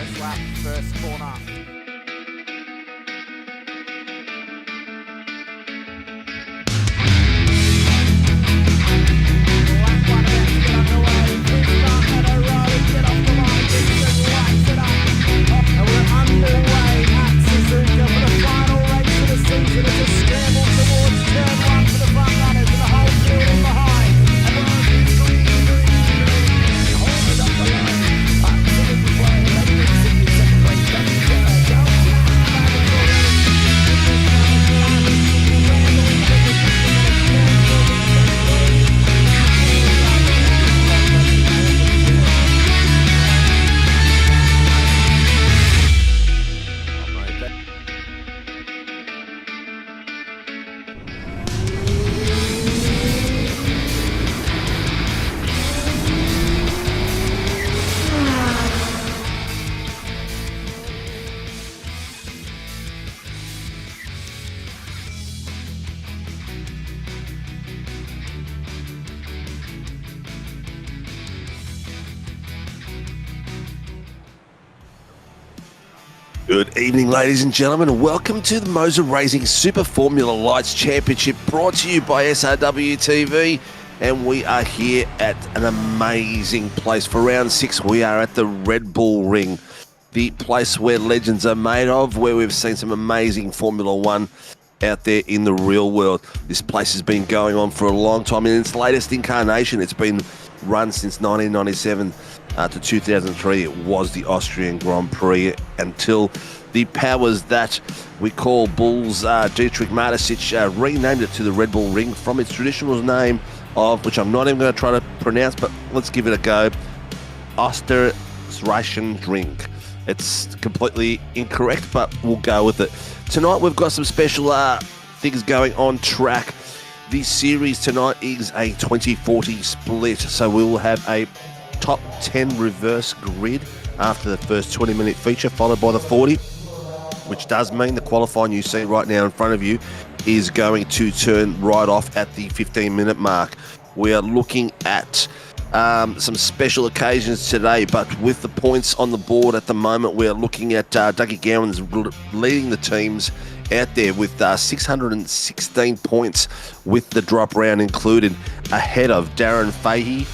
First lap, first corner. Good evening, ladies and gentlemen, and welcome to the MOZA Racing Super Formula Lights Championship, brought to you by SRW TV. And we are here at an amazing place for round 6. We are at the Red Bull Ring, the place where legends are made of, where we've seen some amazing Formula One out there in the real world. This place has been going on for a long time. In its latest incarnation, it's been run since 1997 to 2003. It was the Austrian Grand Prix until the powers that we call Bulls, Dietrich Mateschitz, renamed it to the Red Bull Ring from its traditional name of, which I'm not even going to try to pronounce, but let's give it a go, IRACING Ring. It's completely incorrect, but we'll go with it. Tonight we've got some special things going on track. The series tonight is a 20-40 split, so we will have a top 10 reverse grid after the first 20-minute feature, followed by the 40, which does mean the qualifying you see right now in front of you is going to turn right off at the 15-minute mark. We are looking at some special occasions today, but with the points on the board at the moment, we are looking at Dougie Gowan's leading the teams out there with 616 points with the drop round included, ahead of Darren Fahey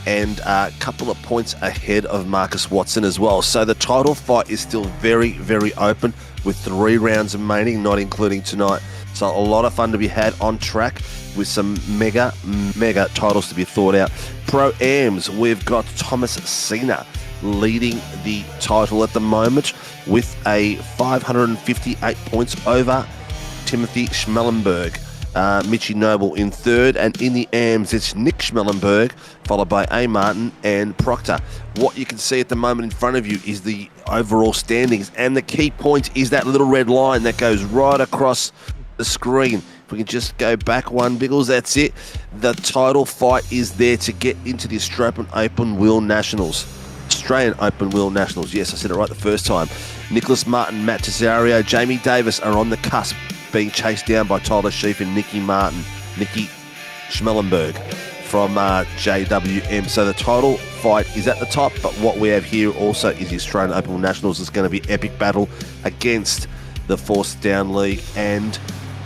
and a couple of points ahead of Marcus Watson as well. So the title fight is still very, very open with 3 rounds remaining, not including tonight. So a lot of fun to be had on track with some mega titles to be thought out. Pro-Ams, we've got Thomas Cena leading the title at the moment with a 558 points over Timothy Schmellenberg. Mitchie Noble in third, and in the AMs it's Nick Schmellenberg, followed by A. Martin and Proctor. What you can see at the moment in front of you is the overall standings, and the key point is that little red line that goes right across the screen. If we can just go back one, Biggles, that's it. The title fight is there to get into the Australian Open Wheel Nationals. Australian Open Wheel Nationals, yes, I said it right the first time. Nicholas Martin, Matt Tesario, Jamie Davis are on the cusp, being chased down by Tyler Sheaf and Nicky Schmellenberg from JWM. So the title fight is at the top, but what we have here also is the Australian Open Nationals. It's going to be epic battle against the Force Down League and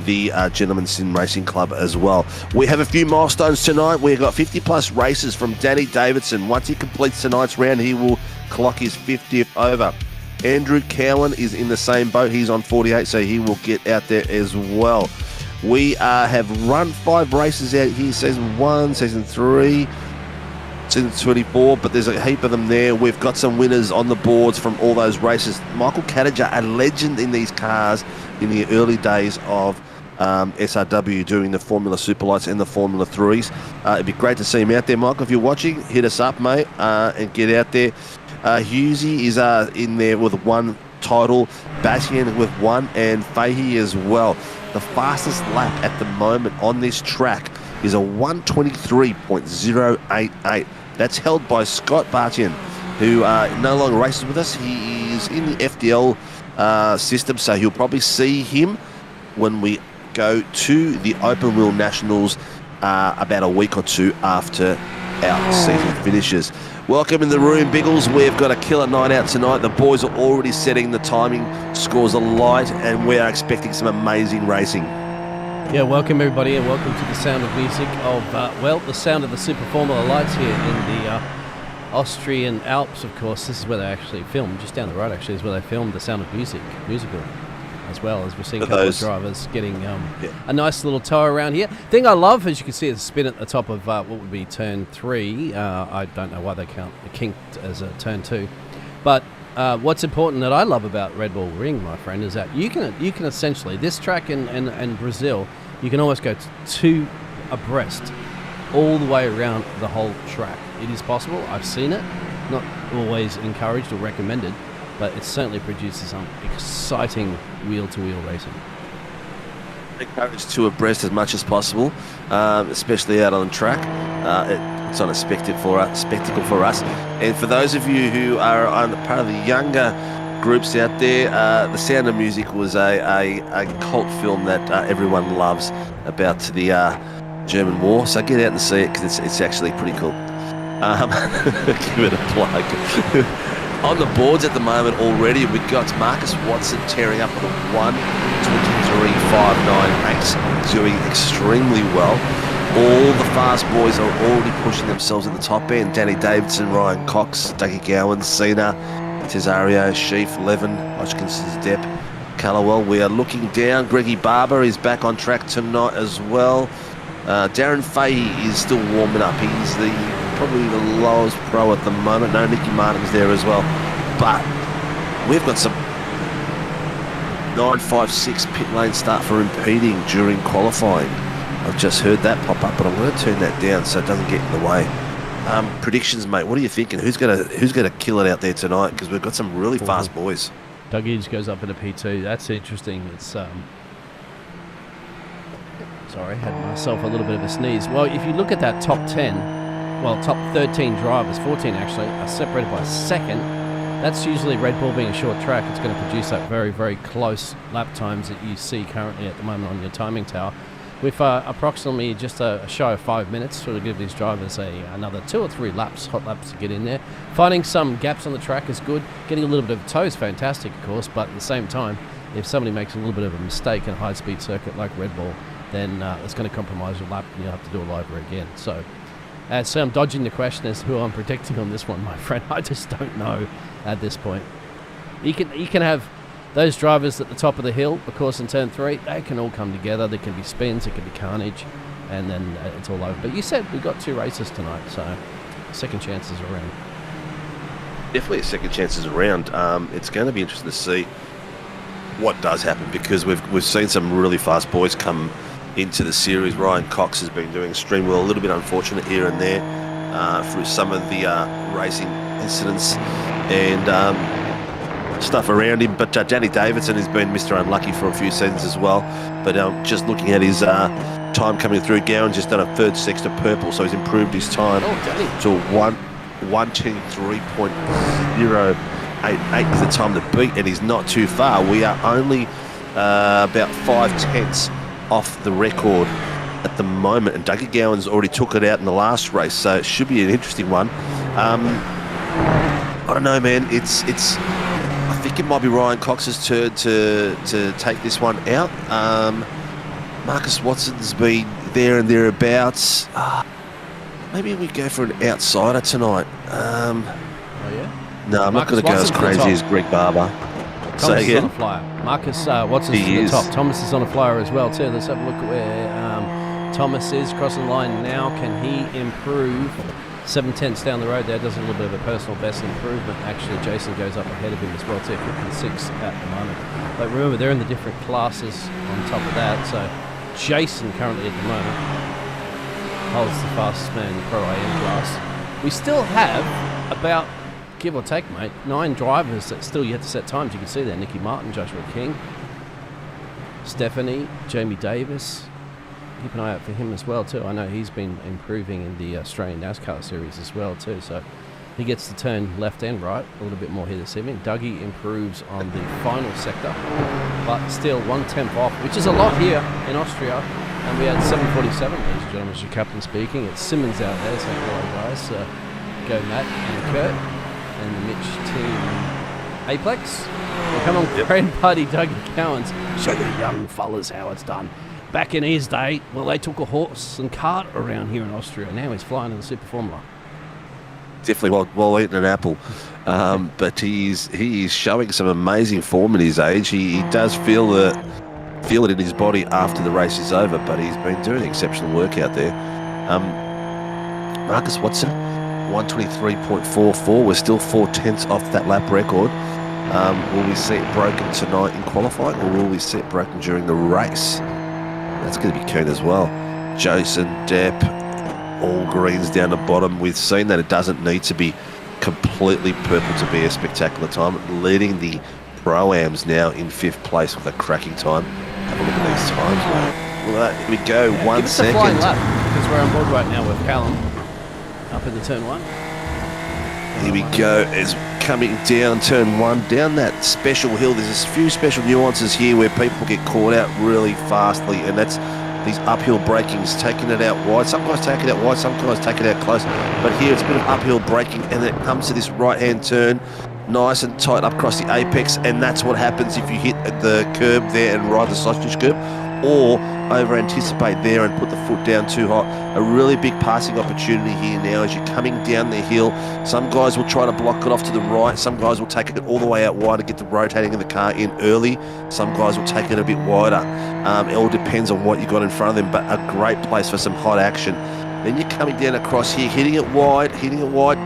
the Gentlemen's Sim Racing Club as well. We have a few milestones tonight. We've got 50 plus races from Danny Davidson. Once he completes tonight's round, he will clock his 50th over. Andrew Cowan is in the same boat. He's on 48, so he will get out there as well. We have run 5 races out here, season 1, season 3, season 24, but there's a heap of them there. We've got some winners on the boards from all those races. Michael Cadiger, a legend in these cars in the early days of SRW, doing the Formula Superlights and the Formula 3s. It'd be great to see him out there. Michael, if you're watching, hit us up, mate, and get out there. Hughesy is in there with 1 title, Batian with 1, and Fahey as well. The fastest lap at the moment on this track is a 1:23.088. That's held by Scott Batian, who no longer races with us. He is in the FDL system, so you'll probably see him when we go to the Open Wheel Nationals about a week or two after our season finishes. Welcome in the room, Biggles. We've got a killer night out tonight. The boys are already setting the timing scores alight, and we are expecting some amazing racing. Yeah, welcome everybody, and welcome to the sound of music of, the sound of the Super Formula lights here in the Austrian Alps, of course. This is where they actually filmed, just down the road actually, is where they filmed the Sound of musical, as well as we're seeing a couple of drivers getting a nice little tow around here. Thing I love, as you can see, is the spin at the top of what would be turn 3. I don't know why they count the kinked as a turn 2. But what's important that I love about Red Bull Ring, my friend, is that you can essentially, this track in Brazil, you can almost go two abreast all the way around the whole track. It is possible. I've seen it. Not always encouraged or recommended, but it certainly produces some exciting wheel-to-wheel racing. Encouraged to abreast as much as possible, especially out on the track. It's on a spectacle for us. And for those of you who are on part of the younger groups out there, The Sound of Music was a cult film that everyone loves about the German War. So get out and see it, because it's actually pretty cool. Give it a plug. On the boards at the moment already, we've got Marcus Watson tearing up on a 1:23.598, doing extremely well. All the fast boys are already pushing themselves at the top end. Danny Davidson, Ryan Cox, Dougie Gowan, Cena, Cesario, Sheaf, Levin, Hodgkinson's Depp, Callowell. We are looking down. Greggy Barber is back on track tonight as well. Darren Fahey is still warming up. He's probably the lowest pro at the moment. No, Nicky Martin's there as well. But we've got some 9.56 pit lane start for impeding during qualifying. I've just heard that pop up, but I'm going to turn that down so it doesn't get in the way. Predictions, mate. What are you thinking? Who's gonna kill it out there tonight? Because we've got some really fast boys. Doug Edge goes up into P2. That's interesting. It's sorry, had myself a little bit of a sneeze. Well, if you look at that top 10, top 13 drivers, 14 actually, are separated by a second. That's usually Red Bull being a short track. It's going to produce that very, very close lap times that you see currently at the moment on your timing tower. With approximately just a show of 5 minutes, sort of give these drivers another 2 or 3 laps, hot laps to get in there. Finding some gaps on the track is good. Getting a little bit of tow is fantastic, of course, but at the same time, if somebody makes a little bit of a mistake in a high-speed circuit like Red Bull, then it's going to compromise your lap and you'll have to do it all over again. So I'm dodging the question as to who I'm predicting on this one, my friend. I just don't know at this point. You can have those drivers at the top of the hill, of course, in turn 3, they can all come together. There can be spins, it can be carnage, and then it's all over. But you said we've got 2 races tonight, so second chances around. Definitely a second chances around. It's going to be interesting to see what does happen, because we've seen some really fast boys come into the series. Ryan Cox has been doing extremely well, a little bit unfortunate here and there through some of the racing incidents and stuff around him, but Danny Davidson has been Mr. Unlucky for a few seasons as well. But just looking at his time coming through, Gowan just done a 3rd sector purple, so he's improved his time to 1:23.088 is the time to beat, and he's not too far. We are only about 5/10 off the record at the moment, and Dougie Gowan's already took it out in the last race, so it should be an interesting one. I don't know, man. It's I think it might be Ryan Cox's turn to take this one out. Marcus Watson's been there and thereabouts. Maybe we go for an outsider tonight. Oh yeah? No, I'm not going to go as crazy as Greg Barber. Thomas is on a flyer. Marcus Watson's to the top. Thomas is on a flyer as well too. Let's have a look at where Thomas is crossing the line now. Can he improve? 7/10 down the road there, does a little bit of a personal best improvement. Actually, Jason goes up ahead of him as well too, 56 at the moment. But remember, they're in the different classes on top of that. So Jason currently at the moment holds the fastest man in the Pro AM class. We still have about, give or take, mate, 9 drivers that still yet to set times. You can see there, Nicky Martin, Joshua King, Stephanie, Jamie Davis. Keep an eye out for him as well too. I know he's been improving in the Australian NASCAR series as well too, so he gets to turn left and right a little bit more here this evening. Dougie improves on the final sector, but still 1/10 off, which is a lot here in Austria. And we had 7:47, ladies and gentlemen, as your captain speaking. It's Simmons out there, so hello guys. go, Matt and Kurt, and the Mitch team Aplex. Well, come on, Grandparty Dougie Cowans, show the young fellas how it's done. Back in his day, well, they took a horse and cart around here in Austria. Now he's flying in the Super Formula. Definitely well eaten an apple. But he is showing some amazing form at his age. He does feel it in his body after the race is over, but he's been doing exceptional work out there. Marcus Watson, 123.44. We're still 4/10 off that lap record. Will we see it broken tonight in qualifying, or will we see it broken during the race? That's going to be keen as well. Jason, Depp, all greens down the bottom. We've seen that it doesn't need to be completely purple to be a spectacular time. Leading the Pro-Ams now in 5th place with a cracking time. Have a look at these times, mate. Well, here we go, 1 second. Give us a flying lap, because we're on board right now with Callum up in the turn 1. Here we go, as coming down turn 1, down that special hill. There's a few special nuances here where people get caught out really fastly, and that's these uphill brakings, taking it out wide. Some guys take it out wide, some guys take it out close. But here it's a bit of uphill braking, and then it comes to this right-hand turn, nice and tight up across the apex, and that's what happens if you hit the curb there and ride the sausage curb, or over-anticipate there and put the foot down too hot. A really big passing opportunity here now as you're coming down the hill. Some guys will try to block it off to the right. Some guys will take it all the way out wide and get the rotating of the car in early. Some guys will take it a bit wider. It all depends on what you got in front of them, but a great place for some hot action. Then you're coming down across here, hitting it wide.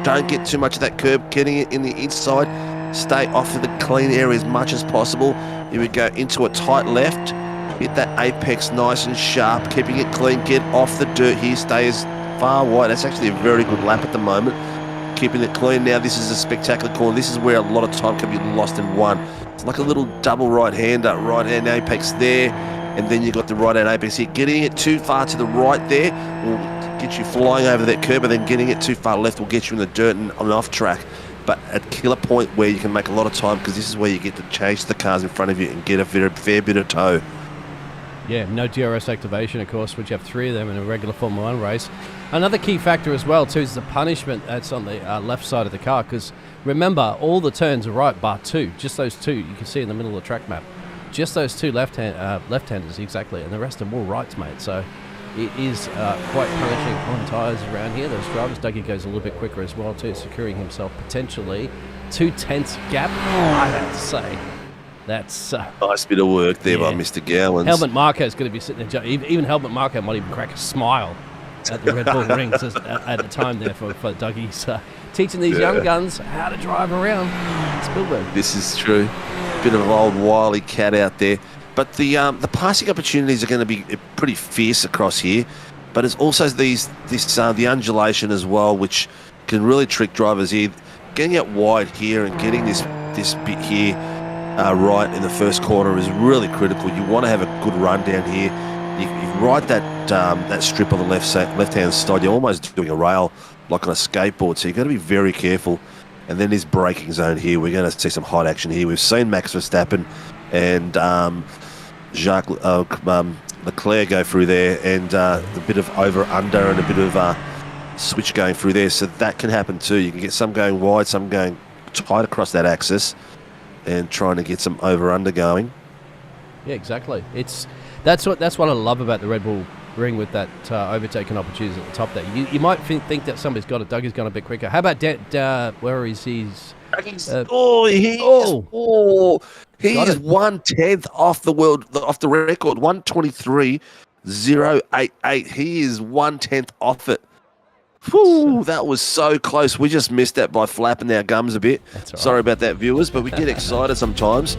Don't get too much of that curb, getting it in the inside. Stay off of the clean area as much as possible. Here we go into a tight left. Hit that apex nice and sharp, keeping it clean. Get off the dirt here, stay as far wide. That's actually a very good lap at the moment. Keeping it clean now. This is a spectacular corner. This is where a lot of time can be lost in one. It's like a little double right-hander. Right-hand apex there, and then you've got the right-hand apex here. Getting it too far to the right there will get you flying over that curb, and then getting it too far left will get you in the dirt and off track. But a killer point where you can make a lot of time, because this is where you get to chase the cars in front of you and get a fair bit of tow. Yeah, no DRS activation, of course, which you have 3 of them in a regular Formula 1 race. Another key factor as well, too, is the punishment that's on the left side of the car, because remember, all the turns are right, bar 2. Just those 2 you can see in the middle of the track map. Just those 2 left-handers, exactly, and the rest are more rights, mate. So it is quite punishing on tyres around here. Those drivers, Dougie goes a little bit quicker as well, too, securing himself potentially 2/10 gap, I have to say. That's nice bit of work there by Mr. Gowans. Helmut Marko is going to be sitting there. Even Helmut Marko might even crack a smile at the Red Bull rings at the time there for Dougie's teaching these young guns how to drive around Spielberg. This is true. Bit of an old wily cat out there. But the passing opportunities are going to be pretty fierce across here. But it's also the undulation as well, which can really trick drivers here. Getting out wide here and getting this bit here right in the first corner is really critical. You want to have a good run down here. You ride that strip on the left-hand side. You're almost doing a rail like on a skateboard, so you've got to be very careful. And then this braking zone here, we're going to see some hot action here. We've seen Max Verstappen and Jacques Leclerc go through there, and a bit of over-under and a bit of switch going through there. So that can happen too. You can get some going wide, some going tight across that axis, and trying to get some over-under going. Yeah, exactly. That's what I love about the Red Bull ring with that overtaking opportunities at the top there. You might think that somebody's got it. Dougie's gone a bit quicker. How about where is he's? He's 1/10 off the record. 1:23.088. He is 1/10 off it. Whew, that was so close. We just missed that by flapping our gums a bit. Right. Sorry about that, viewers, but we get excited sometimes.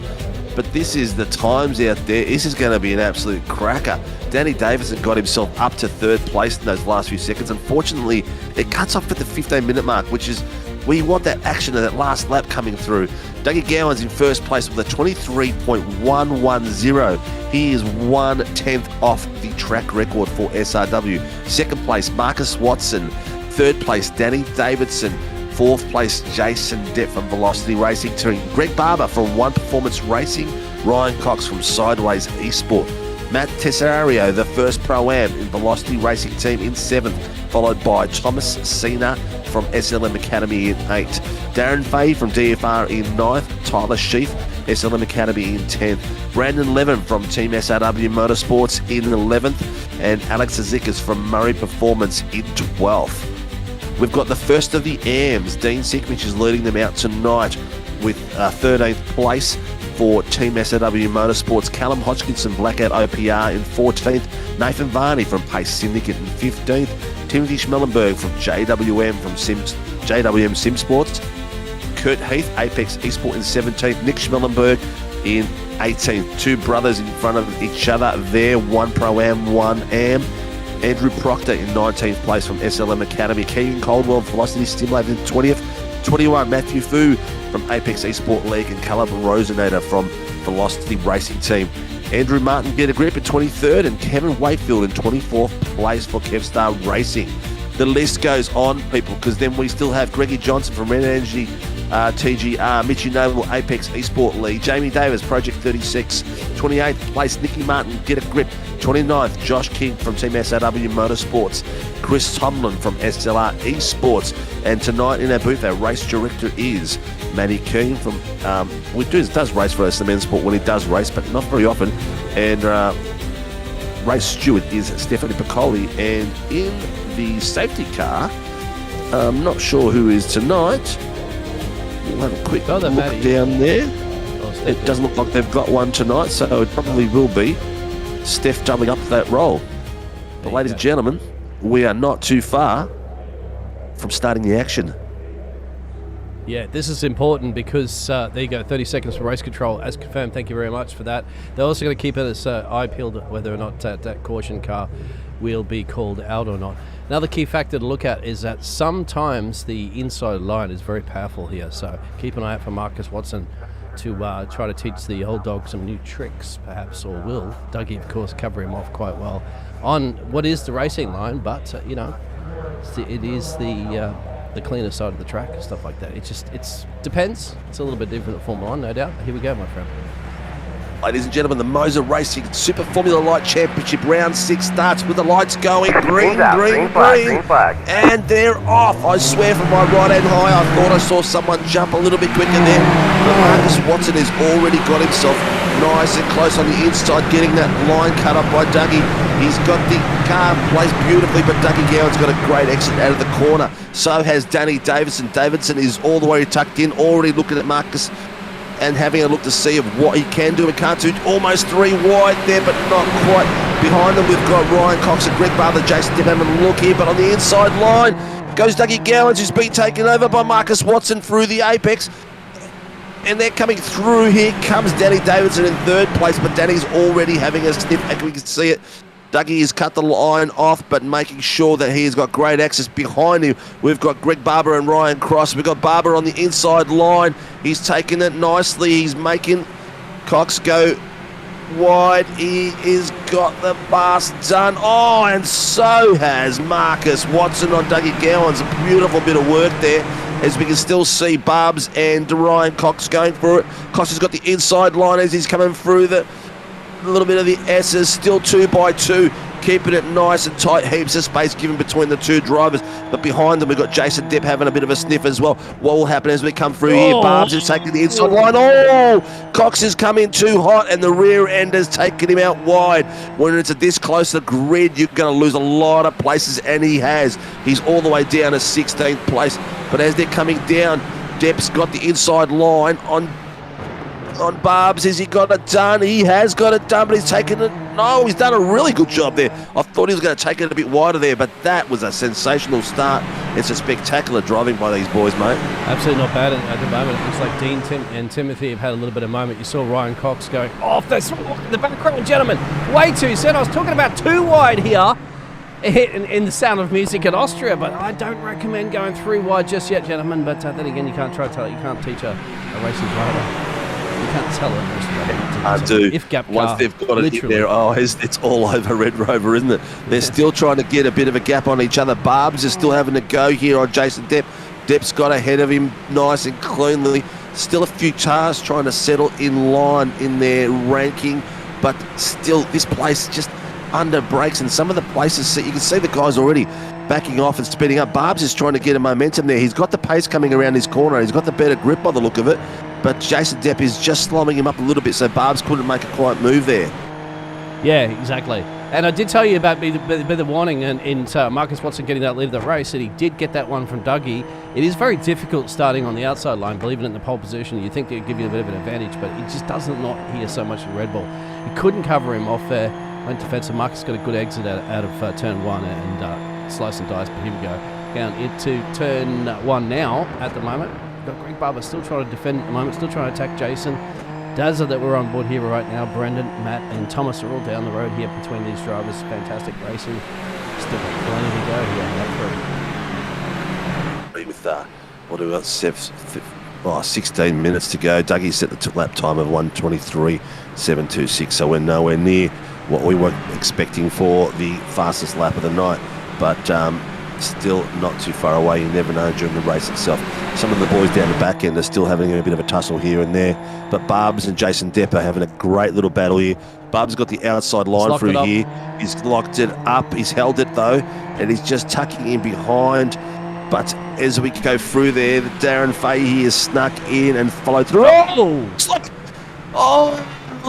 But this is the times out there. This is going to be an absolute cracker. Danny Davison got himself up to 3rd place in those last few seconds. Unfortunately, it cuts off at the 15-minute mark, which is where you want that action of that last lap coming through. Dougie Gowan's in 1st place with a 23.110. He is 1/10 off the track record for SRW. 2nd place, Marcus Watson. 3rd place, Danny Davidson. 4th place, Jason Depp from Velocity Racing Team. Greg Barber from One Performance Racing. Ryan Cox from Sideways Esport. Matt Tessario, the first Pro-Am in Velocity Racing Team, in 7th, followed by Thomas Cena from SLM Academy in 8th. Darren Fay from DFR in 9th. Tyler Sheaf, SLM Academy in 10th. Brandon Levin from Team SRW Motorsports in 11th. And Alex Azikas from Murray Performance in 12th. We've got the first of the AMs. Dean Sickmich is leading them out tonight with 13th place for Team SRW Motorsports. Callum Hodgkinson, Blackout OPR in 14th. Nathan Varney from Pace Syndicate in 15th. Timothy Schmellenberg from JWM Sim Sports. Kurt Heath, Apex Esport in 17th. Nick Schmellenberg in 18th. Two brothers in front of each other there. One Pro-Am, one Am. Andrew Proctor in 19th place from SLM Academy. Keegan Coldwell, Velocity Stimulator in 20th. 21, Matthew Fu from Apex Esport League, and Caleb Rosenator from Velocity Racing Team. Andrew Martin Get a Grip in 23rd, and Kevin Wakefield in 24th place for Kevstar Racing. The list goes on, people, because then we still have Greggy Johnson from Red Energy TGR, Mitchy Noble, Apex Esport League, Jamie Davis, Project 36, 28th place, Nicky Martin, Get a Grip, 29th, Josh King from Team SRW Motorsports, Chris Tomlin from SLR Esports, and tonight in our booth, our race director is Matty Keane from, does race for us, the men's sport when he does race, but not very often, and race steward is Stephanie Piccoli, and in the safety car, I'm not sure who is tonight. We'll have a quick look down there. It doesn't look like they've got one tonight, so it probably will be Steph doubling up that role. But ladies and gentlemen, we are not too far from starting the action. Yeah, this is important because, there you go, 30 seconds for race control, as confirmed. Thank you very much for that. They're also going to keep us eye peeled whether or not that caution car will be called out or not. Another key factor to look at is that sometimes the inside line is very powerful here, so keep an eye out for Marcus Watson to try to teach the old dog some new tricks, perhaps, or will. Dougie, of course, cover him off quite well on what is the racing line, but, it is the cleaner side of the track and stuff like that. It depends. It's a little bit different at Formula 1, no doubt. Here we go, my friend. Ladies and gentlemen, the MOZA Racing Super Formula Light Championship Round 6 starts with the lights going green, green flag. And they're off. I swear from my right hand high, I thought I saw someone jump a little bit quicker there. But Marcus Watson has already got himself nice and close on the inside, getting that line cut up by Dougie. He's got the car placed beautifully, but Dougie Gowan's got a great exit out of the corner. So has Danny Davidson. Davidson is all the way tucked in, already looking at Marcus and having a look to see of what he can do and can't do. Almost 3 wide there, but not quite. Behind them, we've got Ryan Cox and Greg Barber, Jason Depp having a look here, but on the inside line goes Dougie Gowans, who's been taken over by Marcus Watson through the apex. And they're coming through. Here comes Danny Davidson in 3rd place, but Danny's already having a sniff, and we can see it. Dougie has cut the line off, but making sure that he has got great access behind him. We've got Greg Barber and Ryan Cross. We've got Barber on the inside line. He's taking it nicely. He's making Cox go wide. He has got the pass done. Oh, and so has Marcus Watson on Dougie Gowans. A beautiful bit of work there, as we can still see Barbs and Ryan Cox going for it. Cox has got the inside line as he's coming through the little bit of the S's, still 2 by 2, keeping it nice and tight, heaps of space given between the two drivers, but behind them we've got Jason Depp having a bit of a sniff as well. What will happen as we come through here? Barbs is taking the inside line. Oh, Cox has come in too hot, and the rear end has taken him out wide. When it's this close to the grid, you're going to lose a lot of places, and he has. He's all the way down to 16th place, but as they're coming down, Depp's got the inside line on Barbs. Has he got it done? He has got it done, but he's taken it. No, he's done a really good job there. I thought he was going to take it a bit wider there, but that was a sensational start. It's a spectacular driving by these boys, mate. Absolutely not bad at the moment. It looks like Dean, Tim, and Timothy have had a little bit of moment. You saw Ryan Cox going off the background, gentlemen. Way too soon. I was talking about 2 wide here in the Sound of Music in Austria, but I don't recommend going 3 wide just yet, gentlemen. But then again, you can't teach a racing driver. You can't tell it. If gap once car, they've got it in there, it's all over Red Rover, isn't it? They're still trying to get a bit of a gap on each other. Barbs is still having to go here on Jason Depp. Depp's got ahead of him nice and cleanly. Still a few cars trying to settle in line in their ranking. but still, this place just under brakes, and some of the places, you can see the guys already backing off and speeding up. Barb's is trying to get a momentum there. He's got the pace coming around his corner. He's got the better grip by the look of it, but Jason Depp is just slowing him up a little bit, so Barb's couldn't make a quiet move there. Yeah, exactly. And I did tell you about the warning in Marcus Watson getting that lead of the race, and he did get that one from Dougie. It is very difficult starting on the outside line, believe it, in the pole position. You think they'd give you a bit of an advantage, but he just doesn't not hear so much in Red Bull. He couldn't cover him off there. Went defensive. Marcus got a good exit out of turn 1 and slice and dice, but here we go. Down into turn 1 now at the moment. Got Greg Barber still trying to defend at the moment, still trying to attack Jason. Dazza that we're on board here right now, Brendan, Matt and Thomas are all down the road here between these drivers. Fantastic racing. Still got plenty to go here on that three. With what do we got? 16 minutes to go. Dougie set the lap time of 1:23.726, so we're nowhere near what we were expecting for the fastest lap of the night, but still not too far away. You never know during the race itself. Some of the boys down the back end are still having a bit of a tussle here and there, but Barbs and Jason Depp are having a great little battle here. Barbs got the outside line through here. He's locked it up. He's held it though, and he's just tucking in behind. But as we go through there, Darren Fahey has snuck in and followed through. Oh,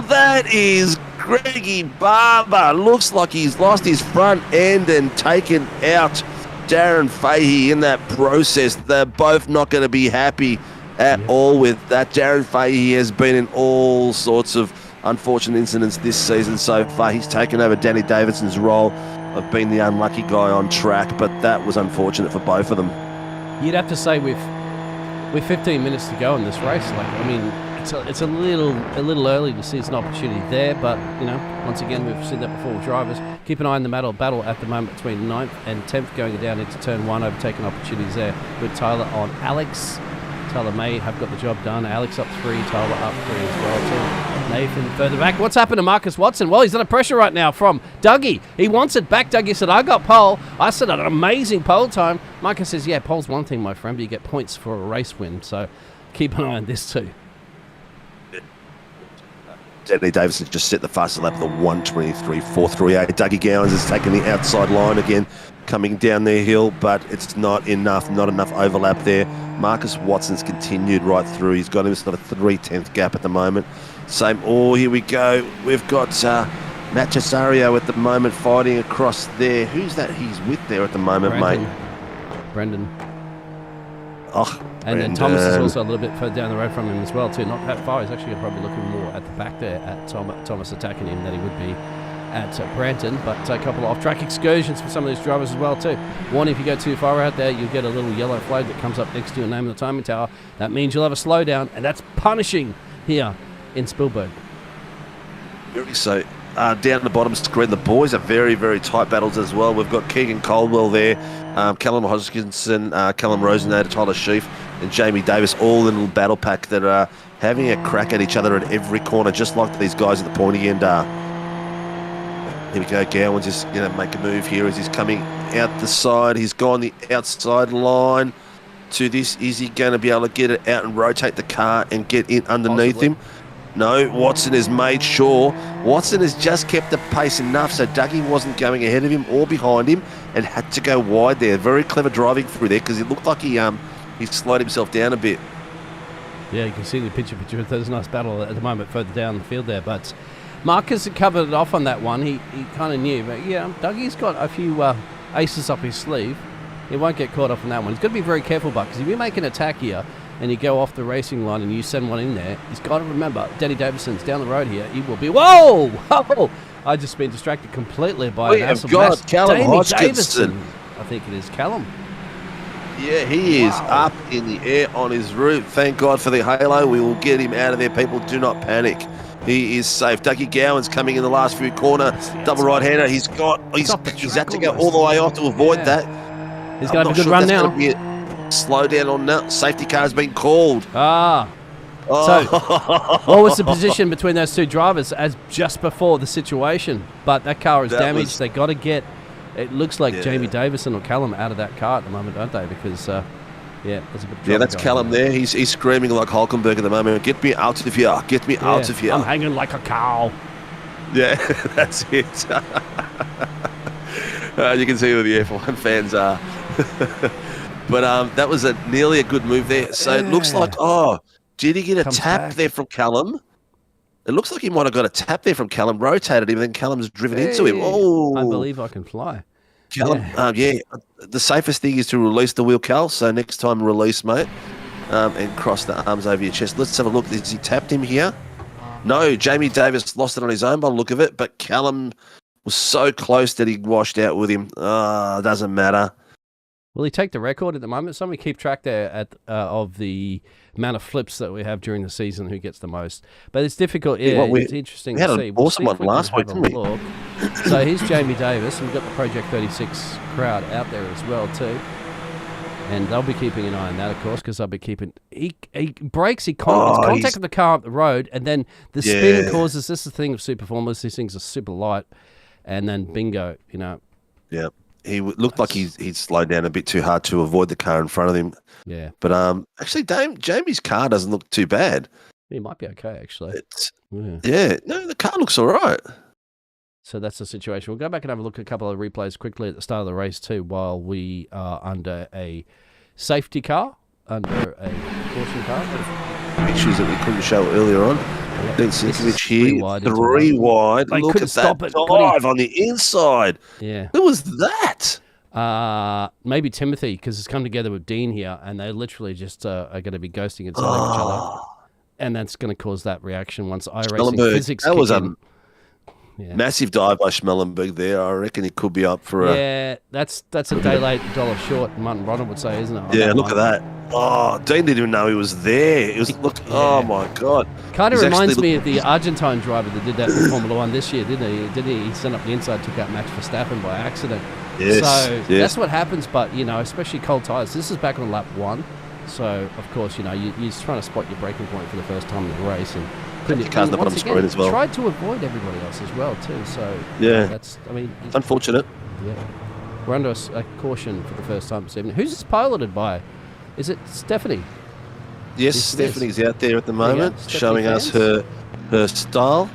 that is Greggy Barber. Looks like he's lost his front end and taken out Darren Fahey in that process. They're both not going to be happy at all with that. Darren Fahey has been in all sorts of unfortunate incidents this season so far. He's taken over Danny Davidson's role of being the unlucky guy on track, but that was unfortunate for both of them. You'd have to say with 15 minutes to go in this race, like, I mean, it's a little early to see it's an opportunity there, but once again we've seen that before with drivers. Keep an eye on the battle at the moment between 9th and 10th going down into turn 1, overtaking opportunities there with Tyler on Alex. Tyler may have got the job done. Alex up 3, Tyler up 3 as well too. Nathan further back. What's happened to Marcus Watson? Well, he's under pressure right now from Dougie. He wants it back. Dougie said, I got pole. I said an amazing pole time. Marcus says, yeah, pole's one thing, my friend, but you get points for a race win. So keep an eye on this too. Danny Davidson just set the fastest lap of the 1:23.438. Dougie Gowans has taken the outside line again, coming down their hill, but it's not enough overlap there. Marcus Watson's continued right through. He's got himself a 3/10 gap at the moment. Same. Oh, here we go. We've got Matt Cesario at the moment fighting across there. Who's that he's with there at the moment, mate? Brendan. Oh, and then Thomas is also a little bit further down the road from him as well too. Not that far. He's actually probably looking more at the back there at Thomas attacking him than he would be at Branton. But a couple of off-track excursions for some of these drivers as well too. One, if you go too far out there, you'll get a little yellow flag that comes up next to your name in the timing tower. That means you'll have a slowdown, and that's punishing here in Spielberg. So down the bottom screen, the boys are very, very tight battles as well. We've got Keegan Caldwell there, Callum Hodgkinson, Callum Rosenader, Tyler Sheaf, and Jamie Davis, all in a little battle pack that are having a crack at each other at every corner, just like these guys at the pointy end are. Here we go. Gowan's just going to make a move here as he's coming out the side. He's gone the outside line to this. Is he going to be able to get it out and rotate the car and get in underneath him? No, Watson has made sure. Watson has just kept the pace enough so Dougie wasn't going ahead of him or behind him and had to go wide there. Very clever driving through there because it looked like he slowed himself down a bit. Yeah, you can see the picture. There's a nice battle at the moment further down the field there, but Marcus had covered it off on that one. He kind of knew, but yeah, Dougie's got a few aces up his sleeve. He won't get caught off on that one. He's got to be very careful, but because if you make an attack here and you go off the racing line and you send one in there, he's got to remember, Danny Davidson's down the road here. He will be... Whoa! Whoa! I've just been distracted completely by an ass of mass. Callum Hodgkinson. I think it is Callum. Yeah, he is up in the air on his roof. Thank God for the halo. We will get him out of there. People, do not panic. He is safe. Dougie Gowan's coming in the last few corner. Double right-hander. He's had to go all the way off to avoid that. He's going to have a good run now. Slow down on that. Safety car has been called. So, what was the position between those two drivers as just before the situation? But that car is damaged. They got to get, it looks like Jamie Davison or Callum out of that car at the moment, don't they? Because, there's a bit of that's Callum there. He's screaming like Hulkenberg at the moment. Get me out of here. Get me out of here. I'm hanging like a cow. Yeah, that's it. You can see who the F1 fans are. But that was nearly a good move there. So it looks like, did he get a Comes tap back. there from Callum? It looks like he might have got a tap there from Callum, rotated him, and then Callum's driven into him. Oh, I believe I can fly. Callum, the safest thing is to release the wheel, Cal. So next time, release, mate, and cross the arms over your chest. Let's have a look. Has he tapped him here? No, Jamie Davis lost it on his own by the look of it, but Callum was so close that he washed out with him. Doesn't matter. Will he take the record at the moment? Somebody keep track there of the amount of flips that we have during the season, who gets the most. But it's difficult. Yeah, it's interesting to see. We had an awesome one last week, didn't we? So here's Jamie Davis, and we've got the Project 36 crowd out there as well too. And they'll be keeping an eye on that, of course, because they'll be keeping... He brakes, it's contact with the car up the road, and then the spin causes... This is the thing of super formers. These things are super light. And then bingo, Yeah. He looked like he'd slowed down a bit too hard to avoid the car in front of him. Yeah. But actually, Jamie's car doesn't look too bad. He might be okay, actually. No, the car looks all right. So that's the situation. We'll go back and have a look at a couple of replays quickly at the start of the race too, while we are under a safety car, under a caution car. Pictures that we couldn't show earlier on. Then Sinkovich here, three wide. They Look couldn't at stop that it, dive on the inside. Yeah. Who was that? Maybe Timothy, because it's come together with Dean here, and they literally just are going to be ghosting each other. And that's going to cause that reaction once iRacing physics that was kick in. Massive dive by Schmellenberg there. I reckon he could be up for that's a day late, $1 short, Martin Bronner would say, isn't it? Yeah, look at that. Oh, Dean didn't even know he was there. Oh my God. Kind of reminds me of the Argentine driver that did that in Formula One this year, didn't he? He sent up the inside, took out Max Verstappen by accident. Yes. That's what happens, but, especially cold tyres. This is back on lap 1. So, of course, you're trying to spot your braking point for the first time in the race. And cars the bottom screen as well. Tried to avoid everybody else as well, too. So, it's unfortunate. Yeah. We're under a caution for the first time this evening. Who's this piloted by? Is it Stephanie? Yes, Stephanie's out there at the moment, showing us her style.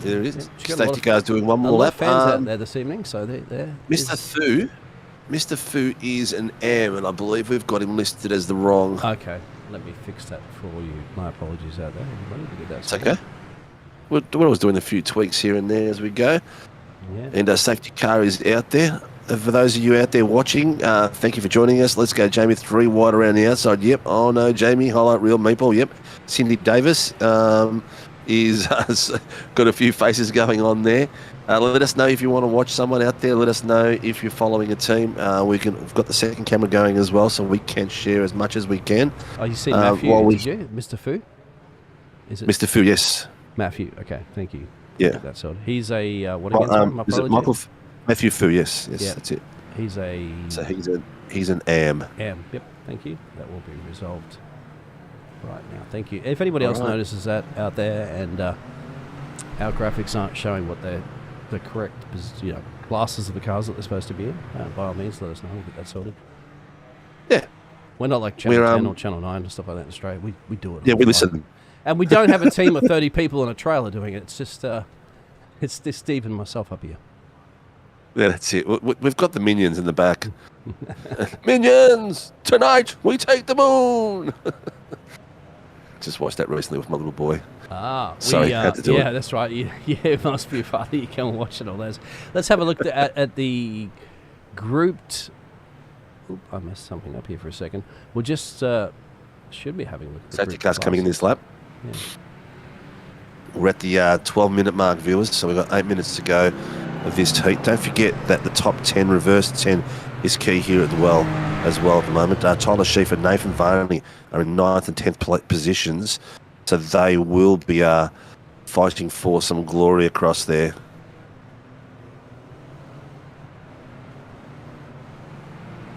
There it is. Safety car's doing one more lap. Fans out there this evening, so they're Mr. Fu is an M, and I believe we've got him listed as the wrong. Okay, let me fix that for you. My apologies out there. It's okay. We're always doing a few tweaks here and there as we go. Yeah. And our safety car is out there. For those of you out there watching, thank you for joining us. Let's go, Jamie. 3 wide around the outside. Yep. Oh, no, Jamie. Highlight reel. Meeple. Yep. Cindy Davis is got a few faces going on there. Let us know if you want to watch someone out there. Let us know if you're following a team. We've got the second camera going as well, so we can share as much as we can. Oh, you see Matthew, did you? Mr. Fu? Is it? Mr. Fu, yes. Matthew. Okay, thank you. Yeah. That's all. He's a, what again? Is it Matthew Fu, yes. Yes, that's it. He's a... So he's an AM. AM, yep, thank you. That will be resolved right now. Thank you. If anybody else notices that out there and our graphics aren't showing what the correct classes of the cars that they're supposed to be in, by all means, let us know. We'll get that sorted. Yeah. We're not like Channel 10 or Channel 9 and stuff like that in Australia. We do it. Yeah, we listen. And we don't have a team of 30 people in a trailer doing it. It's just, it's just Steve and myself up here. Yeah, that's it. We've got the minions in the back. Minions! Tonight, we take the moon! Just watched that recently with my little boy. Sorry, had to do it. That's right. Yeah, it must be funny. You can watch it all those. Let's have a look at the grouped... Oop, I messed something up here for a second. We'll just... should be having a look at the safety car's coming in this lap. Yeah. We're at the 12-minute mark, viewers, so we've got 8 minutes to go of this heat. Don't forget that the top 10, reverse 10, is key here as well at the moment. Tyler Sheaf and Nathan Varney are in 9th and 10th positions, so they will be fighting for some glory across there.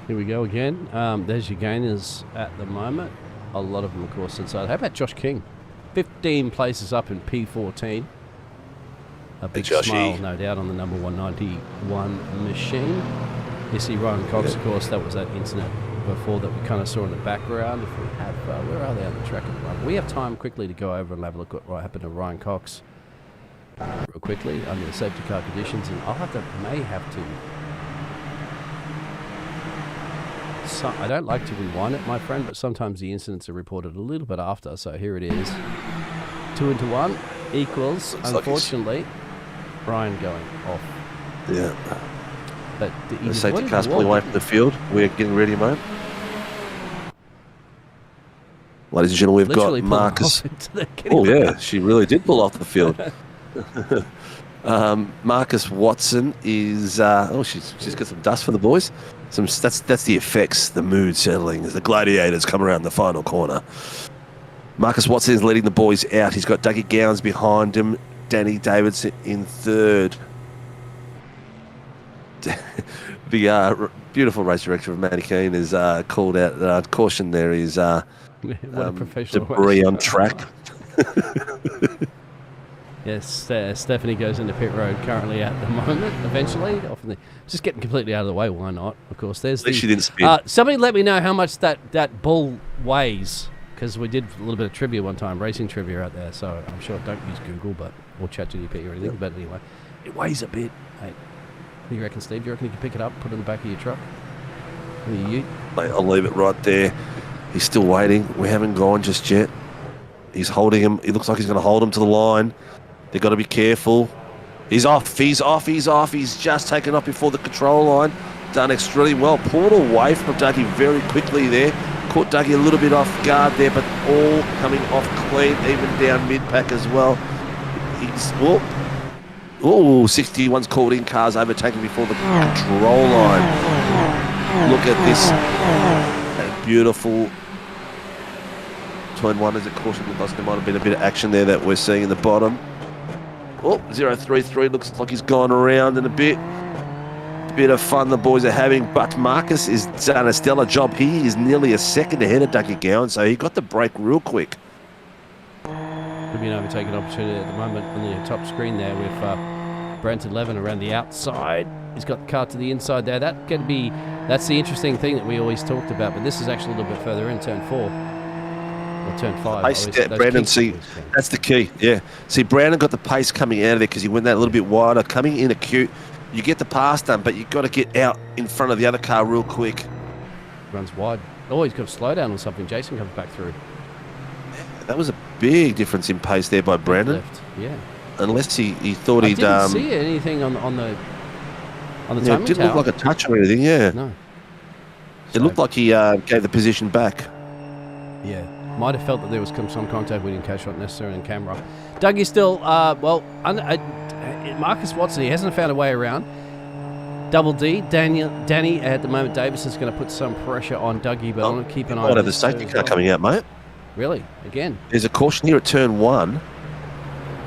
Here we go again. There's your gainers at the moment. A lot of them, of course, inside. How about Josh King? 15 places up in P14. A big smile, no doubt, on the number 191 machine. You see Ryan Cox, of course, that was that incident before that we kind of saw in the background. If we have, where are they on the track at the moment? We have time quickly to go over and have a look at what happened to Ryan Cox. real quickly under the safety car conditions, and may have to. I don't like to rewind it, my friend, but sometimes the incidents are reported a little bit after. So here it is, 2 into 1 equals. Looks unfortunately, Ryan going off. Yeah. But the safety car's pulling away from the field. We're getting ready, mate. Ladies and gentlemen, we've got Marcus. Oh, yeah, she really did pull off the field. Marcus Watson is... she's got some dust for the boys. That's the effects, the mood settling as the Gladiators come around the final corner. Marcus Watson is leading the boys out. He's got Dougie Gowns behind him. Danny Davidson in third. The beautiful race director of Matty Keane is called out. Caution, there is debris on track. Yes, Stephanie goes into pit road currently at the moment. Eventually, just getting completely out of the way. Why not? Of course, there's she didn't spin. Somebody let me know how much that bull weighs, because we did a little bit of trivia one time, racing trivia out there. So I'm sure don't use Google, or ChatGPT or anything. But anyway, it weighs a bit. Hey, what do you reckon, Steve? Do you reckon you can pick it up, put it in the back of your truck? Mate, I'll leave it right there. He's still waiting. We haven't gone just yet. He's holding him. He looks like he's going to hold him to the line. They've got to be careful. He's off. He's just taken off before the control line. Done extremely well. Pulled away from Dougie very quickly there. Caught Dougie a little bit off guard there, but all coming off clean, even down mid-pack as well. 61's called in. Cars overtaken before the control line. Look at this. Beautiful. Turn 1 is a caution. Looks like there might have been a bit of action there that we're seeing in the bottom. 033 looks like he's gone around in a bit. Bit of fun the boys are having, but Marcus has done a stellar job. He is nearly a second ahead of Dougie Gowan, so he got the break real quick. Could be an overtaken opportunity at the moment on the top screen there with Brenton Levin around the outside. He's got the car to the inside there. That's the interesting thing that we always talked about, but this is actually a little bit further in, turn 4. Or turn 5. Brandon, see, that's the key, yeah. See, Brandon got the pace coming out of there because he went that a little bit wider. Coming in acute, you get the pass done, but you've got to get out in front of the other car real quick. Runs wide. Oh, he's got a slowdown or something. Jason comes back through. That was a big difference in pace there by Brandon. Left. Yeah. Unless he thought he'd... I didn't see anything on the timing tower. It didn't look like a touch or anything, yeah. No. It looked like he gave the position back. Yeah. Might have felt that there was some contact. We didn't catch it necessarily on camera. Dougie's still, Marcus Watson, he hasn't found a way around. Double D, Danny at the moment. Davison's going to put some pressure on Dougie, but I'm going to keep an eye on the safety car coming out, mate. Really? Again? There's a caution here at turn 1.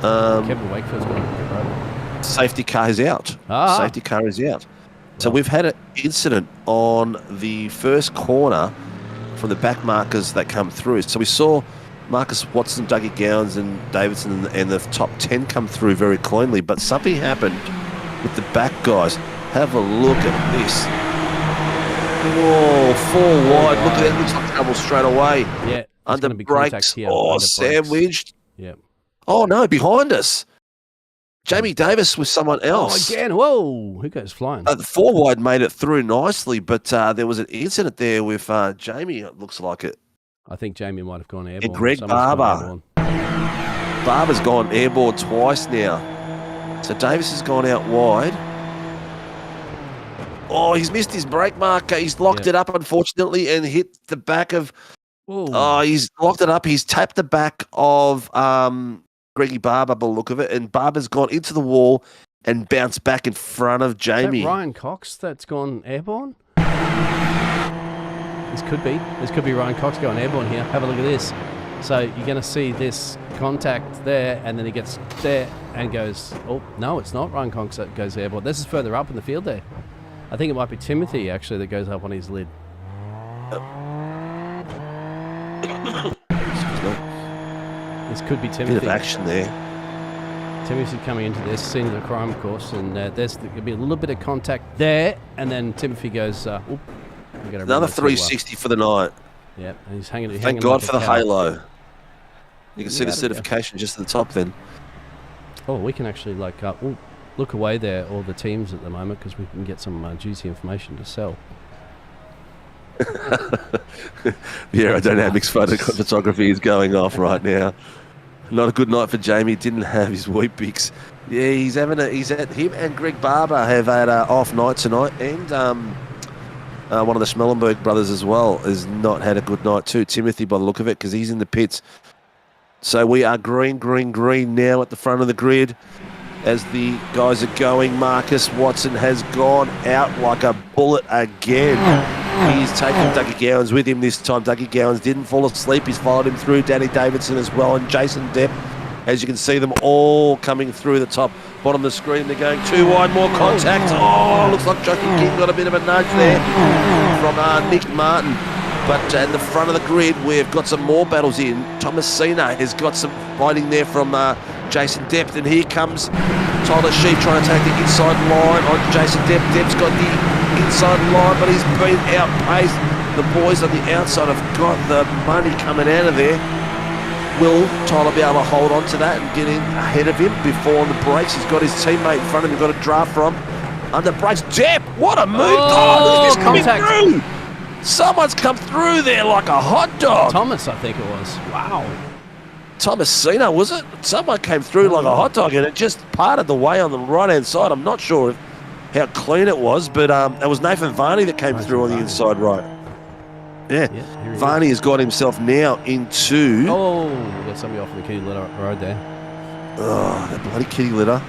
Kevin Wakefield's going to safety car is out. Safety car is out. So we've had an incident on the first corner from the back markers that come through. So we saw Marcus Watson, Dougie Gowans and Davidson and the top 10 come through very cleanly, but something happened with the back guys. Have a look at this. Whoa, 4 wide. Look at that. Looks like trouble straight away. Yeah. Under brakes. Sandwiched. Yeah. Oh, no, behind us. Jamie Davis with someone else. Oh, again. Whoa. Who goes flying? The 4 wide made it through nicely, but there was an incident there with Jamie, it looks like it. I think Jamie might have gone airborne. And Greg Barber. Barber's gone airborne twice now. So Davis has gone out wide. Oh, he's missed his brake marker. He's locked it up, unfortunately, and hit the back of... Whoa. Oh, he's locked it up. He's tapped the back of... Greggy Barber, by the look of it, and Barber's gone into the wall and bounced back in front of Jamie. Is that Ryan Cox that's gone airborne? This could be Ryan Cox going airborne here. Have a look at this. So you're going to see this contact there, and then he gets there and goes, oh, no, it's not Ryan Cox that goes airborne. This is further up in the field there. I think it might be Timothy, actually, that goes up on his lid. This could be Timothy. Bit of action there. Timothy coming into this, scene of the crime, of course, and there's going to be a little bit of contact there, and then Timothy goes, another 360 for the night. Yeah, and he's hanging. Thank God for the halo. You can see the certification just at the top then. Oh, we can actually we'll look away there, all the teams at the moment, because we can get some juicy information to sell. Yeah, aerodynamics photography is going off right now. Not a good night for Jamie. Didn't have his wheat bix. Yeah, him and Greg Barber have had an off night tonight, and one of the Schmellenberg brothers as well has not had a good night too. Timothy, by the look of it, because he's in the pits. So we are green now at the front of the grid as the guys are going. Marcus Watson has gone out like a bullet again. He's taken Dougie Gowans with him this time. Dougie Gowans didn't fall asleep. He's followed him through. Danny Davidson as well, and Jason Depp. As you can see them all coming through the top, bottom of the screen. They're going too wide, more contact. Oh, looks like Jockey King got a bit of a nudge there from Nick Martin. But at the front of the grid, we've got some more battles in. Thomas Cena has got some fighting there from Jason Depp. And here comes Tyler Sheep trying to take the inside line on Jason Depp. Depp's got the inside line, but he's been outpaced. The boys on the outside have got the money coming out of there. Will Tyler be able to hold on to that and get in ahead of him before on the brakes? He's got his teammate in front of him, got a draft from. Under brakes, Depp, what a move! Oh, look at this coming through! Someone's come through there like a hot dog. Thomas, I think it was. Wow. Thomas Cena, was it? Someone came through like a hot dog and it just parted the way on the right-hand side. I'm not sure how clean it was, but it was Nathan Varney that came through on the inside right. Yeah, Varney has got himself now into... Oh, we got somebody off the kitty litter road there. Oh, that bloody kitty litter.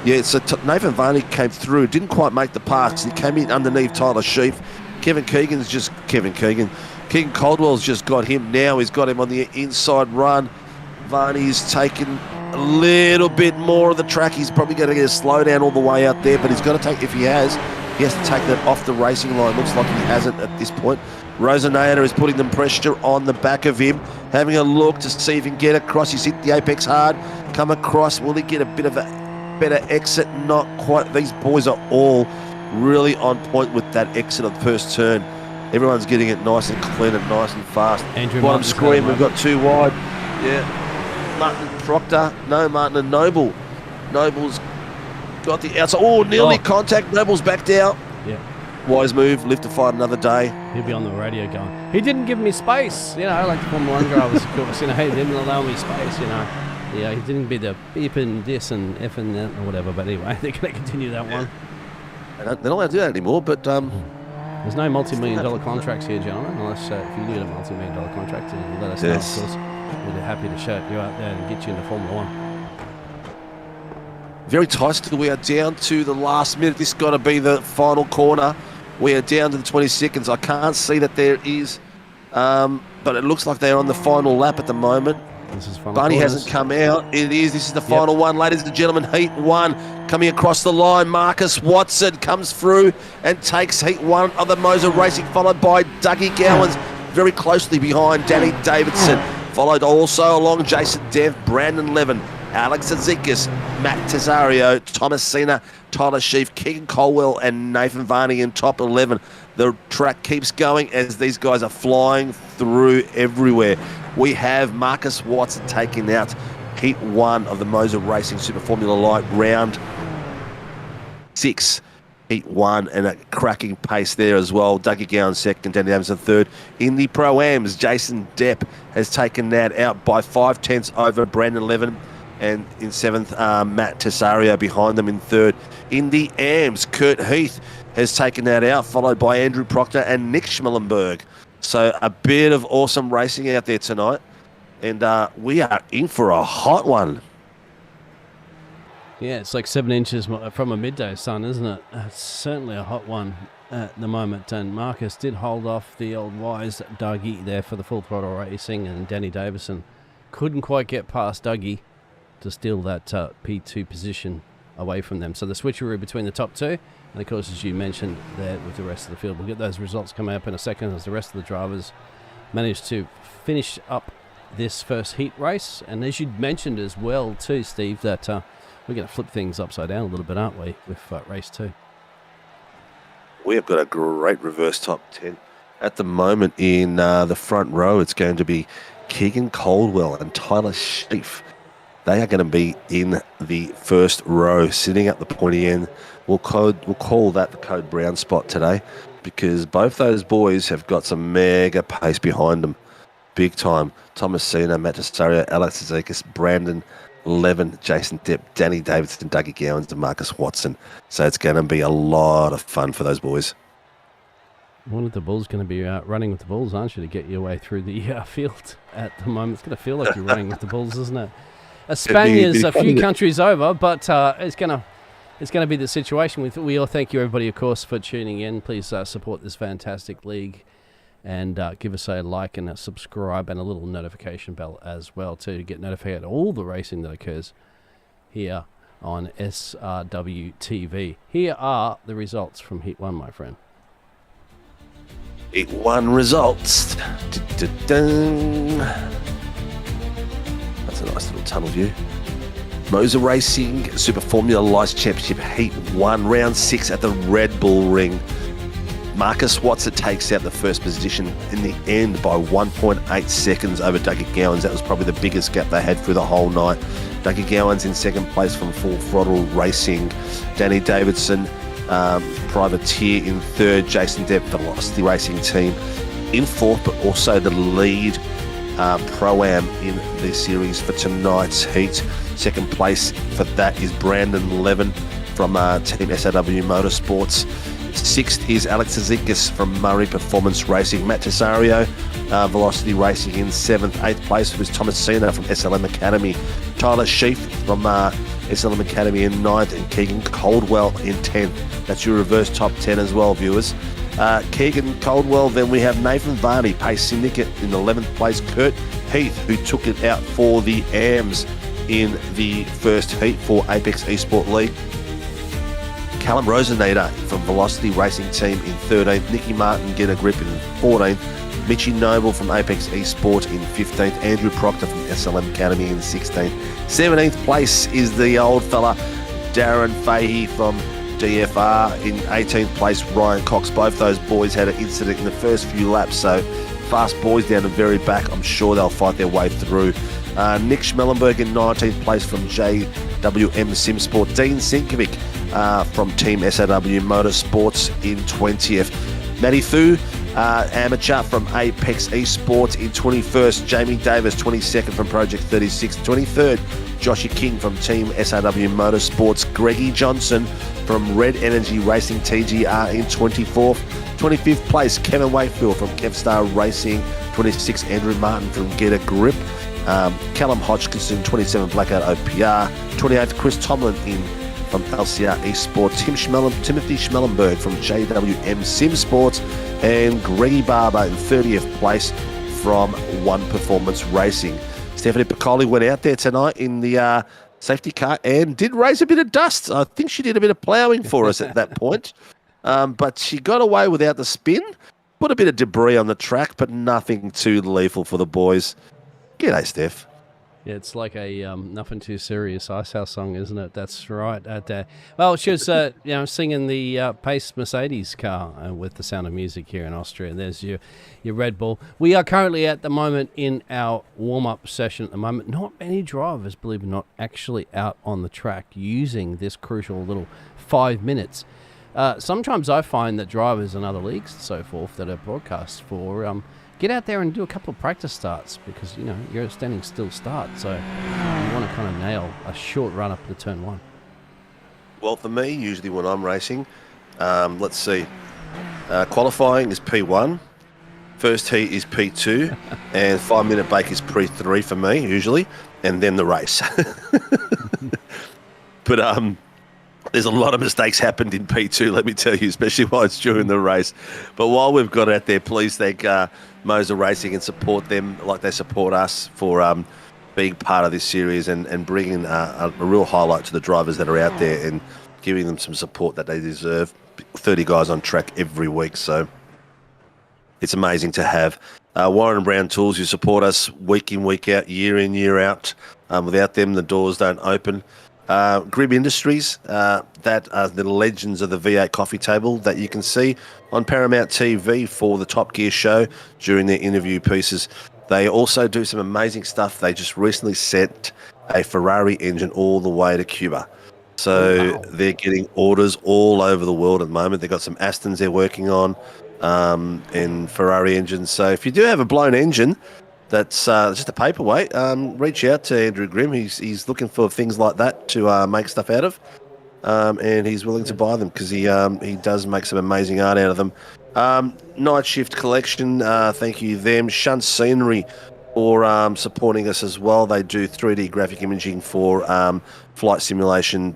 Yeah, so Nathan Varney came through, didn't quite make the pass. He came in underneath Tyler Sheep. Keegan Caldwell's just got him now. He's got him on the inside run. Varney's taken a little bit more of the track. He's probably going to get a slowdown all the way out there, but he's got to take, if he has to take that off the racing line. Looks like he hasn't at this point. Rosaneda is putting the pressure on the back of him, having a look to see if he can get across. He's hit the apex hard, come across. Will he get a bit of a better exit? Not quite. These boys are all really on point with that exit of the first turn. Everyone's getting it nice and clean and nice and fast. Andrew Bottom screen, we've got too wide. Yeah. Martin Proctor, no, Martin and Noble. Noble's got the outside. Oh, nearly contact. Noble's backed out. Yeah. Wise move, live to fight another day. He'll be on the radio going, he didn't give me space. Like the Formula 1 drivers, of course, he didn't allow me space, Yeah, he didn't be the beeping this and effing that or whatever, but anyway, they're going to continue that one. They're not allowed to do that anymore, but... There's no multi-million-dollar contracts here, gentlemen, unless if you need a multi-million-dollar contract, then let us know, of course. We're happy to shout you out there and get you into Formula 1. Very tight still. We are down to the last minute. This has got to be the final corner. We are down to the 20 seconds. I can't see that there is, but it looks like they're on the final lap at the moment. Barney hasn't come out. It is. This is the final one, ladies and gentlemen. Heat 1 coming across the line. Marcus Watson comes through and takes Heat 1 of the MOZA Racing, followed by Dougie Gowans, very closely behind Danny Davidson. Followed also along Jason Dev, Brandon Levin, Alex Azikas, Matt Tesario, Thomas Cena, Tyler Sheaf, Keegan Colwell, and Nathan Varney in top 11. The track keeps going as these guys are flying through everywhere. We have Marcus Watson taking out Heat 1 of the MOZA Racing Super Formula Light round 6. Heat 1 and a cracking pace there as well. Dougie Gowan second, Danny Davidson third. In the Pro-Ams, Jason Depp has taken that out by 5/10 over Brandon Levin. And in 7th, Matt Tesario behind them in 3rd. In the AMS, Kurt Heath has taken that out, followed by Andrew Proctor and Nick Schmellenberg. So a bit of awesome racing out there tonight. And we are in for a hot one. Yeah, it's like 7 inches from a midday sun, isn't it? It's certainly a hot one at the moment. And Marcus did hold off the old wise Dougie there for the full throttle racing, and Danny Davison couldn't quite get past Dougie to steal that P2 position away from them. So the switcheroo between the top two, and of course, as you mentioned there with the rest of the field, we'll get those results coming up in a second as the rest of the drivers manage to finish up this first heat race. And as you mentioned as well too, Steve, that we're going to flip things upside down a little bit, aren't we, with race 2? We have got a great reverse top 10. At the moment in the front row, it's going to be Keegan Caldwell and Tyler Sheaf They are going to be in the first row, sitting at the pointy end. We'll call that the Code Brown spot today, because both those boys have got some mega pace behind them. Big time. Thomas Sina, Matt Tessario, Alex Zizekas, Brandon Levin, Jason Depp, Danny Davidson, Dougie Gowans, and Marcus Watson. So it's going to be a lot of fun for those boys. One of the bulls going to be running with the bulls, aren't you, to get your way through the field at the moment? It's going to feel like you're running with the bulls, isn't it? Spania's a few countries over, but it's going to be the situation. We all thank you, everybody, of course, for tuning in. Please support this fantastic league, and give us a like and a subscribe and a little notification bell as well to get notified of all the racing that occurs here on SRW TV. Here are the results from Heat 1, my friend. Heat 1 results. Dun-dun-dun. That's a nice little tunnel view. MOZA Racing Super Formula Lights Championship Heat 1, Round 6 at the Red Bull Ring. Marcus Watson takes out the first position in the end by 1.8 seconds over Dougie Gowans. That was probably the biggest gap they had through the whole night. Dougie Gowans in second place from Full Throttle Racing. Danny Davidson, Privateer in third. Jason Depp, Velocity Racing Team in fourth, but also the lead Pro-Am in the series for tonight's heat. Second place for that is Brandon Levin from Team SRW Motorsports. Sixth is Alex Zizekas from Murray Performance Racing. Matt Tessario, Velocity Racing in seventh. Eighth place was Thomas Sina from SLM Academy. Tyler Sheaf from SLM Academy in ninth, and Keegan Coldwell in 10th. That's your reverse top 10 as well, viewers. Keegan Coldwell, then we have Nathan Varney, Pace Syndicate in 11th place. Kurt Heath, who took it out for the AMS in the first heat for Apex Esport League. Callum Rosenader from Velocity Racing Team in 13th. Nicky Martin, Get a Grip in 14th. Mitchie Noble from Apex Esport in 15th. Andrew Proctor from SLM Academy in 16th. 17th place is the old fella Darren Fahey from DFR. In 18th place, Ryan Cox. Both those boys had an incident in the first few laps, so fast boys down the very back. I'm sure they'll fight their way through. Nick Schmellenberg in 19th place from JWM Simsport. Dean Sinkovic from Team SRW Motorsports in 20th. Matty Fu, amateur from Apex Esports in 21st. Jamie Davis, 22nd from Project 36. 23rd, Joshua King from Team SRW Motorsports. Greggy Johnson from Red Energy Racing TGR in 24th. 25th place, Kevin Wakefield from Kevstar Racing. 26th, Andrew Martin from Get a Grip. Callum Hodgkinson, 27th, Blackout OPR. 28th, Chris Tomlin in from LCR Esports. Timothy Schmellenberg from JWM Simsports. And Greggy Barber in 30th place from One Performance Racing. Stephanie Piccoli went out there tonight in the safety car and did raise a bit of dust. I think she did a bit of ploughing for us at that point. But she got away without the spin. Put a bit of debris on the track, but nothing too lethal for the boys. G'day, Steph. Yeah, it's like a nothing too serious Icehouse song, isn't it? That's right. Well, she was singing the Pace Mercedes car with The Sound of Music here in Austria. And there's your Red Bull. We are currently at the moment in our warm-up session at the moment. Not many drivers, believe it or not, actually out on the track using this crucial little 5 minutes. Sometimes I find that drivers in other leagues and so forth that are broadcast for get out there and do a couple of practice starts, because you're a standing still start, so you want to kind of nail a short run up to turn one. Well, for me, usually when I'm racing, let's see, qualifying is P1, first heat is P2, and 5 minute break is P3 for me usually, and then the race. But there's a lot of mistakes happened in P2, let me tell you, especially while it's during the race. But while we've got out there, please thank MOZA Racing and support them like they support us for being part of this series and bringing a real highlight to the drivers that are out there and giving them some support that they deserve. 30 guys on track every week, so it's amazing to have. Warren and Brown Tools, who support us week in, week out, year in, year out. Without them, the doors don't open. Grib Industries, that are the legends of the V8 coffee table that you can see on Paramount TV for the Top Gear show during their interview pieces. They also do some amazing stuff. They just recently sent a Ferrari engine all the way to Cuba. So they're getting orders all over the world at the moment. They've got some Astons they're working on and Ferrari engines. So if you do have a blown engine that's just a paperweight, reach out to Andrew Grimm. He's looking for things like that to make stuff out of. And he's willing to buy them because he does make some amazing art out of them. Night Shift Collection, thank you them. Shunt Scenery for supporting us as well. They do 3D graphic imaging for flight simulation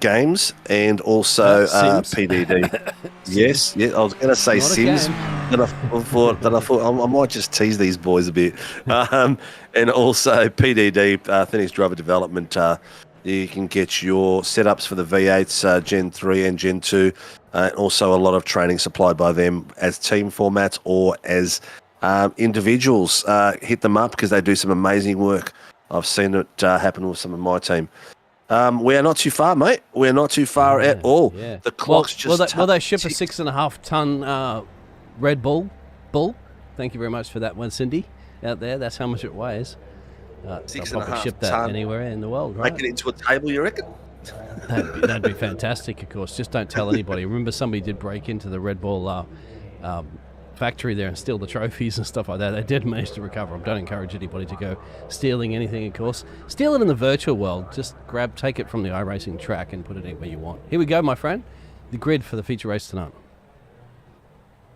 games and also PDD. yes, I was going to say Sims, and I thought I might just tease these boys a bit. And also PDD, Phoenix Driver Development. You can get your setups for the V8s, Gen 3 and Gen 2. Also a lot of training supplied by them as team formats or as individuals. Hit them up because they do some amazing work. I've seen it happen with some of my team. We are not too far, mate. We're not too far at all. Yeah. The clock's will they ship a 6.5 ton Red Bull? Thank you very much for that one, Cindy, out there. That's how much it weighs. 6.5 ship that ton anywhere in the world, right? Make it into a table, you reckon? That'd be fantastic, of course. Just don't tell anybody. Remember, somebody did break into the Red Bull factory there and steal the trophies and stuff like that. They did manage to recover them. Don't encourage anybody to go stealing anything, of course. Steal it in the virtual world. Just take it from the iRacing track and put it anywhere you want. Here we go, my friend. The grid for the feature race tonight.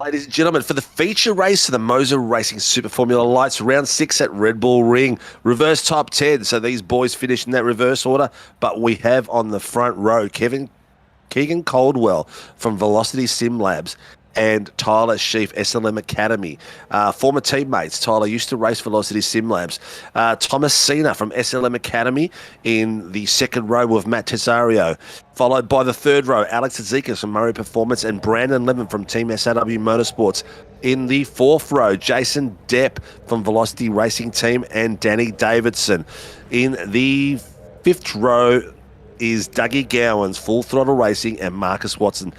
Ladies and gentlemen, for the feature race for the MOZA Racing Super Formula Lights, round 6 at Red Bull Ring, reverse top 10. So these boys finished in that reverse order, but we have on the front row Keegan Caldwell from Velocity Sim Labs and Tyler Sheaf, SLM Academy. Former teammates. Tyler used to race Velocity Sim Labs. Thomas Cena from SLM Academy in the second row with Matt Tesario. Followed by the third row, Alex Azikas from Murray Performance and Brandon Levin from Team SAW Motorsports. In the fourth row, Jason Depp from Velocity Racing Team and Danny Davidson. In the fifth row is Dougie Gowans, Full Throttle Racing, and Marcus Watson,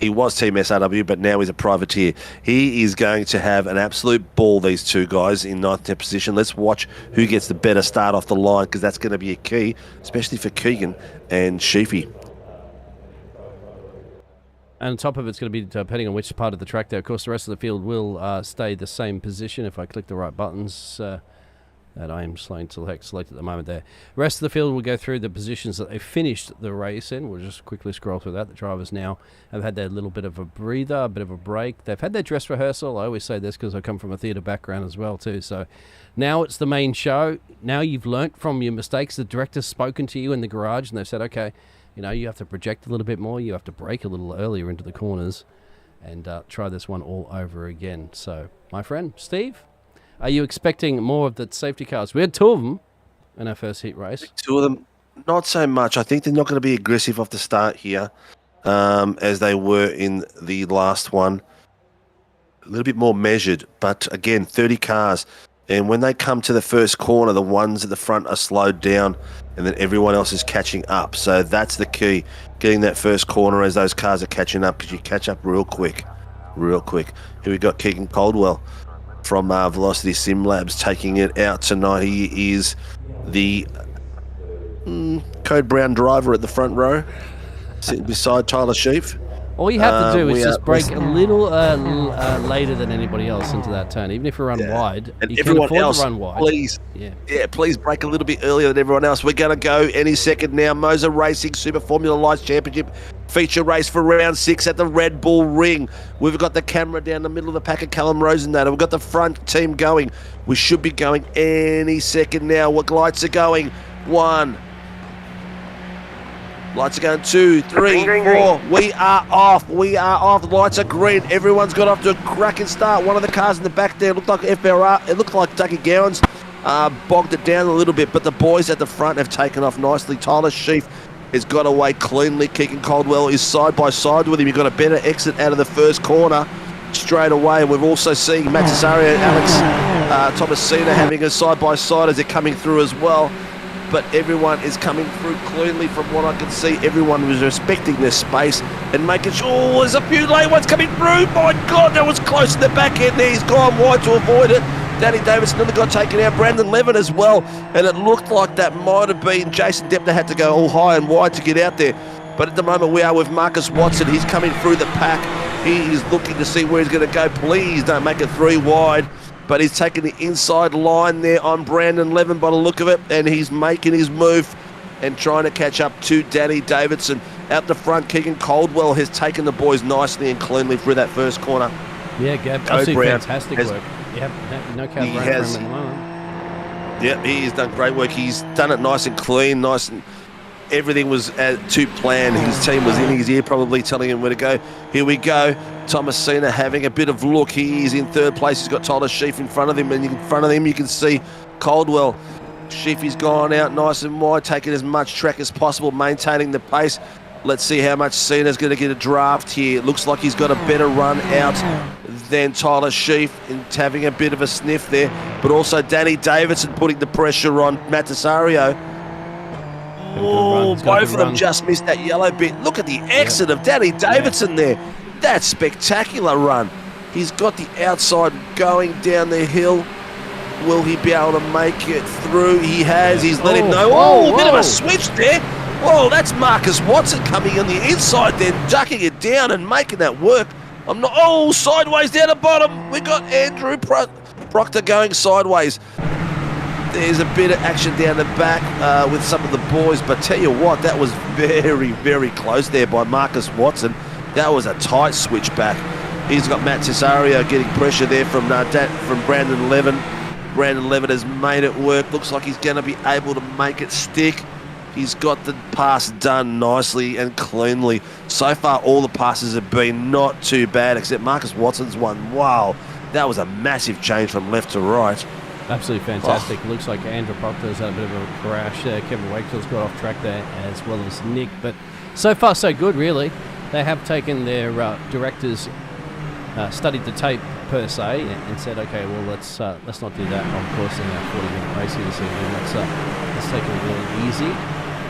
He was Team SRW, but now he's a privateer. He is going to have an absolute ball, these two guys, in 9th, 10th position. Let's watch who gets the better start off the line, because that's going to be a key, especially for Keegan and Sheafy. And on top of it's going to be depending on which part of the track there. Of course, the rest of the field will stay the same position if I click the right buttons. That I am select at the moment there. The rest of the field will go through the positions that they finished the race in. We'll just quickly scroll through that. The drivers now have had their little bit of a breather, a bit of a break. They've had their dress rehearsal. I always say this because I come from a theatre background as well too. So now it's the main show. Now you've learnt from your mistakes. The director's spoken to you in the garage and they've said, okay, you have to project a little bit more. You have to brake a little earlier into the corners and try this one all over again. So, my friend, Steve, are you expecting more of the safety cars? We had 2 of them in our first heat race. 2 of them, not so much. I think they're not going to be aggressive off the start here as they were in the last one. A little bit more measured, but again, 30 cars. And when they come to the first corner, the ones at the front are slowed down and then everyone else is catching up. So that's the key, getting that first corner as those cars are catching up, because you catch up real quick. Here we got Keegan Caldwell from Velocity Sim Labs taking it out tonight. He is the Code Brown driver at the front row, sitting beside Tyler Sheaf. All you have to do is just brake a little later than anybody else into that turn, even if you run wide. And you everyone can afford else, to run wide. Please, please brake a little bit earlier than everyone else. We're going to go any second now. MOZA Racing Super Formula Lights Championship feature race for round 6 at the Red Bull Ring. We've got the camera down the middle of the pack of Callum Rosendahl. We've got the front team going. We should be going any second now. What lights are going? 1. Lights are going 2, 3, 4. We are off. The lights are green. Everyone's got off to a cracking start. One of the cars in the back there looked like FBR. It looked like Dougie Gowans bogged it down a little bit, but the boys at the front have taken off nicely. Tyler Sheaf has got away cleanly. Keegan Caldwell is side by side with him. You've got a better exit out of the first corner straight away. And we've also seen Matt Cesario and Alex Thomas Cena having a side by side as they're coming through as well. but everyone is coming through cleanly from what I can see. Everyone was respecting their space and making sure. Oh, there's a few late ones coming through. My God, that was close in the back end there. He's gone wide to avoid it. Danny Davidson nearly got taken out. Brandon Levin as well. And it looked like that might have been Jason Depner had to go all high and wide to get out there. But at the moment we are with Marcus Watson. He's coming through the pack. He is looking to see where he's going to go. Please don't make it 3 wide. But he's taking the inside line there on Brandon Levin by the look of it. And he's making his move and trying to catch up to Danny Davidson. Out the front, Keegan Caldwell has taken the boys nicely and cleanly through that first corner. Yeah, Gab, absolutely fantastic work. Yeah, no count for him at the moment. Yeah, he has done great work. He's done it nice and clean, nice and everything was to plan. His team was in his ear probably telling him where to go. Here we go. Thomasina having a bit of look. He is in third place. He's got Tyler Sheaf in front of him, and in front of him you can see Caldwell. Sheafy's gone out nice and wide, taking as much track as possible, maintaining the pace. Let's see how much Cena's going to get a draft here. It looks like he's got a better run out than Tyler Sheaf, and having a bit of a sniff there. But also Danny Davidson putting the pressure on Matt Tesario. Oh, both of them just missed that yellow bit. Look at the exit of Danny Davidson there. That's spectacular run. He's got the outside going down the hill. Will he be able to make it through? He has. He's let him know. Oh, a bit of a switch there. Whoa, that's Marcus Watson coming on the inside then, ducking it down and making that work. Sideways down the bottom. We got Andrew Proctor going sideways. There's a bit of action down the back with some of the boys, but tell you what, that was very, very close there by Marcus Watson. That was a tight switch back. He's got Matt Tesario getting pressure there from Brandon Levin. Brandon Levin has made it work. Looks like he's going to be able to make it stick. He's got the pass done nicely and cleanly. So far, all the passes have been not too bad, except Marcus Watson's one. Wow, that was a massive change from left to right. Absolutely fantastic. Looks like Andrew Proctor's had a bit of a crash there. Kevin Wakefield's got off track there, as well as Nick. But so far, so good, really. They have taken their directors, studied the tape per se, and said, okay, well, let's not do that. Of course, in our 40-minute race here this evening, let's take it really easy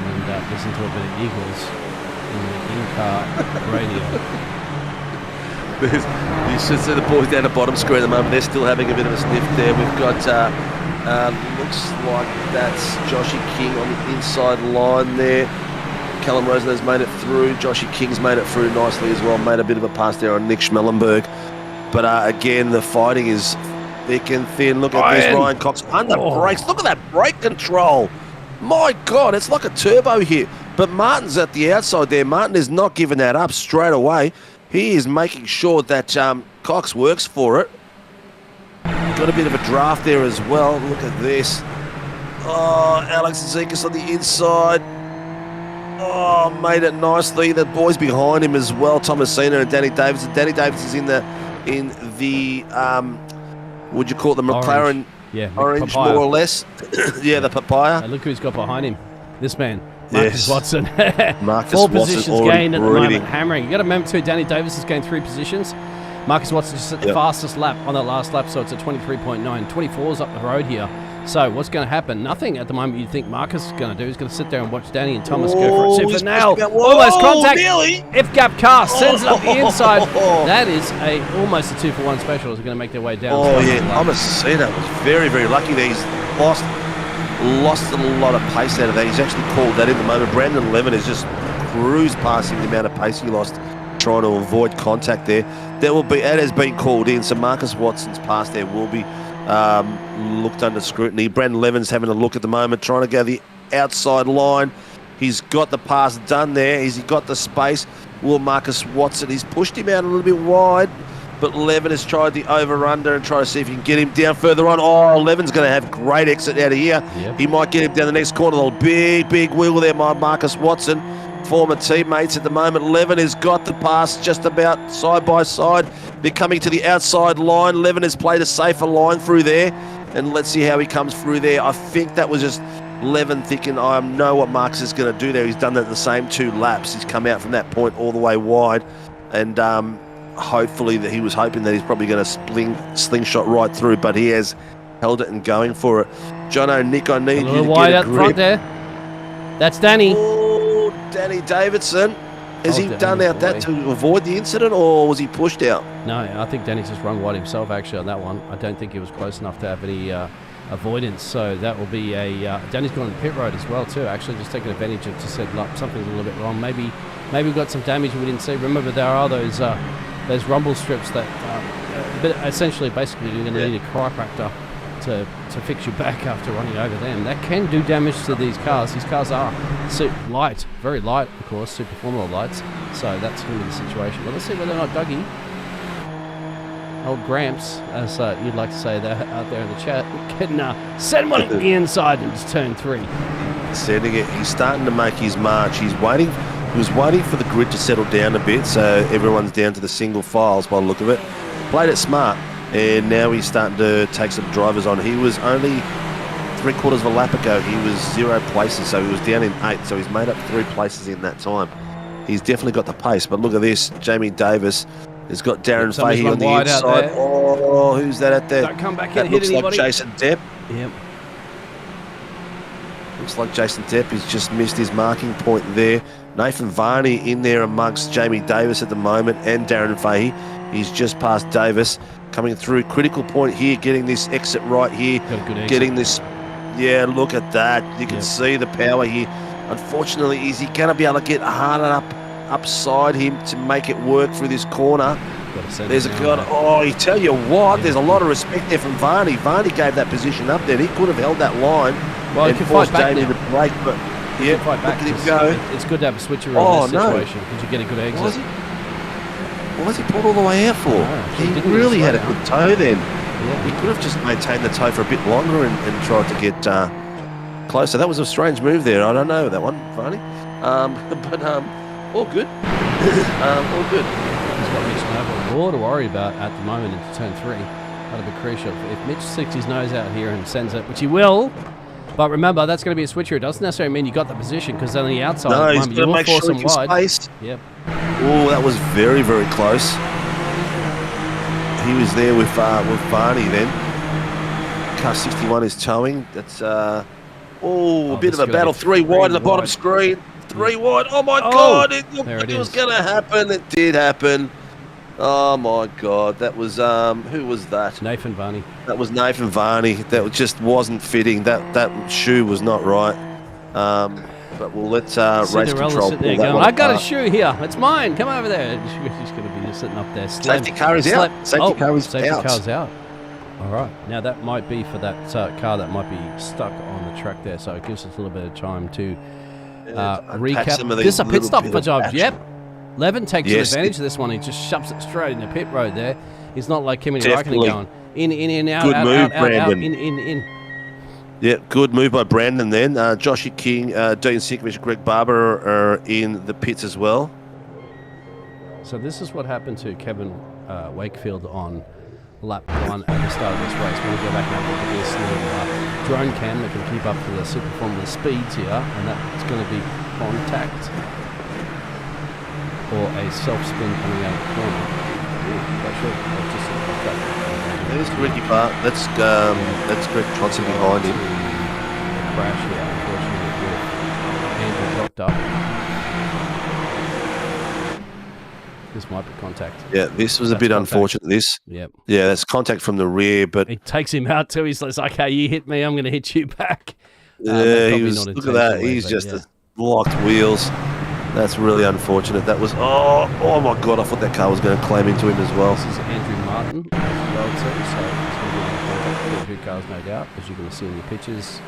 and listen to a bit of Eagles in the in-car radio. You should see the boys down the bottom screen at the moment. They're still having a bit of a sniff there. We've got, looks like that's Joshy King on the inside line there. Callum Rosen has made it through. Joshy King's made it through nicely as well. Made a bit of a pass there on Nick Schmellenberg. But again, the fighting is thick and thin. Look at this, Ryan Cox under brakes. Look at that brake control. My God, it's like a turbo hit. But Martin's at the outside there. Martin is not giving that up straight away. He is making sure that Cox works for it. Got a bit of a draft there as well. Look at this. Oh, Alex Zikas on the inside. Oh, made it nicely. The boys behind him as well. Thomasina and Danny Davidson. Danny Davidson's in the would you call it the McLaren orange papaya. More or less? Yeah, the papaya. Look who's got behind him. This man. Marcus Watson. Marcus 4 Watson positions gained at the moment, hammering. You got to remember too, Danny Davis has gained 3 positions. Marcus Watson just at the fastest lap on that last lap, so it's a 23.9. 24 is up the road here. So what's going to happen? Nothing at the moment. You think Marcus is going to do? He's going to sit there and watch Danny and Thomas go for it. Super now. Almost contact. F-gap car sends it up the inside. That is almost a 2-for-1 special. Is going to make their way down. Oh yeah, Thomasina was very, very lucky there. He's lost a lot of pace out of that. He's actually called that in the moment. Brandon Levin has just cruised past him the amount of pace he lost, trying to avoid contact there. That has been called in. So Marcus Watson's pass there will be looked under scrutiny. Brandon Levin's having a look at the moment, trying to go the outside line. He's got the pass done there. He's got the space. Will Marcus Watson, he's pushed him out a little bit wide, but Levin has tried the over-under and try to see if he can get him down further on. Oh, Levin's going to have great exit out of here. Yep. He might get him down the next corner. A big wheel there by Marcus Watson. Former teammates at the moment. Levin has got the pass just about side by side. They're coming to the outside line. Levin has played a safer line through there. And let's see how he comes through there. I think that was just Levin thinking, I know what Marcus is going to do there. He's done that the same 2 laps. He's come out from that point all the way wide. And hopefully that he was hoping that he's probably going to slingshot right through, but he has held it and going for it. Jono, Nick, I need you to wide get a out grip. front there. That's Danny. Oh, Danny Davidson. Has he done out that to avoid the incident, or was he pushed out? No, I think Danny's just run wide himself, actually, on that one. I don't think he was close enough to have any avoidance, so that will be a... Danny's gone on the pit road as well, too, actually, just taking advantage of just said, like, something's a little bit wrong. Maybe we got some damage we didn't see. Remember, there are those rumble strips that... but essentially, basically, you're going to need a chiropractor to fix your back after running over them. That can do damage to these cars. These cars are light, very light, of course, super Formula lights. So that's going to be the situation. Well, let's see whether or not Dougie, old Gramps, as you'd like to say there out there in the chat, can send one at the inside into turn 3. Sending it. He's starting to make his march. He was waiting for the grid to settle down a bit, so everyone's down to the single files by the look of it. Played it smart. And now he's starting to take some drivers on. He was only 3/4 of a lap ago. He was 0 places, so he was down in 8. So he's made up 3 places in that time. He's definitely got the pace. But look at this. Jamie Davis has got Darren Fahey on the inside. Oh, who's that out there? Don't come back that and looks hit anybody. like Jason Depp. Yep. Looks like Jason Depp has just missed his marking point there. Nathan Varney in there amongst Jamie Davis at the moment and Darren Fahey. He's just past Davis. Coming through, critical point here, getting this exit right here, getting this, yeah, look at that. You can see the power here. Unfortunately, is he going to be able to get harder upside him to make it work through this corner? There's a guy, I tell you what, there's a lot of respect there from Varney. Varney gave that position up there. He could have held that line and forced Jamie to break, but yeah, look at him go. It's good to have a switcheroo in this situation because you get a good exit. Why was he pulled all the way out for? He really had a good toe then. Yeah. He could have just maintained the toe for a bit longer and tried to get closer. That was a strange move there. I don't know that one, Varney. But all good. All good. He's got Mitch Noble more to worry about at the moment into turn 3. That'll be crucial. If Mitch sticks his nose out here and sends it, which he will, but remember, that's going to be a switcher. It doesn't necessarily mean you got the position because on the outside, no, at the moment, you will force him wide. Space. Yep. Oh, that was very, very close. He was there with Varney then. Car 61 is towing. That's a bit of a battle. 3 wide in the bottom screen. 3 wide. Oh my God! It looked like it was going to happen. It did happen. Oh my God! That was who was that? Nathan Varney. That was Nathan Varney. That just wasn't fitting. That shoe was not right. But we'll let race control pull that one I got a shoe here. It's mine. Come over there. She's going to be just sitting up there. Safety car is out. Safety car is out. Safety car's out. All right. Now that might be for that car that might be stuck on the track there. So it gives us a little bit of time to recap. This is a pit stop for Jobs. Yep. Levin takes advantage of this one. He just shoves it straight in the pit road there. It's not like Kimi Raikkonen going in, out, good out, move, out, Brandon. out, in. Yeah, good move by Brandon then. Joshy King, Dean Sinkovich, Greg Barber are in the pits as well. So this is what happened to Kevin Wakefield on lap 1 at the start of this race. We'll go back and have a look at this little drone cam that can keep up to the Super Formula speeds here, and that's going to be contact or a self-spin coming out of the corner. There's Ricky Bart. That's Greg Johnson behind him. Crash here, unfortunately, with Andrew locked up. This might be contact. Yeah, this was a bit unfortunate. This. Yep. Yeah, that's contact from the rear, but it takes him out too. He's like, "Okay, you hit me, I'm going to hit you back." Yeah, he was. Look at that. He's just locked wheels. That's really unfortunate. That was, oh my God, I thought that car was going to climb into him as well. This is Andrew Martin as well too, so it's going to be in contact with 2 cars, no doubt, as you're going to see in your pictures.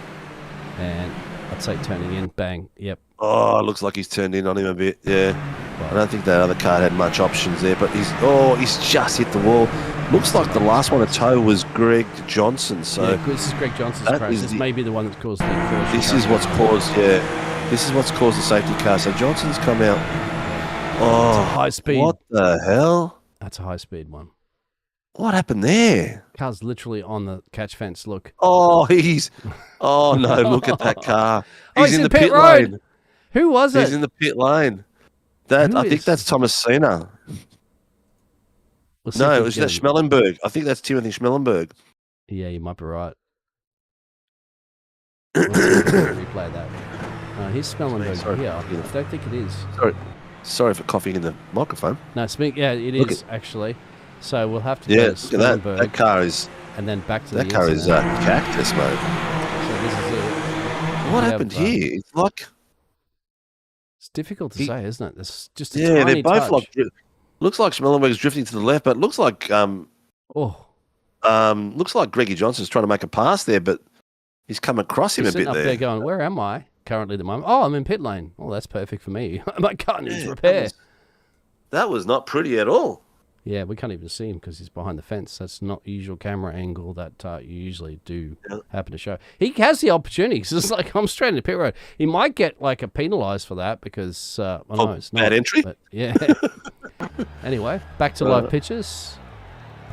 And I'd say turning in, bang, yep. Oh, it looks like he's turned in on him a bit, yeah. Right. I don't think that other car had much options there, but he's just hit the wall. Looks like the last one to tow was Greg Johnson. So yeah, this is Greg Johnson's crash. This may be the one that's caused the collision. This is what's caused, this is what's caused the safety car. So Johnson's come out. Oh, that's a high speed. What the hell? That's a high speed one. What happened there? Car's literally on the catch fence. Look. Oh, oh no! Look at that car. He's in the pit lane. Who was it? He's in the pit lane. I think that's Thomas Cena. No, it was that Schmellenberg. I think that's Timothy Schmellenberg. Yeah, you might be right. Replay that. he's smelling very Sorry. here. I don't think it is. Sorry for coughing in the microphone. No, yeah, it is actually. So we'll have to Yeah, go to look at that. That car is and then back to that the car is incident. cactus mode. So this is it. What happened here? It's like it's difficult to say, isn't it? It's just a they're tiny both touch. looks like Schmellenberg's drifting to the left, but it looks like Greggy Johnson's trying to make a pass there, but he's come across him He's a bit up there going, where am I currently at the moment? Oh, I'm in pit lane. Oh, that's perfect for me. My car needs repair. That was not pretty at all. Yeah, we can't even see him because he's behind the fence. That's not the usual camera angle that you usually do happen to show. He has the opportunity. So it's like, I'm straight in the pit road. He might get like a penalised for that because, I know it's not. Bad entry? But, yeah. Anyway, back to live pictures.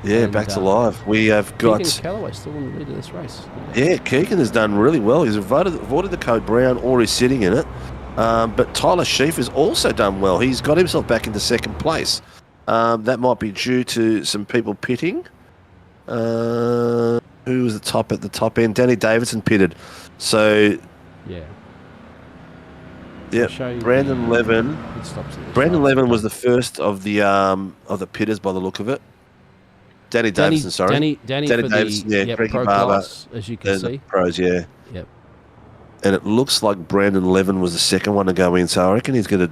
Yeah, back to live. We have got... Keegan Callaway still in the lead of this race. Yeah, Keegan has done really well. He's avoided the code brown or he's sitting in it. But Tyler Sheaf has also done well. He's got himself back into second place. That might be due to some people pitting. Who was at the top end? Danny Davidson pitted. So, yeah. Brandon Levin. Brandon Levin was the first of the pitters by the look of it. Danny Davidson, sorry. Danny Davidson, the pro class, as you can see. Pros, yeah. Yep. And it looks like Brandon Levin was the second one to go in, so I reckon he's going to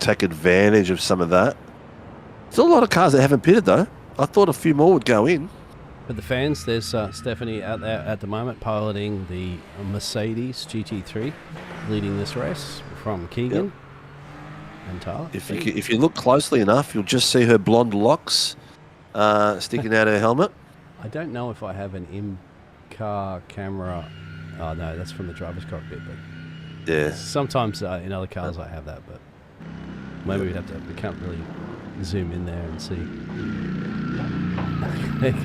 take advantage of some of that. Still a lot of cars that haven't pitted, though. I thought a few more would go in. For the fans, there's Stephanie out there at the moment piloting the Mercedes GT3, leading this race from Keegan and Tyler. If you look closely enough, you'll just see her blonde locks sticking out her helmet. I don't know if I have an in-car camera. Oh, no, that's from the driver's cockpit. But yeah. Sometimes in other cars I have that, but maybe we can't really zoom in there and see.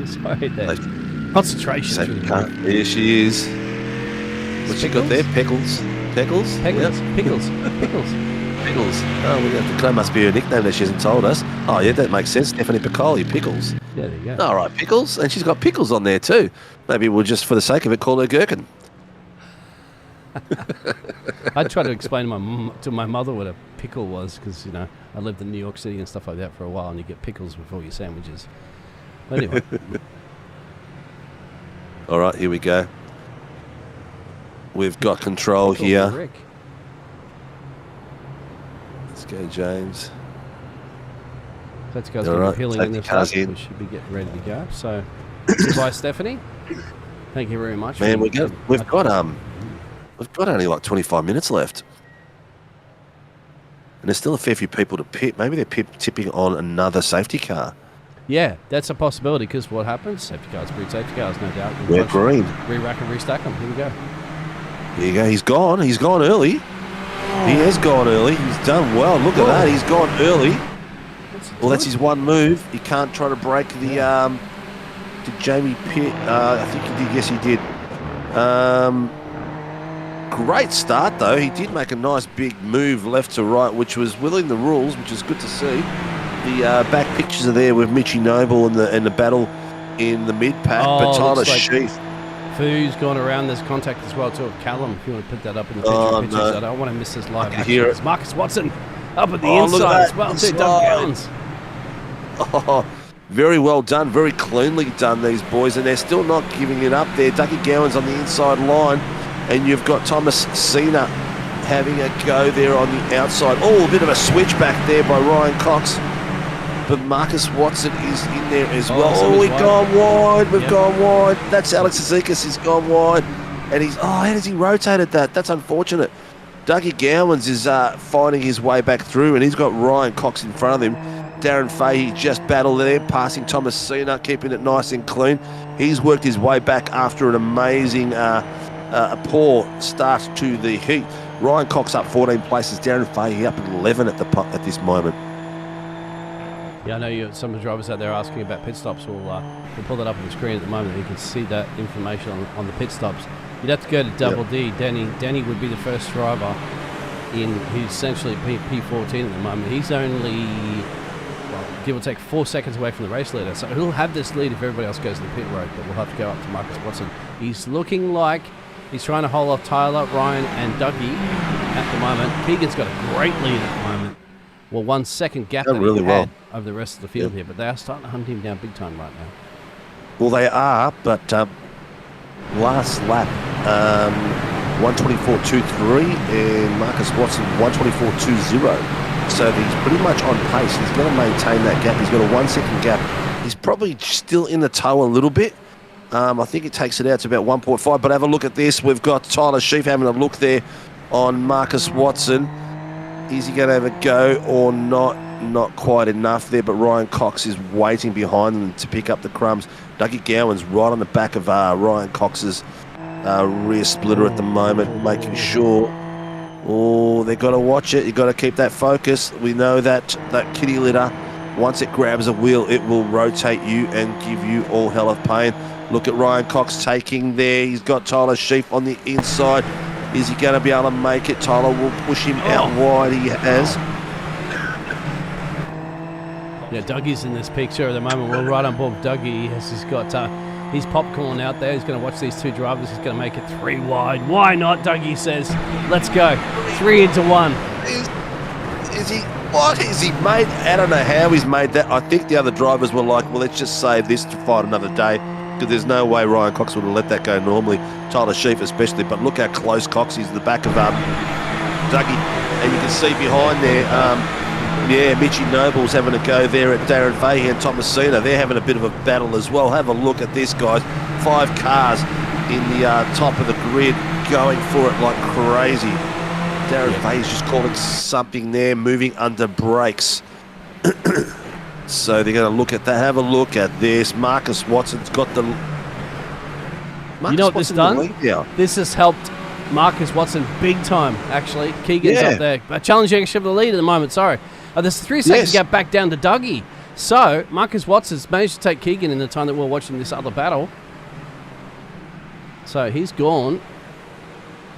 Sorry, there. Concentration. Here she is. What's she got there? Pickles. Pickles? Pickles. Yep. Pickles. Oh, that must be her nickname that she hasn't told us. Oh, yeah, that makes sense. Stephanie Piccoli, Pickles. Yeah, there you go. All right, Pickles. And she's got pickles on there too. Maybe we'll just, for the sake of it, call her Gherkin. I tried to explain to my mother what a pickle was because, I lived in New York City and stuff like that for a while, and you get pickles with all your sandwiches. But anyway. All right, here we go. We've got control here. Rick. Let's go, James. Let's go. Right, peeling in this race. We should be getting ready to go. So, goodbye, Stephanie. Thank you very much. Man, we've got only like 25 minutes left. And there's still a fair few people to pit. Maybe they're tipping on another safety car. Yeah, that's a possibility because what happens? Safety cars breed safety cars, no doubt. We're green. Re-rack and restack them. Here we go. Here you go. He's gone. He's gone early. He has gone early. He's done well. Look at that. He's gone early. Well, that's his one move. He can't try to break the... Did Jamie pit? I think he did. Yes, he did. Great start, though. He did make a nice big move left to right, which was within the rules, which is good to see. The back pictures are there with Mitchie Noble and the battle in the mid-pack, but Tyler Sheath. Foo's gone around. There's contact as well, too, of Callum, if you want to put that up in the pictures. No. I don't want to miss this live action. It's Marcus Watson up at the inside as well, too. Doug Gowans. Oh, very well done. Very cleanly done, these boys, and they're still not giving it up there. Dougie Gowans on the inside line, and you've got Thomas Cena having a go there on the outside. Oh, a bit of a switch back there by Ryan Cox. But Marcus Watson is in there as well. Oh, we've gone wide. We've gone wide. That's Alex Zizekas. He's gone wide. And how has he rotated that? That's unfortunate. Dougie Gowans is finding his way back through, and he's got Ryan Cox in front of him. Darren Fahey just battled there, passing Thomas Cena, keeping it nice and clean. He's worked his way back after an amazing, poor start to the heat. Ryan Cox up 14 places. Darren Fahey up 11 at this moment. Yeah, I know some of the drivers out there asking about pit stops. We'll pull that up on the screen at the moment. You can see that information on the pit stops. You'd have to go to Double D. Danny would be the first driver who's essentially P14 at the moment. He's only, give or take 4 seconds away from the race leader. So he'll have this lead if everybody else goes to the pit road, but we'll have to go up to Marcus Watson. He's looking like He's trying to hold off Tyler, Ryan, and Dougie at the moment. Keegan's got a great lead at the moment. Well, 1 second gap that really he had well over the rest of the field here, but they are starting to hunt him down big time right now. Well, they are, but last lap, 124.23, and Marcus Watson 124.20. So he's pretty much on pace. He's going to maintain that gap. He's got a 1 second gap. He's probably still in the tow a little bit. I think it takes it out to about 1.5. But have a look at this. We've got Tyler Sheaf having a look there on Marcus Watson. Is he going to have a go or not? Not quite enough there, but Ryan Cox is waiting behind them to pick up the crumbs. Dougie Gowan's right on the back of Ryan Cox's rear splitter at the moment, making sure. Oh, they've got to watch it. You've got to keep that focus. We know that kitty litter, once it grabs a wheel, it will rotate you and give you all hell of pain. Look at Ryan Cox taking there. He's got Tyler Sheaf on the inside. Is he going to be able to make it? Tyler will push him out wide. He has. Yeah, Dougie's in this picture at the moment. We're right on board with Dougie. He's got his popcorn out there. He's going to watch these two drivers. He's going to make it 3 wide. Why not, Dougie says. Let's go. 3 into 1. Is he? What is he made? I don't know how he's made that. I think the other drivers were like, well, let's just save this to fight another day, because there's no way Ryan Cox would have let that go normally. Tyler Sheaf especially. But look how close Cox is to the back of Dougie. And you can see behind there, yeah, Mitchie Noble's having a go there at Darren Fahey and Thomasina. They're having a bit of a battle as well. Have a look at this, guys. 5 cars in the top of the grid going for it like crazy. Darren Fahey's just calling something there, moving under brakes. So they're going to look at that. Have a look at this. Marcus Watson's got the... You know what this done? Yeah. This has helped Marcus Watson big time, actually. Keegan's up there. Challenging for the lead at the moment, sorry. There's a 3 second gap back down to Dougie. So, Marcus Watson's managed to take Keegan in the time that we're watching this other battle. So, he's gone.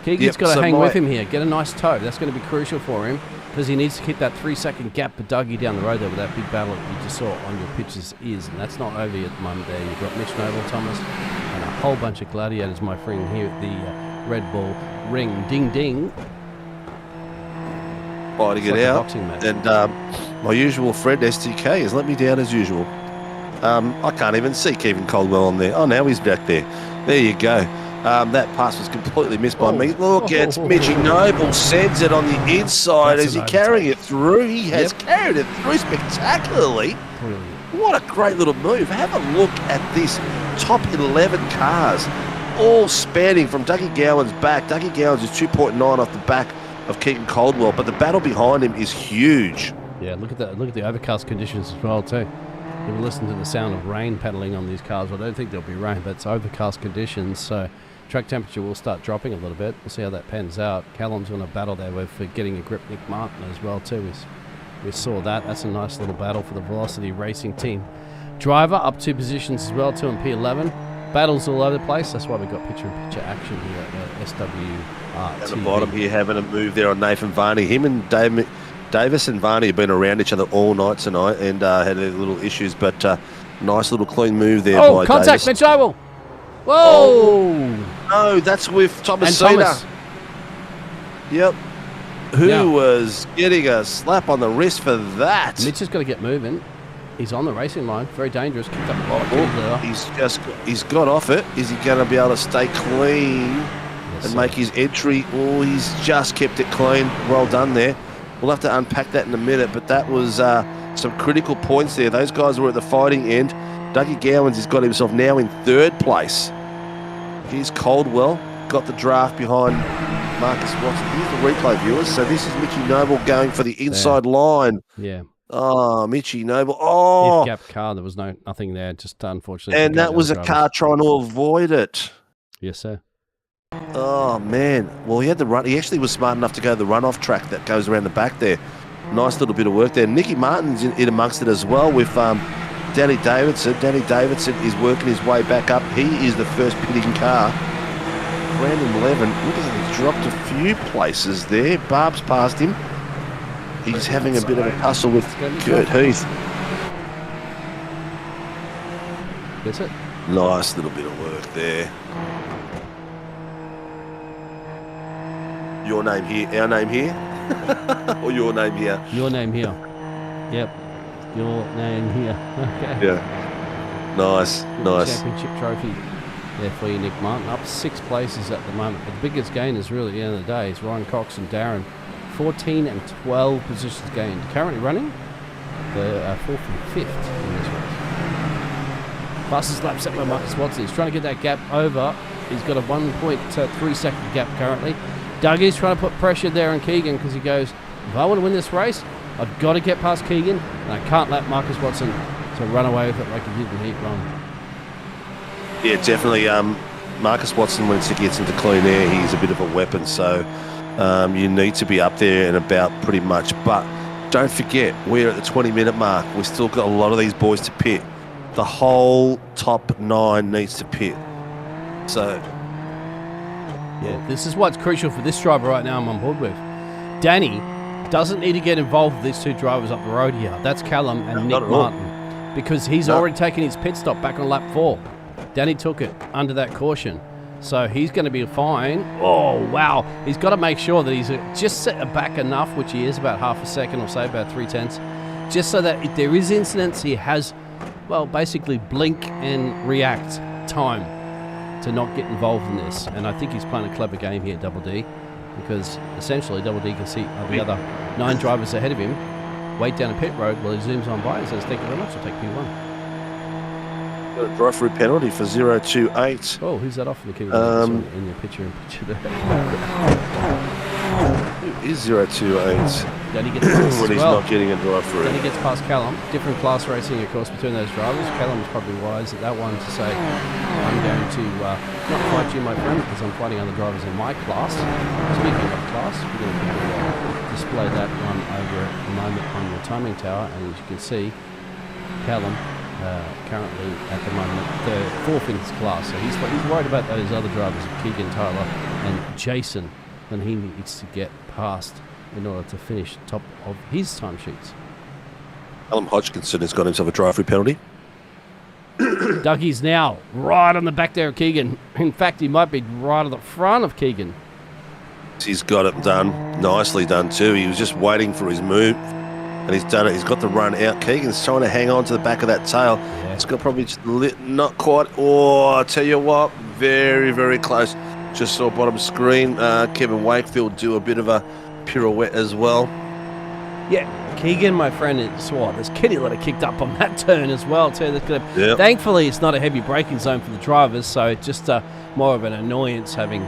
Keegan's got to hang with him here. Get a nice tow. That's going to be crucial for him, because he needs to keep that 3 second gap for Dougie down the road there, with that big battle you just saw on your pictures is. And that's not over yet at the moment there. You've got Mitch Noble, Thomas, and a whole bunch of gladiators, my friend, here at the Red Bull Ring. Ding, ding. Fighting it out, and my usual friend STK has let me down as usual. I can't even see Kevin Caldwell on there. Oh, now he's back there. There you go. That pass was completely missed by me. Look at Mitchie Noble, sends it on the inside. Is he carrying it through? He has carried it through spectacularly. What a great little move. Have a look at this top 11 cars, all spanning from Dougie Gowan's back. Dougie Gowan's is 2.9 off the back of Keegan Caldwell, but the battle behind him is huge. Yeah, look at that. Look at the overcast conditions as well too. You can listen to the sound of rain paddling on these cars. I don't think there'll be rain, but it's overcast conditions, so track temperature will start dropping a little bit. We'll see how that pans out. Callum's going to battle there with getting a grip. Nick Martin as well too. We saw that. That's a nice little battle for the Velocity Racing team. Driver up 2 positions as well too in P11. Battles all over the place. That's why we got picture-in-picture action here at SWR. At the bottom here, having a move there on Nathan Varney. Him and Davis and Varney have been around each other all night tonight and had their little issues, but nice little clean move there by contact, Davis. Mitch Noble. Whoa! Oh, no, that's with Thomasina. Yep. Who was getting a slap on the wrist for that? Mitch has got to get moving. He's on the racing line. Very dangerous. Kicked up a lot of he's got off it. Is he going to be able to stay clean and make his entry? Oh, he's just kept it clean. Well done there. We'll have to unpack that in a minute, but that was some critical points there. Those guys were at the fighting end. Dougie Gowans has got himself now in 3rd place. Here's Caldwell. Got the draft behind Marcus Watson. Here's the replay, viewers. So this is Mitchie Noble going for the inside line. Yeah. Oh, Mitchie Noble. Oh. If gap car, there was nothing there. Just unfortunately. And that was a car trying to avoid it. Yes, sir. Oh, man. Well, he had the run. He actually was smart enough to go to the runoff track that goes around the back there. Nice little bit of work there. Nicky Martin's in amongst it as well with Danny Davidson. Danny Davidson is working his way back up. He is the first pitting car. Brandon Levin, look at him, he's dropped a few places there. Barb's past him. He's having a bit of a tussle with Kurt Heath. That's it. Nice little bit of work there. Your name here, our name here, or your name here? Your name here. Yep. Your name here. Okay. Yeah. Nice. Nice. Championship trophy there for you, Nick Martin. Up 6 places at the moment. But the biggest gainers really at the end of the day is Ryan Cox and Darren. 14 and 12 positions gained. Currently running the 4th and 5th in this race. Fastest lap set by Marcus Watson. He's trying to get that gap over. He's got a 1.3 second gap currently. Dougie's trying to put pressure there on Keegan because he goes, if I want to win this race, I've got to get past Keegan, and I can't let Marcus Watson to run away with it like he did in Heat 1. Yeah, definitely. Marcus Watson, when he gets into clean air, he's a bit of a weapon. So you need to be up there and about pretty much. But don't forget, we're at the 20-minute mark. We've still got a lot of these boys to pit. The whole top 9 needs to pit. So, yeah, this is what's crucial for this driver right now I'm on board with. Danny doesn't need to get involved with these 2 drivers up the road here. That's Callum and Nick Martin. Because he's already taken his pit stop back on lap 4. Danny took it under that caution. So he's going to be fine. Oh, wow. He's got to make sure that he's just set back enough, which he is about half a second or so, about 3/10, just so that if there is incidents, he has, well, basically blink and react time to not get involved in this. And I think he's playing a clever game here, Double D, because essentially Double D can see the other 9 drivers ahead of him wait down a pit road while he zooms on by and says, thank you very much, I'll take P1. Got a drive-through penalty for 028. Oh, who's that off in the queue? In your picture there. Who is 028? Then he gets past when he's not getting a drive-through. Then he gets past Callum. Different class racing, of course, between those drivers. Callum's probably wise at that one to say, I'm going to not fight you, my friend, because I'm fighting other drivers in my class. Speaking of class, we're going to display that one over at the moment on your timing tower. And as you can see, Callum currently at the moment the 4th in his class, so he's worried about those other drivers, Keegan, Tyler and Jason, and he needs to get past in order to finish top of his timesheets. Callum Hodgkinson has got himself a drive-through penalty. Dougie's now right on the back there of Keegan. In fact, he might be right at the front of Keegan. He's got it done, nicely done too. He was just waiting for his move, and he's done it. He's got the run out. Keegan's trying to hang on to the back of that tail. Yeah. It's got probably just not quite. Oh, I tell you what, very, very close. Just saw bottom screen. Kevin Wakefield do a bit of a pirouette as well. Yeah, Keegan, my friend, is what? There's kitty litter kicked up on that turn as well too. Yep. Thankfully, it's not a heavy braking zone for the drivers, so it's just more of an annoyance having.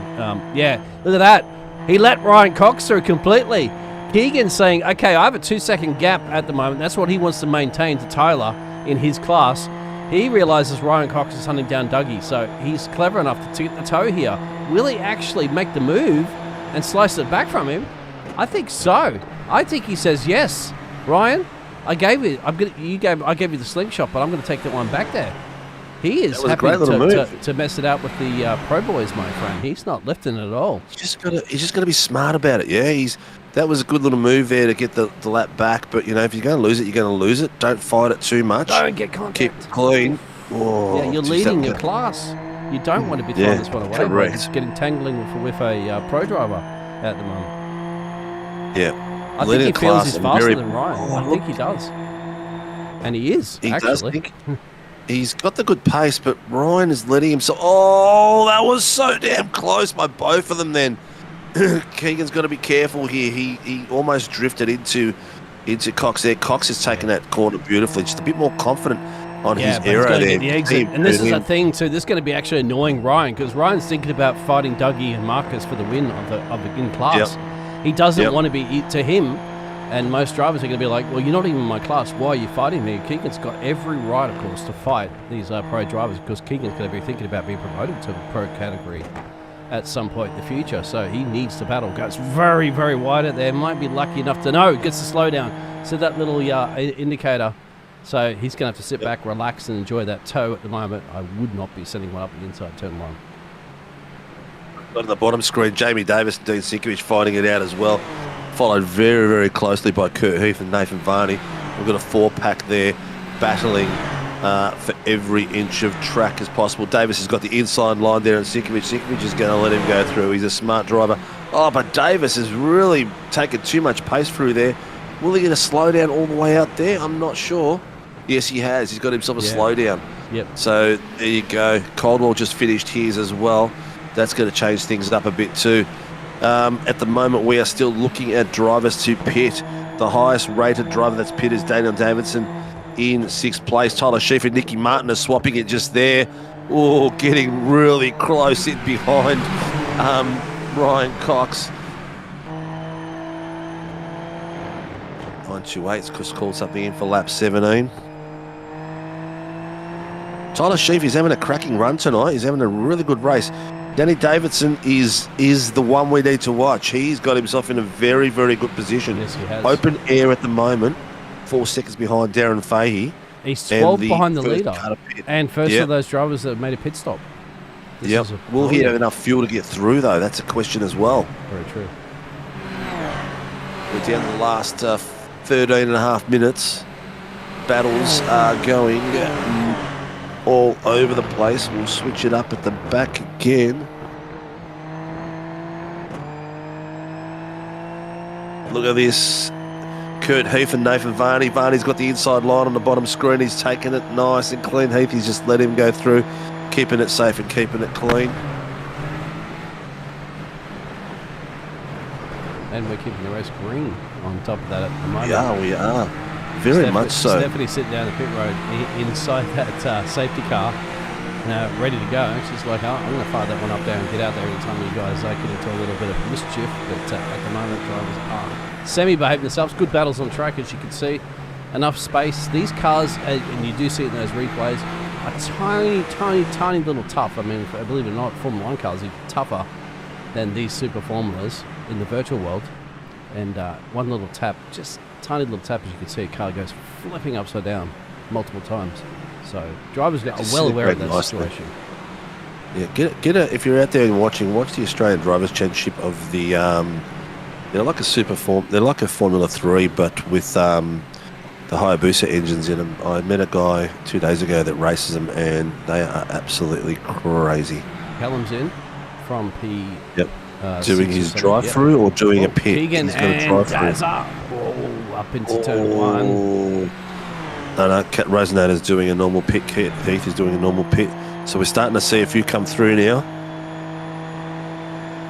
Yeah, look at that. He let Ryan Cox through completely. Keegan's saying, okay, I have a 2-second gap at the moment. That's what he wants to maintain to Tyler in his class. He realizes Ryan Cox is hunting down Dougie, so he's clever enough to get the toe here. Will he actually make the move and slice it back from him? I think so. I think he says, yes, Ryan, I gave you the slingshot, but I'm going to take that one back there. He is happy to mess it out with the pro boys, my friend. He's not lifting it at all. He's just got to be smart about it. Yeah, that was a good little move there to get the lap back. But, you know, if you're going to lose it, you're going to lose it. Don't fight it too much. Don't get contact. Keep clean. Oh, yeah, you're leading your class. You don't want to be throwing this one away. Correct. It's getting tangling with a pro driver at the moment. Yeah. I think he feels he's faster than Ryan. I think he does. And he is, actually. He's got the good pace, but Ryan is letting himself... Oh, that was so damn close by both of them then. Keegan's got to be careful here. He almost drifted into Cox there. Cox has taken that corner beautifully. Just a bit more confident on his aero there. The exit. And this is a thing, too. This is going to be actually annoying Ryan, because Ryan's thinking about fighting Dougie and Marcus for the win of the in class. Yep. He doesn't want to be... To him... And most drivers are going to be like, well, you're not even in my class. Why are you fighting me? Keegan's got every right, of course, to fight these pro drivers, because Keegan's going to be thinking about being promoted to the pro category at some point in the future. So he needs to battle. Goes very, very wide out there. Might be lucky enough to know. Gets the slow down. So that little indicator. So he's going to have to sit back, relax, and enjoy that toe at the moment. I would not be setting one up the inside turn 1. On the bottom screen, Jamie Davis and Dean Sinkovich fighting it out as well. Followed very, very closely by Kurt Heath and Nathan Varney. We've got a 4-pack there battling for every inch of track as possible. Davis has got the inside line there, and Sinkovich is going to let him go through. He's a smart driver. Oh, but Davis has really taken too much pace through there. Will he get a slowdown all the way out there? I'm not sure. Yes, he has. He's got himself a slowdown. Yep. So there you go. Caldwell just finished his as well. That's going to change things up a bit too. At the moment, we are still looking at drivers to pit. The highest rated driver that's pit is Daniel Davidson in 6th place. Tyler Sheaffer and Nicky Martin are swapping it just there. Oh, getting really close in behind Ryan Cox. 928's just called something in for lap 17. Tyler Sheaffer is having a cracking run tonight. He's having a really good race. Danny Davidson is the one we need to watch. He's got himself in a very, very good position. Yes, he has. Open air at the moment, 4 seconds behind Darren Fahey. He's 12 behind the leader. And first of those drivers that have made a pit stop. Yep. Will he have enough fuel to get through, though? That's a question as well. Very true. We're down to the last 13 and a half minutes. Battles are going all over the place. We'll switch it up at the back again. Look at this. Kurt Heath and Nathan Varney. Varney's got the inside line on the bottom screen. He's taken it nice and clean. Heath, he's just let him go through, keeping it safe and keeping it clean. And we're keeping the race green on top of that at the moment. Yeah, we are. Very much so. Stephanie's sitting down the pit road inside that safety car, ready to go. She's like, oh, I'm going to fire that one up there and get out there anytime you guys get into a little bit of mischief. But at the moment, drivers are semi-behaving themselves. Good battles on track, as you can see. Enough space. These cars, and you do see it in those replays, are tiny, tiny, tiny little tough. I mean, believe it or not, Formula 1 cars are tougher than these super formulas in the virtual world. And one little tap, just tiny little tap, as you can see, a car goes flipping upside down multiple times. So drivers are well aware of that situation. Yeah, get a if you're out there and watch the Australian Drivers' Championship of the they're like a Formula 3, but with the Hayabusa engines in them. I met a guy 2 days ago that races them, and they are absolutely crazy. Callum's in from P. Yep. Doing his drive-through or doing a pit? Keegan and Dazza. Up into turn 1. No, Rosanator's doing a normal pit. Heath is doing a normal pit. So we're starting to see a few come through now.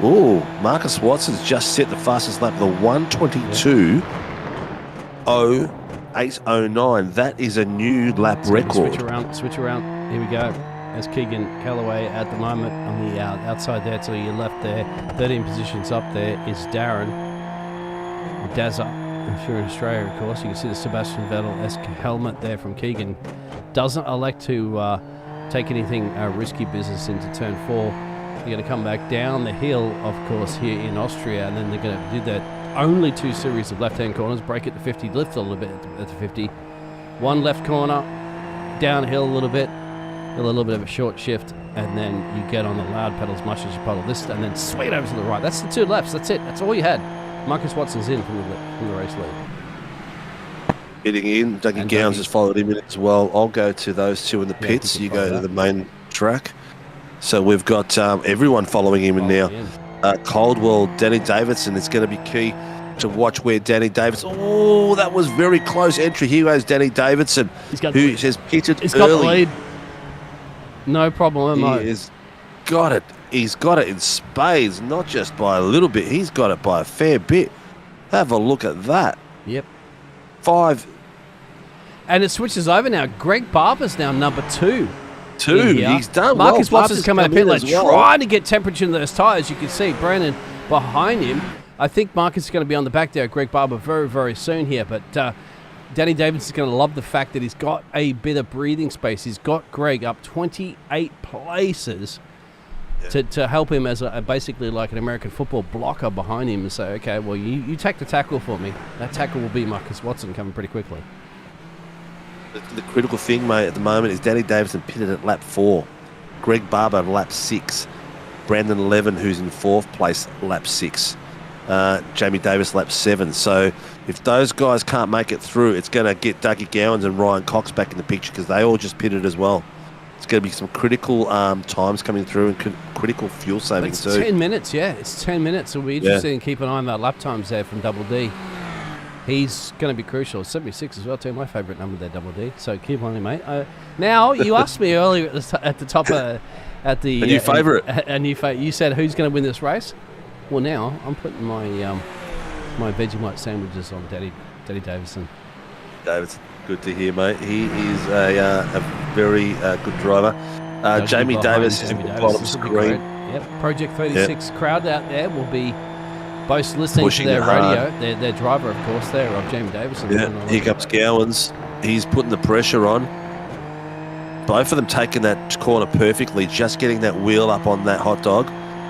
Oh, Marcus Watson's just set the fastest lap, the 1:22.0809. That is a new lap record. Switch around. Here we go. There's Keegan Callaway at the moment on the outside there to your left there. 13 positions up there is Darren Dazza. If you're in Australia, of course, you can see the Sebastian Vettel-esque helmet there from Keegan. Doesn't elect to take anything risky business into turn 4. They're going to come back down the hill, of course, here in Austria, and then they're going to do that only 2 series of left-hand corners, break it to 50, lift a little bit at the 50. 1 left corner, downhill a little bit, a little bit of a short shift, and then you get on the loud pedal as much as you pedal this, and then swing over to the right. That's the 2 laps. That's it. That's all you had. Marcus Watson's in from the race lead. Getting in. Dougie Gowns has followed him in as well. I'll go to those 2 in the pits. You go to the main track. So we've got everyone following him in now. Caldwell, Danny Davidson. It's going to be key to watch where Danny Davidson. Oh, that was very close entry. Here goes Danny Davidson, who has pitted early. Got the lead. No problem. He's got it. He's got it in spades, not just by a little bit. He's got it by a fair bit. Have a look at that. Yep. 5. And it switches over now. Greg Barber's now number 2. He's done well. Marcus Watson's coming up here, trying to get temperature in those tyres. You can see Brandon behind him. I think Marcus is going to be on the back there. Greg Barber very, very soon here. But Danny Davidson's going to love the fact that he's got a bit of breathing space. He's got Greg up 28 places to help him as basically like an American football blocker behind him and say, okay, well, you take the tackle for me. That tackle will be Marcus Watson coming pretty quickly. The critical thing, mate, at the moment is Danny Davidson pitted at lap 4. Greg Barber at lap 6. Brandon Levin, who's in 4th place, lap 6. Jamie Davis, lap 7. So if those guys can't make it through, it's going to get Dougie Gowans and Ryan Cox back in the picture because they all just pitted as well. It's going to be some critical times coming through and critical fuel saving It's too. 10 minutes, yeah. It's 10 minutes. It'll be interesting to keep an eye on that lap times there from Double D. He's going to be crucial. 76 as well, too. My favourite number there, Double D. So keep on him, mate. Now, you asked me earlier at the top at the... A new favourite. A new favourite. You said, who's going to win this race? Well, now, I'm putting my my Vegemite sandwiches on Daddy Davison. Davidson, good to hear, mate. He is a very good driver. Jamie Davis is at the bottom screen. Yep. Project 36 crowd out there will be both listening to their radio, their driver, of course, there, of Jamie Davison. Yeah, here comes Gowans. He's putting the pressure on. Both of them taking that corner perfectly, just getting that wheel up on that hot dog.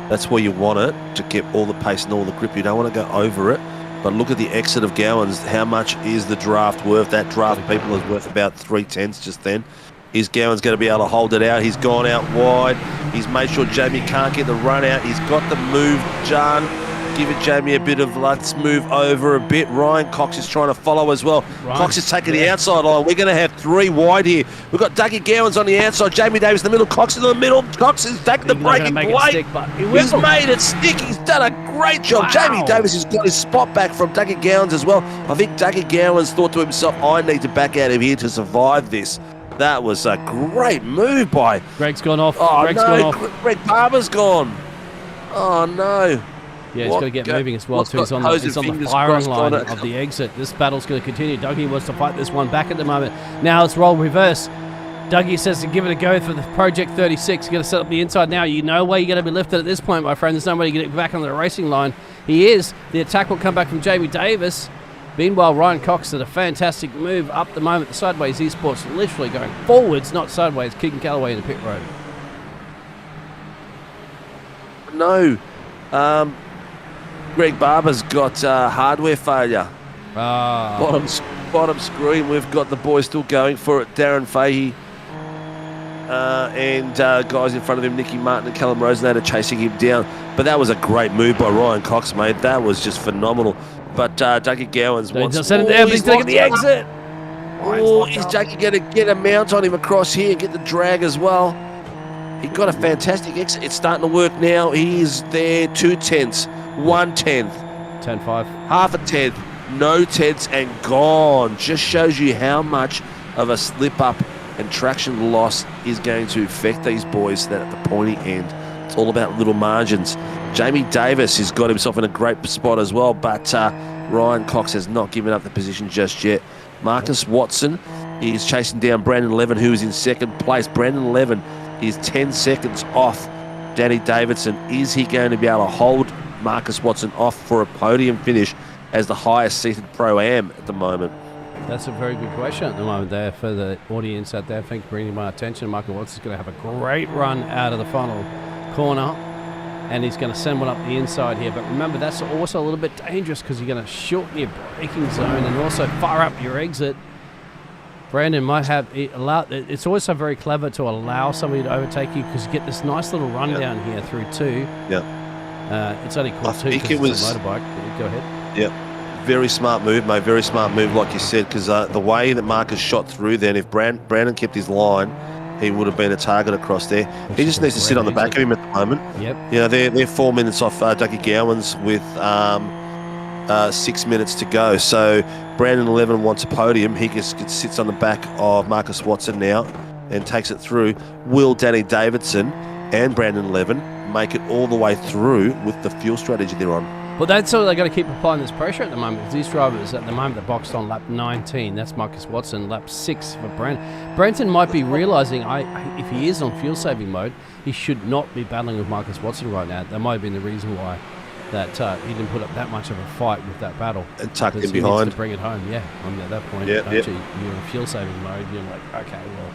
That's where you want it, to get all the pace and all the grip. You don't want to go over it. But look at the exit of Gowans. How much is the draft worth? That draft, people, is worth about 3/10 just then. Is Gowans going to be able to hold it out? He's gone out wide. He's made sure Jamie can't get the run out. He's got the move done. Give it Jamie a bit of, let's move over a bit. Ryan Cox is trying to follow as well. Cox is taking the outside line. We're going to have 3 wide here. We've got Dougie Gowans on the outside. Jamie Davis in the middle. Cox in the middle. Cox is taking the breaking plate. He's made it stick. He's done a great job. Wow. Jamie Davis has got his spot back from Dougie Gowans as well. I think Dougie Gowans thought to himself, I need to back out of here to survive this. That was a great move by... Greg's gone off. Greg Barber's gone. Oh, no. Yeah, he's got to get moving as well, too. He's on the firing line of the exit. This battle's going to continue. Dougie wants to fight this one back at the moment. Now it's role reverse. Dougie says to give it a go for the Project 36. You're going to set up the inside now. You know where you're going to be lifted at this point, my friend. There's no way you're going to get back on the racing line. He is. The attack will come back from Jamie Davis. Meanwhile, Ryan Cox did a fantastic move up the moment. The Sideways Esports literally going forwards, not sideways, kicking Callaway in the pit road. No. Greg Barber's got hardware failure. Bottom screen. We've got the boys still going for it. Darren Fahey and guys in front of him, Nicky Martin and Callum Rosenader chasing him down. But that was a great move by Ryan Cox, mate. That was just phenomenal. But Dougie Gowans wants... He's set it down, but he's taking the exit. Oh, is Dougie going to get a mount on him across here, get the drag as well? He got a fantastic exit. It's starting to work now. He is there, 2/10, 1/10. 10-5. Half a tenth, no tenths and gone. Just shows you how much of a slip up and traction loss is going to affect these boys that at the pointy end. It's all about little margins. Jamie Davis has got himself in a great spot as well, but Ryan Cox has not given up the position just yet. Marcus Watson is chasing down Brandon Levin, who is in second place. Brandon Levin is 10 seconds off Danny Davidson. Is he going to be able to hold Marcus Watson off for a podium finish as the highest seated Pro-Am at the moment? That's a very good question at the moment there for the audience out there. Thank you for bringing my attention. Marcus Watson's going to have a great run out of the final corner, and he's going to send one up the inside here. But remember, that's also a little bit dangerous because you're going to shorten your braking zone and also fire up your exit. Brandon might have it's also very clever to allow somebody to overtake you because you get this nice little run down here through 2. Yeah. It's only called 2 because it's a motorbike. Go ahead. Yeah. Very smart move, mate. Very smart move, like you said, because the way that Marcus shot through then, if Brandon kept his line, he would have been a target across there. He just needs to sit on the back of him at the moment. Yep. You know, they're 4 minutes off Dougie Gowans with 6 minutes to go. So Brandon Levin wants a podium. He just sits on the back of Marcus Watson now and takes it through. Will Danny Davidson and Brandon Levin make it all the way through with the fuel strategy they're on? Well, that's all. They've got to keep applying this pressure at the moment because these drivers at the moment are boxed on lap 19. That's Marcus Watson. Lap 6 for Brandon. Brenton might be realising if he is on fuel saving mode, he should not be battling with Marcus Watson right now. That might have been the reason why that he didn't put up that much of a fight with that battle. And tucked him He behind. needs to bring it home. Yeah, I mean, at that point, you're in fuel saving mode. You're like, okay, well.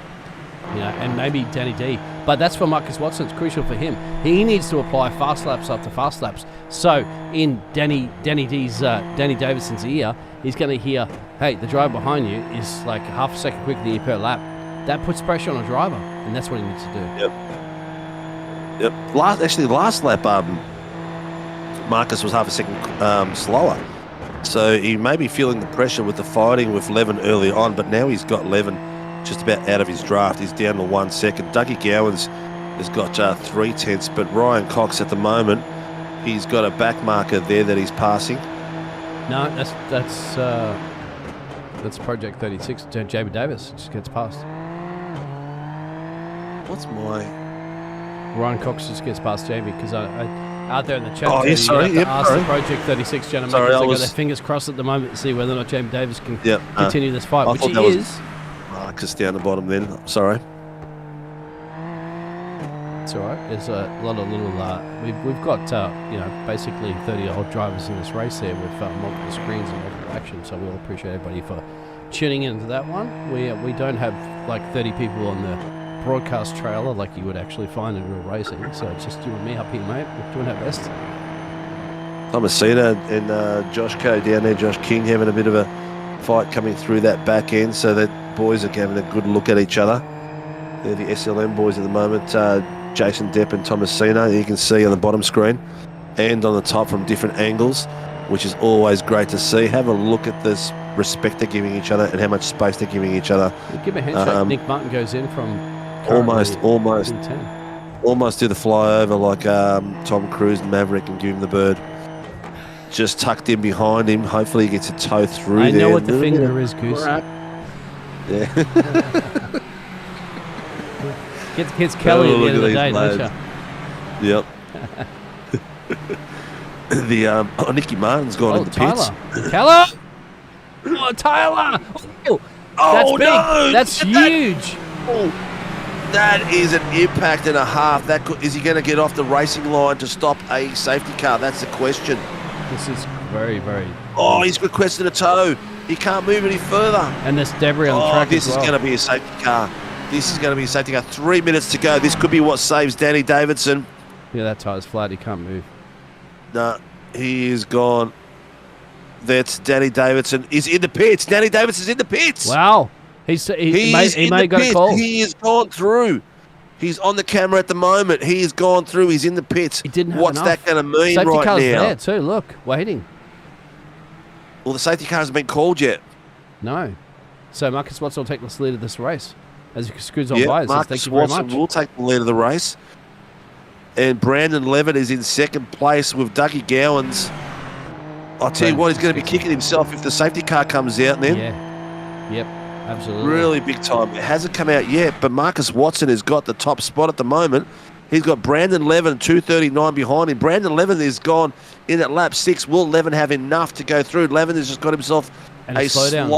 You know, and maybe Danny D. But that's for Marcus Watson. It's crucial for him. He needs to apply fast laps after fast laps. So in Danny Davidson's ear, he's going to hear, hey, the driver behind you is like half a second quicker than you per lap. That puts pressure on a driver, and that's what he needs to do. Yep. Last lap, Marcus was half a second slower. So he may be feeling the pressure with the fighting with Levin early on, but now he's got Levin just about out of his draft. He's down to 1 second. Dougie Gowans has got 3/10, but Ryan Cox at the moment, he's got a back marker there that he's passing. No, that's Project 36. Jamie Davis just gets past. What's my... Ryan Cox just gets past Jamie because I out there in the chat. Oh, yeah, sorry. You have to ask the Project 36 gentlemen Sorry, because they've got their fingers crossed at the moment to see whether or not Jamie Davis can continue this fight, which he is. Marcus down the bottom then. Sorry. It's all right. There's a lot of little... we've got, basically 30-odd drivers in this race here with multiple screens and multiple action, so we'll appreciate everybody for tuning into that one. We don't have, 30 people on the broadcast trailer like you would actually find in real racing, so it's just you and me up here, mate. We're doing our best. Thomasina and Josh Coe down there, Josh King having a bit of a fight coming through that back end, so that boys are having a good look at each other. They're the SLM boys at the moment, Jason Depp and Thomasina, you can see on the bottom screen and on the top from different angles, which is always great to see. Have a look at this respect they're giving each other and how much space they're giving each other. Give him a handshake. Nick Martin goes in from almost do the flyover like Tom Cruise and Maverick and give him the bird. Just tucked in behind him. Hopefully he gets a toe through there. I know what the finger is, Goose. Yeah. Gets Kelly at the end of the day, don't you? Yep. Nicky Martin's gone in the pits. Tyler! Oh, Tyler! That's big. No! That's huge. That is an impact and a half. Is he going to get off the racing line to stop a safety car? That's the question. This is very, very... Oh, he's requested a tow. He can't move any further. And there's debris on the track this as well. is going to be a safety car. This is going to be a safety car. 3 minutes to go. This could be what saves Danny Davidson. Yeah, that tire's flat. He can't move. No, he is gone. That's Danny Davidson. He's in the pits. Danny Davidson's in the pits. Wow. He may have got a call. He has gone through. He's on the camera at the moment. He has gone through. He's in the pits. He didn't have What's enough. that going to mean safety right car's now? there too. Look, waiting. Well, the safety car hasn't been called yet. No. So Marcus Watson will take the lead of this race as he screws on by. Marcus Thank you very Watson much. will take the lead of the race. And Brandon Levitt is in second place with Dougie Gowans. I'll tell you what, he's going to be kicking himself if the safety car comes out then. Yeah. Yep. Absolutely. Really big time. It hasn't come out yet, but Marcus Watson has got the top spot at the moment. He's got Brandon Levin 2:39 behind him. Brandon Levin is gone in at lap 6. Will Levin have enough to go through? Levin has just got himself a slow down.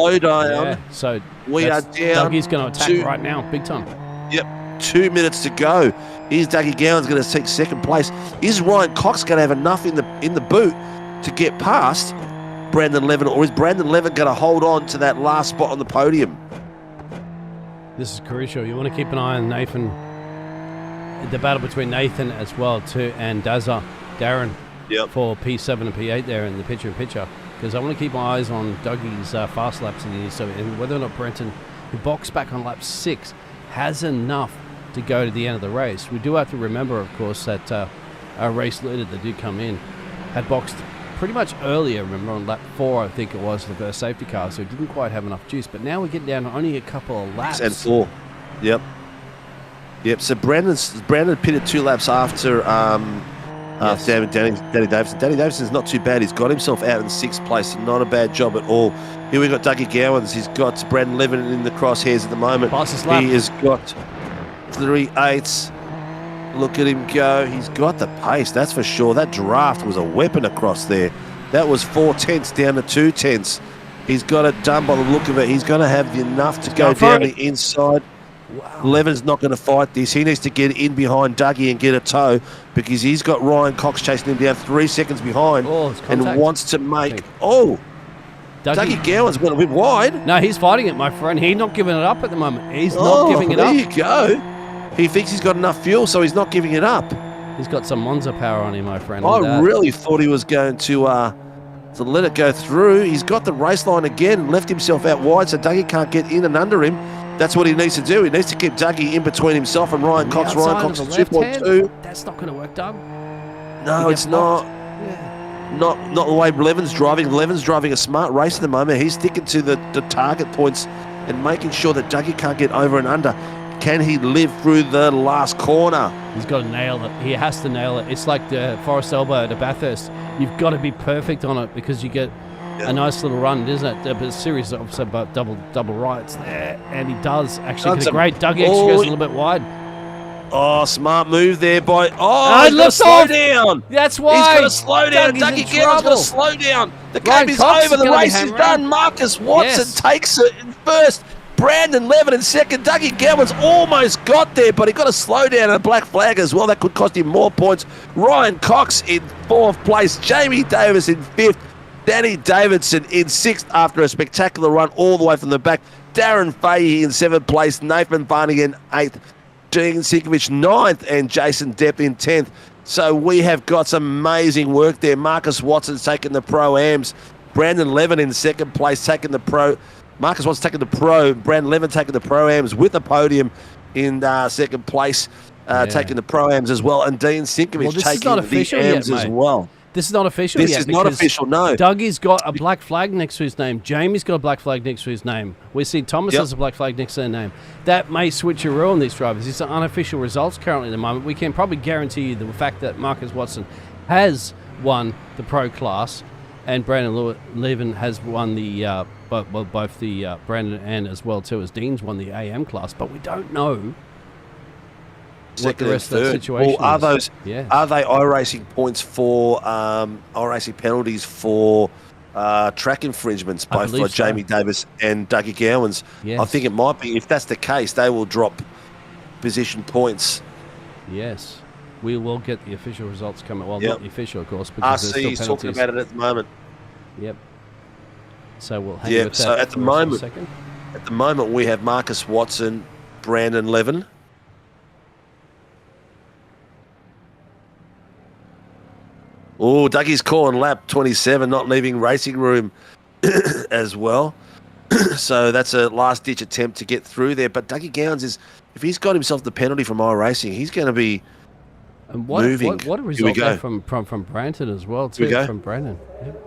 Yeah. So we are down. Dougie's going to attack right now, big time. Yep. 2 minutes to go. Here's Dougie Gowan's going to take second place. Is Ryan Cox going to have enough in the boot to get past Brandon Levin, or is Brandon Levin going to hold on to that last spot on the podium? This is crucial. You want to keep an eye on Nathan. The battle between Nathan as well too and Darren for P7 and P8 there in the picture-in-picture, because I want to keep my eyes on Dougie's fast laps and whether or not Brenton, who boxed back on lap 6, has enough to go to the end of the race. We do have to remember, of course, that our race leader that did come in had boxed pretty much earlier, remember, on lap 4, I think it was, the first safety car, so he didn't quite have enough juice. But now we're getting down to only a couple of laps. 6 and 4. Yep. So Brandon pitted 2 laps after Danny Davidson. Danny Davidson's not too bad. He's got himself out in 6th place. Not a bad job at all. Here we got Dougie Gowans. He's got Brandon Levin in the crosshairs at the moment. He has got 3/8. Look at him go. He's got the pace, that's for sure. That draft was a weapon across there. That was 4/10 down to 2/10. He's got it done by the look of it. He's going to have enough to go down the inside. Wow. Levin's not going to fight this. He needs to get in behind Dougie and get a tow, because he's got Ryan Cox chasing him down 3 seconds behind and wants to make... Dougie Gowan's went a bit wide. No, he's fighting it, my friend. He's not giving it up at the moment. He's not giving it up. There you go. He thinks he's got enough fuel, so he's not giving it up. He's got some MOZA power on him, my friend. I really thought he was going to let it go through. He's got the race line again, left himself out wide, so Dougie can't get in and under him. That's what he needs to do. He needs to keep Dougie in between himself and Ryan Cox. Ryan Cox is 2.2. That's not going to work, Doug. No, it's not. Yeah. Not the way Levin's driving. Levin's driving a smart race at the moment. He's sticking to the target points and making sure that Dougie can't get over and under. Can he live through the last corner? He's got to nail it. He has to nail it. It's like the Forest Elbow to Bathurst. You've got to be perfect on it because you get a nice little run, isn't it? A series of double rights there, and he does actually get a great Dougie. Actually goes a little bit wide. Oh, smart move there by... he's got to slow down. That's why. He's got to slow down. Dougie Gowans got to slow down. The game is over. The race is done. Marcus Watson takes it in first. Brandon Levin in second. Dougie Gowans almost got there, but he got to slow down a black flag as well. That could cost him more points. Ryan Cox in fourth place. Jamie Davis in fifth. Danny Davidson in sixth after a spectacular run all the way from the back. Darren Fahey in seventh place. Nathan Barney in eighth. Dean Sinkovich ninth, and Jason Depp in 10th. So we have got some amazing work there. Marcus Watson's taking the Pro-Ams. Brandon Levin in second place taking the Pro. Marcus Watson's taking the Pro. Brandon Levin taking the Pro-Ams with a podium in second place, taking the Pro-Ams as well. And Dean Sinkovich taking the Ams as well. This is not official yet. This is not official, no. Dougie's got a black flag next to his name. Jamie's got a black flag next to his name. We see Thomas has a black flag next to their name. That may switcheroo on these drivers. These are unofficial results currently at the moment. We can probably guarantee you the fact that Marcus Watson has won the Pro class and Brandon Levin has won the both the Brandon and as well too as Dean's won the AM class, but we don't know what the rest of the situation is. Are they iRacing points for iRacing penalties for track infringements, both for Jamie Davis and Dougie Gowans? Yes. I think it might be. If that's the case, they will drop position points. Yes. We will get the official results coming. Well, not the official, of course, because RC there's is still talking penalties. about it at the moment. Yep. So we'll hang with that so at the moment we have Marcus Watson, Brandon Levin. Oh, Dougie's calling lap 27, not leaving racing room as well. So that's a last-ditch attempt to get through there. But Dougie Gowans if he's got himself the penalty from iRacing, he's going to be moving. What a result there from Branton as well, too, from Brandon. Yep.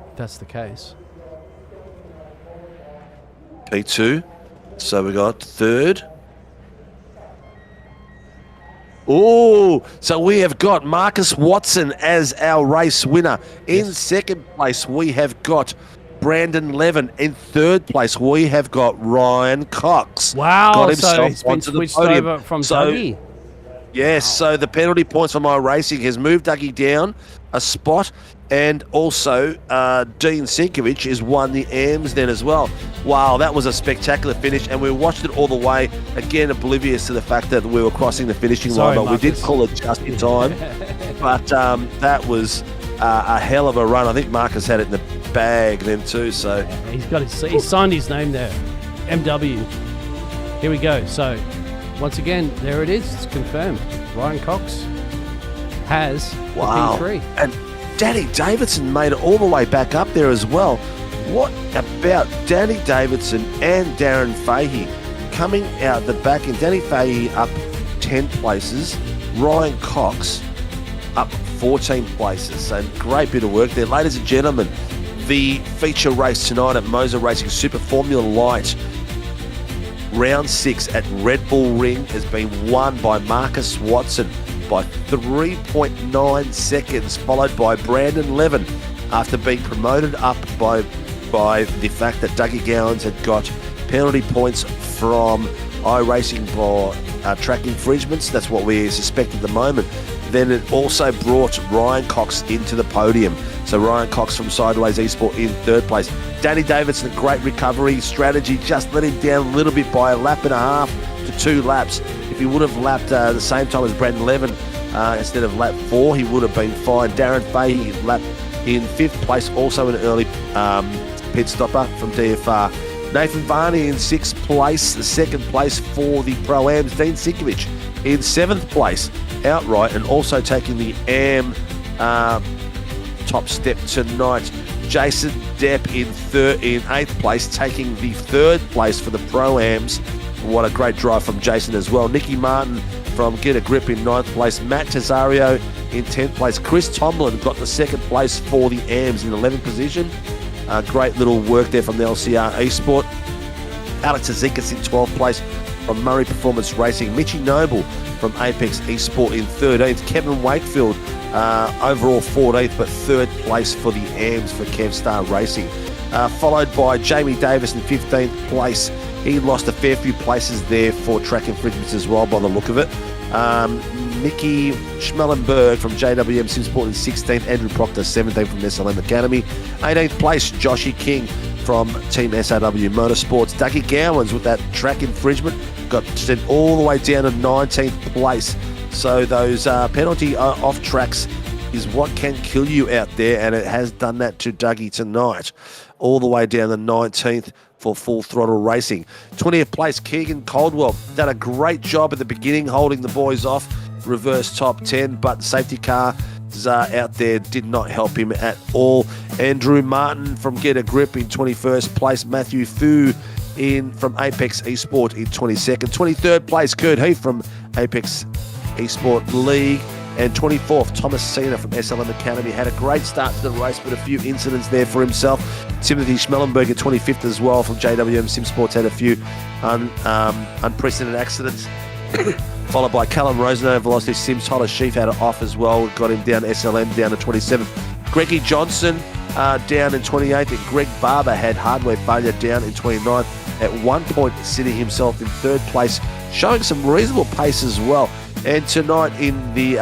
If that's the case. P2. So we got third. Oh, so we have got Marcus Watson as our race winner. In second place, we have got Brandon Levin. In third place, we have got Ryan Cox. Wow, got himself so he's been onto switched the podium. over from Dougie. Yes, so the penalty points for iRacing has moved Dougie down a spot, and also Dean Sinkovich has won the AMS then as well. Wow, that was a spectacular finish, and we watched it all the way, again oblivious to the fact that we were crossing the finishing line, but Marcus, we did call it just in time. But that was a hell of a run. I think Marcus had it in the bag then too. So he signed his name there, MW. Here we go. So once again, there it is. It's confirmed. Ryan Cox has the P3. And Danny Davidson made it all the way back up there as well. What about Danny Davidson and Darren Fahey coming out the back? And Danny Fahey up 10 places. Ryan Cox up 14 places. So great bit of work there. Ladies and gentlemen, the feature race tonight at MOZA Racing Super Formula Light. Round 6 at Red Bull Ring has been won by Marcus Watson by 3.9 seconds, followed by Brandon Levin after being promoted up by the fact that Dougie Gowans had got penalty points from iRacing for track infringements. That's what we suspect at the moment. Then it also brought Ryan Cox into the podium. So Ryan Cox from Sideways Esport in third place. Danny Davidson, a great recovery strategy, just let him down a little bit by a lap and a half to 2 laps. If he would have lapped the same time as Brandon Levin instead of lap 4, he would have been fine. Darren Fahey lapped in 5th place, also an early pit stopper from DFR. Nathan Varney in 6th place, the 2nd place for the Pro-Ams. Dean Sinkovich in 7th place outright, and also taking the AM top step tonight. Jason Depp in 8th place, taking the 3rd place for the Pro-Ams. What a great drive from Jason as well. Nicky Martin from Get a Grip in 9th place. Matt Tesario in 10th place. Chris Tomlin got the 2nd place for the AMS in 11th position. Great little work there from the LCR Esport. Alex Azikas in 12th place from Murray Performance Racing. Mitchy Noble from Apex Esport in 13th. Kevin Wakefield overall 14th, but 3rd place for the AMS for Kevstar Racing. Followed by Jamie Davis in 15th place. He lost a fair few places there for track infringements as well, by the look of it. Mickey Schmellenberg from JWM Simsport in 16th. Andrew Proctor 17th from SLM Academy. 18th place, Joshy King from Team SRW Motorsports. Dougie Gowans with that track infringement got sent all the way down to 19th place. So those penalty off tracks is what can kill you out there, and it has done that to Dougie tonight. All the way down to 19th for Full Throttle Racing. 20th place, Keegan Caldwell. Done a great job at the beginning, holding the boys off. Reverse top 10, but the safety car out there did not help him at all. Andrew Martin from Get a Grip in 21st place. Matthew Fu from Apex Esport in 22nd. 23rd place, Kurt Heath from Apex Esport League. And 24th, Thomas Cena from SLM Academy. Had a great start to the race, but a few incidents there for himself. Timothy Schmellenberg at 25th as well from JWM Simsports. Had a few unprecedented accidents. Followed by Callum Rosenau, Velocity Sims. Tyler Sheaf had it off as well. Got him down SLM, down to 27th. Greggy Johnson down in 28th. And Greg Barber had hardware failure down in 29th. At one point, sitting himself in 3rd place, showing some reasonable pace as well. And tonight in the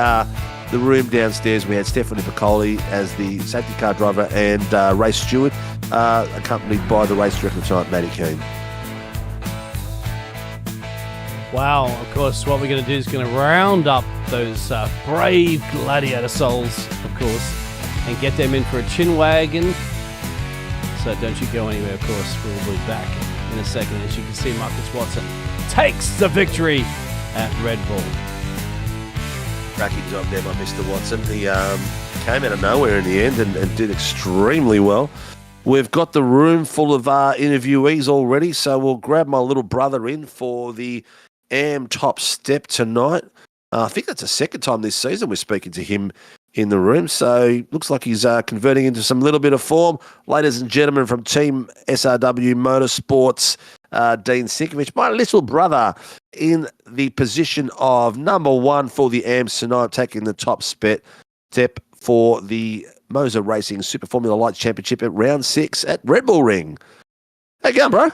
room downstairs, we had Stephanie Piccoli as the safety car driver and race steward, accompanied by the race director tonight, Matty Keane. Wow, of course, what we're going to do is going to round up those brave gladiator souls, of course, and get them in for a chin wagon. So don't you go anywhere, of course. We'll be back in a second. As you can see, Marcus Watson takes the victory at Red Bull. Cracking job there by Mr. Watson. He came out of nowhere in the end and did extremely well. We've got the room full of interviewees already, so we'll grab my little brother in for the AM Top Step tonight. I think that's the second time this season we're speaking to him in the room, so looks like he's converting into some little bit of form. Ladies and gentlemen from Team SRW Motorsports, Dean Sinkovich, my little brother, in the position of number 1 for the AMS tonight, taking the top step for the MOZA Racing Super Formula Light Championship at round 6 at Red Bull Ring. How you going, bro?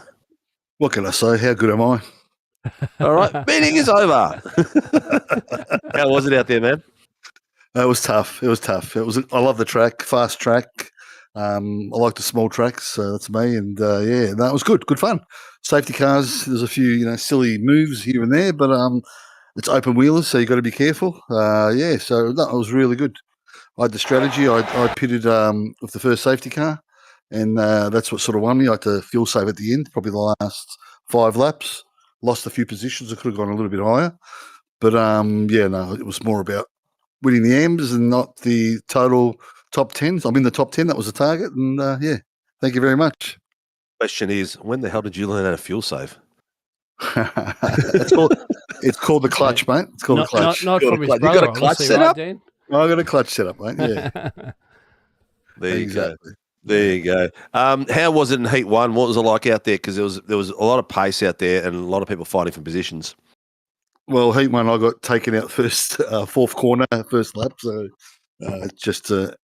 What can I say? How good am I? All right, meeting is over. How was it out there, man? It was tough. It was tough. I love the track, fast track. I like the small tracks, so that's me. And it was good. Good fun. Safety cars. There's a few, silly moves here and there, but it's open wheelers, so you got to be careful. So it was really good. I had the strategy. I pitted with the first safety car, and that's what sort of won me. I had to fuel save at the end, probably the last 5 laps. Lost a few positions. I could have gone a little bit higher, but it was more about winning the AMs and not the total top 10s. I'm in the top 10. That was the target, and thank you very much. Question is, when the hell did you learn how to fuel save? It's called the clutch, mate. It's called the clutch. Not from his brother. You got a clutch set up? Right, I got a clutch set up, mate. Yeah. There you go. There you go. How was it in Heat 1? What was it like out there? Because there was a lot of pace out there and a lot of people fighting for positions. Well, Heat 1, I got taken out first, 4th corner, first lap. So it's just, one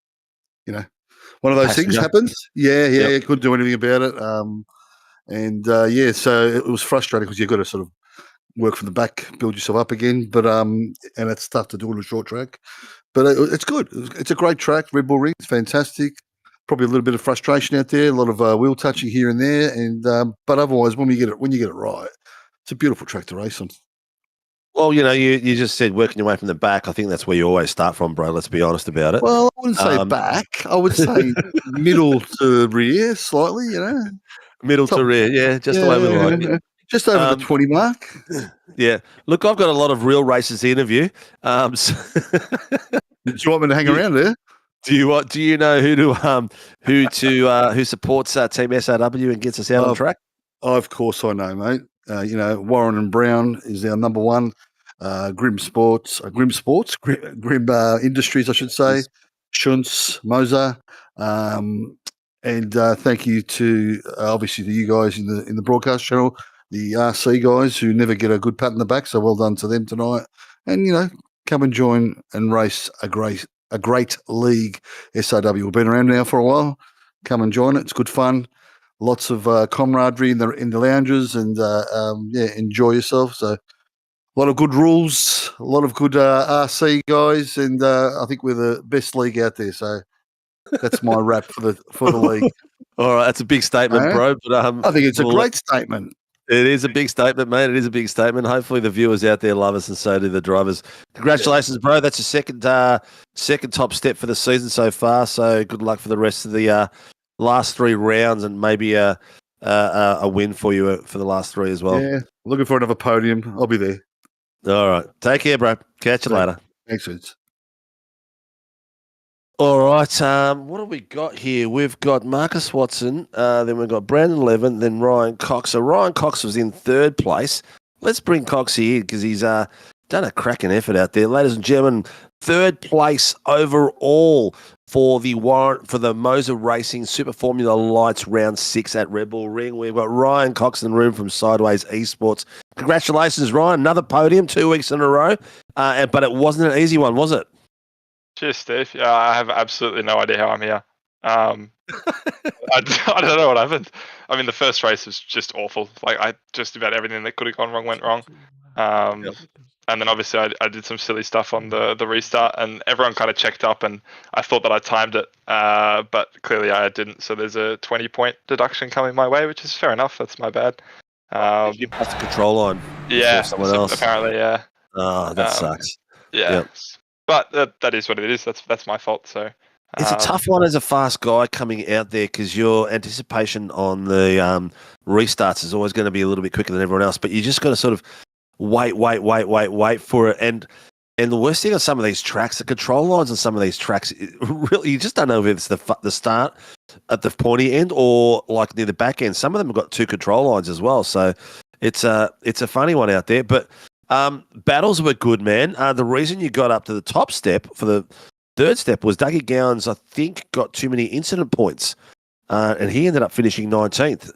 of those things happens. Yeah. Couldn't do anything about it. So it was frustrating because you've got to sort of work from the back, build yourself up again. But and it's tough to do on a short track. But it's good. It's a great track. Red Bull Ring, it's fantastic. Probably a little bit of frustration out there, a lot of wheel touching here and there, and but otherwise, when you get it right, it's a beautiful track to race on. Well, you just said working your way from the back. I think that's where you always start from, bro. Let's be honest about it. Well, I wouldn't say back. I would say middle to rear, slightly. Middle to rear, yeah, just the way we like it. Just over the 20 mark. Yeah. Look, I've got a lot of real races to interview. Do you want me to hang around there? Do you know who supports Team SRW and gets us out on track? Of course I know, mate. Warren and Brown is our number 1. Grim Industries, I should say. Schunz, MOZA, and thank you to obviously to you guys in the broadcast channel. the RC guys who never get a good pat in the back. So well done to them tonight. And come and join and race a great league. SAW. We've been around now for a while. Come and join it. It's good fun. Lots of camaraderie in the lounges, and enjoy yourself. So a lot of good rules, a lot of good RC guys, and I think we're the best league out there. So that's my wrap for the league. All right, that's a big statement, bro. But I think it's a great statement. It is a big statement, mate. It is a big statement. Hopefully the viewers out there love us, and so do the drivers. Congratulations, bro. That's your second top step for the season so far. So good luck for the rest of the last 3 rounds, and maybe a win for you for the last 3 as well. Yeah, looking for another podium. I'll be there. All right. Take care, bro. Catch you later. Thanks, Vince. All right. What have we got here? We've got Marcus Watson, then we've got Brandon Levin, then Ryan Cox. So Ryan Cox was in 3rd place. Let's bring Cox here because he's done a cracking effort out there. Ladies and gentlemen, 3rd place overall for the MOZA Racing Super Formula Lights Round 6 at Red Bull Ring. We've got Ryan Cox in the room from Sideways Esports. Congratulations, Ryan. Another podium 2 weeks in a row. But it wasn't an easy one, was it? Cheers, Steve. Yeah, I have absolutely no idea how I'm here. I don't know what happened. I mean, the first race was just awful. Like, just about everything that could have gone wrong went wrong. And then obviously I did some silly stuff on the restart, and everyone kind of checked up, and I thought that I timed it, but clearly I didn't. So there's a 20-point deduction coming my way, which is fair enough. That's my bad. You passed the control line. Yeah, someone else. Apparently, yeah. Oh, that sucks. Yeah. Yep. But that is what it is. That's my fault. So it's a tough one as a fast guy coming out there, because your anticipation on the restarts is always going to be a little bit quicker than everyone else. But you just got to sort of wait for it. And the worst thing on some of these tracks, the control lines on some of these tracks, really, you just don't know if it's the start at the pointy end or like near the back end. Some of them have got 2 control lines as well. So it's a funny one out there. But battles were good, man. The reason you got up to the top step for the 3rd step was Dougie Gowans, I think, got too many incident points, and he ended up finishing 19th.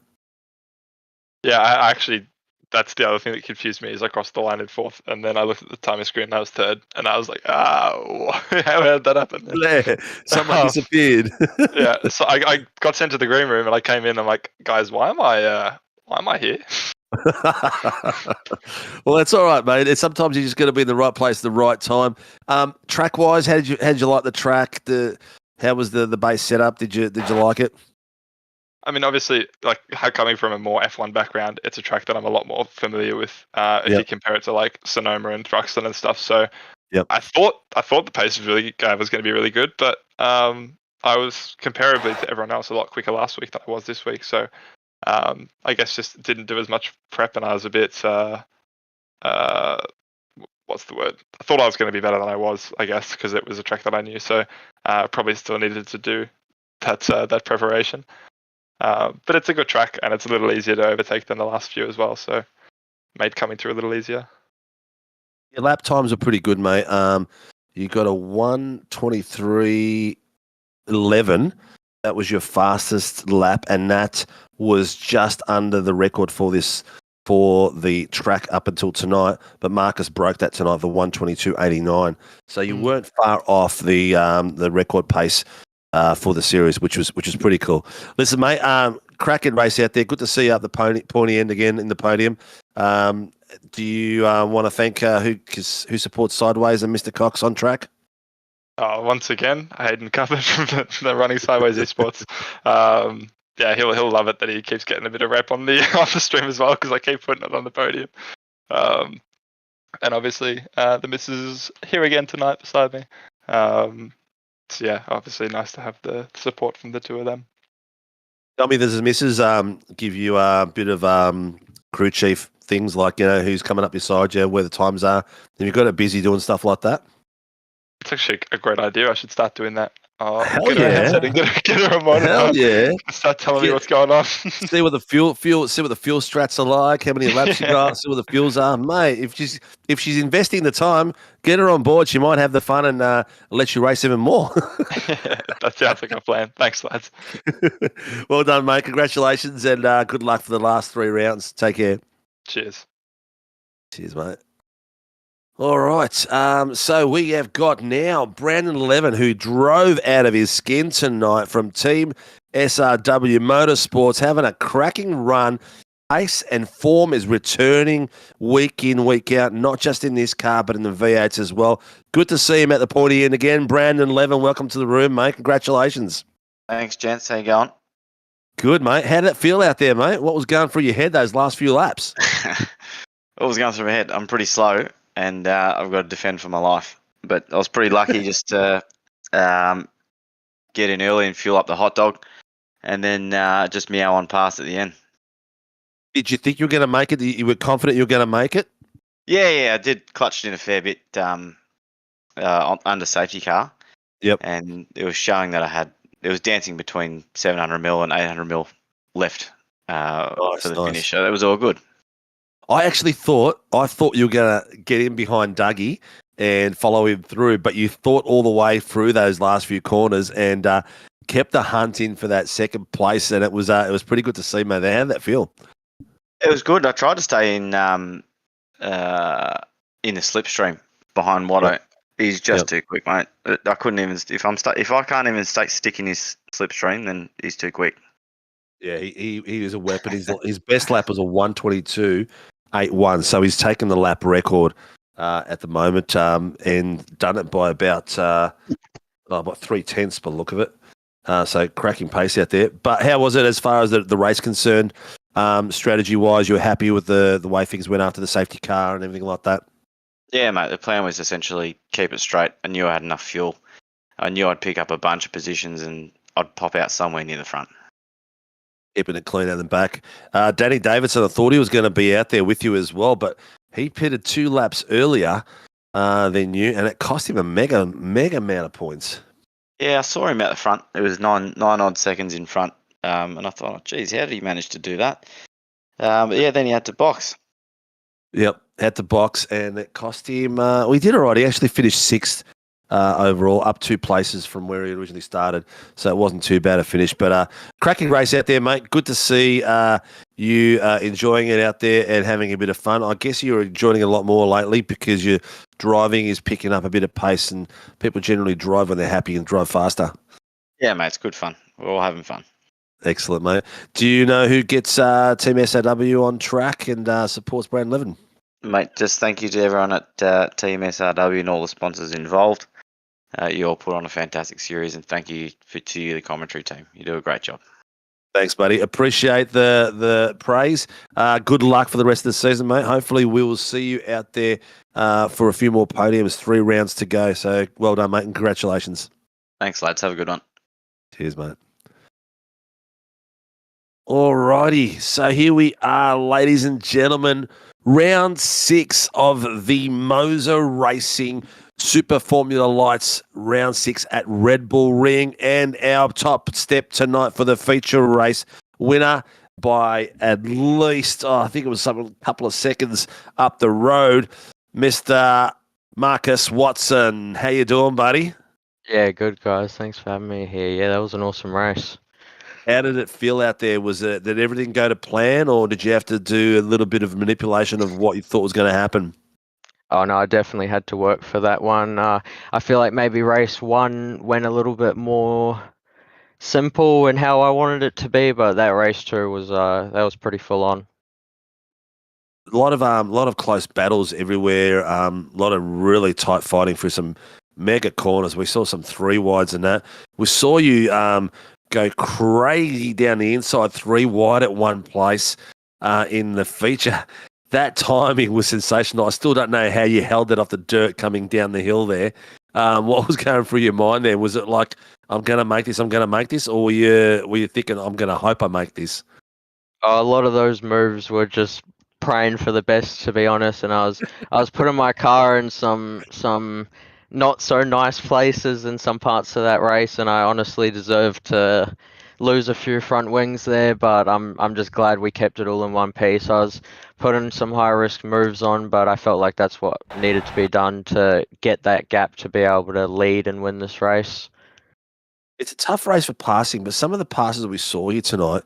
Yeah, I actually, that's the other thing that confused me, is I crossed the line in 4th, and then I looked at the timer screen and I was 3rd, and I was like, how did that happen? Yeah, someone disappeared. Yeah, so I got sent to the green room, and I came in, I'm like, guys, why am I here? Well, that's all right, mate. Sometimes you just got to be in the right place at the right time. Track wise, how did you like the track? How was the base setup? Did you like it? I mean, obviously, like, coming from a more F1 background, it's a track that I'm a lot more familiar with. If you compare it to like Sonoma and Thruxton and stuff. So I thought the pace was going to be really good, but I was comparably to everyone else a lot quicker last week than I was this week. So I guess just didn't do as much prep, and I was a bit what's the word? I thought I was going to be better than I was, I guess, because it was a track that I knew. So probably still needed to do that preparation. But it's a good track, and it's a little easier to overtake than the last few as well. So made coming through a little easier. Your lap times are pretty good, mate. You got a 1:23.11. That was your fastest lap, and that was just under the record for the track up until tonight. But Marcus broke that tonight for 1:22.89. So you weren't far off the record pace for the series, which was pretty cool. Listen, mate, cracking race out there. Good to see you up the pointy end again in the podium. Do you want to thank who supports Sideways and Mr. Cox on track? Once again, Hayden Cuthbert from the Running Sideways Esports. Yeah, he'll love it that he keeps getting a bit of rep on the stream as well, because I keep putting it on the podium. And obviously, the missus is here again tonight beside me. So yeah, obviously nice to have the support from the two of them. Tell me, does the missus give you a bit of crew chief things, like, who's coming up your side, where the times are? Have you got her busy doing stuff like that? It's actually a great idea. I should start doing that. Hell get her a headset and get her a monitor. Hell yeah! Start telling me what's going on. See what the fuel strats are like. How many laps you got? See what the fuels are, mate. If she's investing the time, get her on board. She might have the fun and let you race even more. That sounds like a plan. Thanks, lads. Well done, mate. Congratulations, and good luck for the last 3 rounds. Take care. Cheers. Cheers, mate. All right. So we have got now Brandon Levin, who drove out of his skin tonight from Team SRW Motorsports, having a cracking run. Pace and form is returning week in, week out, not just in this car, but in the V8s as well. Good to see him at the pointy end again. Brandon Levin, welcome to the room, mate. Congratulations. Thanks, gents. How you going? Good, mate. How did it feel out there, mate? What was going through your head those last few laps? What was going through my head? I'm pretty slow, and I've got to defend for my life. But I was pretty lucky just to get in early and fuel up the hot dog, and then just meow on past at the end. Did you think you were going to make it? You were confident you were going to make it? Yeah, I did clutched in a fair bit under safety car. Yep. And it was showing that it was dancing between 700 mil and 800 mil left for the finish. So that was all good. I thought you were going to get in behind Dougie and follow him through, but you thought all the way through those last few corners and kept the hunt in for that second place, and it was pretty good to see, mate. How did that feel? It was good. I tried to stay in the slipstream behind Watto. Yep. He's just too quick, mate. I couldn't even if I can't even stick in his slipstream, then he's too quick. Yeah, he is a weapon. His best lap was a 1:22.81, so he's taken the lap record at the moment and done it by about 3/10 by the look of it. So cracking pace out there. But how was it as far as the race concerned? Strategy-wise, you were happy with the way things went after the safety car and everything like that? Yeah, mate. The plan was essentially keep it straight. I knew I had enough fuel. I knew I'd pick up a bunch of positions and I'd pop out somewhere near the front. Keeping it clean out the back. Danny Davidson, I thought he was going to be out there with you as well, but he pitted 2 laps earlier than you, and it cost him a mega amount of points. Yeah, I saw him out the front. It was nine odd seconds in front. And I thought, geez, how did he manage to do that? But yeah, then he had to box. Yep, had to box, and it cost him. He did all right. He actually finished 6th overall, up 2 places from where he originally started. So it wasn't too bad a finish. But cracking race out there, mate. Good to see you enjoying it out there and having a bit of fun. I guess you're enjoying it a lot more lately because your driving is picking up a bit of pace, and people generally drive when they're happy and drive faster. Yeah, mate, it's good fun. We're all having fun. Excellent, mate. Do you know who gets Team SRW on track and supports Brandon Levin? Mate, just thank you to everyone at Team SRW and all the sponsors involved. You all put on a fantastic series, and thank you to you, the commentary team. You do a great job. Thanks, buddy. Appreciate the praise. Good luck for the rest of the season, mate. Hopefully we will see you out there for a few more podiums, 3 rounds to go. So well done, mate, and congratulations. Thanks, lads. Have a good one. Cheers, mate. Alrighty, so here we are, ladies and gentlemen. Round 6 of the MOZA Racing Super Formula Lights, round 6 at Red Bull Ring, and our top step tonight for the feature race winner by at least, I think it was a couple of seconds up the road, Mr. Marcus Watson. How you doing, buddy? Yeah, good, guys. Thanks for having me here. Yeah, that was an awesome race. How did it feel out there? Did everything go to plan, or did you have to do a little bit of manipulation of what you thought was going to happen? Oh, no, I definitely had to work for that one. I feel like maybe race 1 went a little bit more simple in how I wanted it to be, but that race 2 was that was pretty full on. A lot of close battles everywhere. A lot of really tight fighting for some mega corners. We saw some 3 wides in that. We saw you go crazy down the inside 3 wide at one place in the feature. That timing was sensational. I still don't know how you held it off the dirt coming down the hill there. What was going through your mind there? Was it like, I'm going to make this, or were you thinking, I'm going to hope I make this? A lot of those moves were just praying for the best, to be honest, and I was putting my car in some not so nice places in some parts of that race, and I honestly deserved to lose a few front wings there, but I'm just glad we kept it all in one piece. I was putting some high risk moves on, but I felt like that's what needed to be done to get that gap to be able to lead and win this race. It's a tough race for passing, but some of the passes we saw here tonight,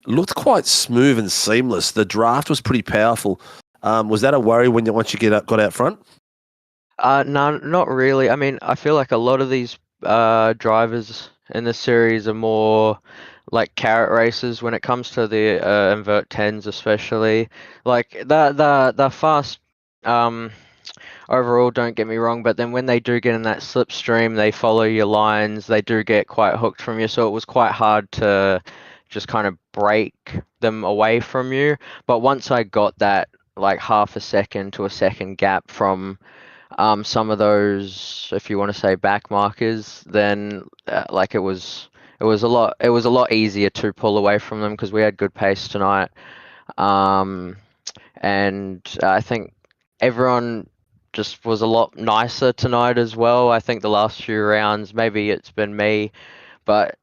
looked quite smooth and seamless. The draft was pretty powerful. Was that a worry once you got out front? No, not really. I mean, I feel like a lot of these drivers in the series are more like carrot races when it comes to the invert 10s, especially. Like the fast overall, don't get me wrong, but then when they do get in that slipstream, they follow your lines, they do get quite hooked from you, so it was quite hard to just kind of break them away from you. But once I got that like half a second to a second gap from some of those, if you want to say back markers, then like it was a lot easier to pull away from them because we had good pace tonight. And I think everyone just was a lot nicer tonight as well. I think the last few rounds, maybe it's been me, but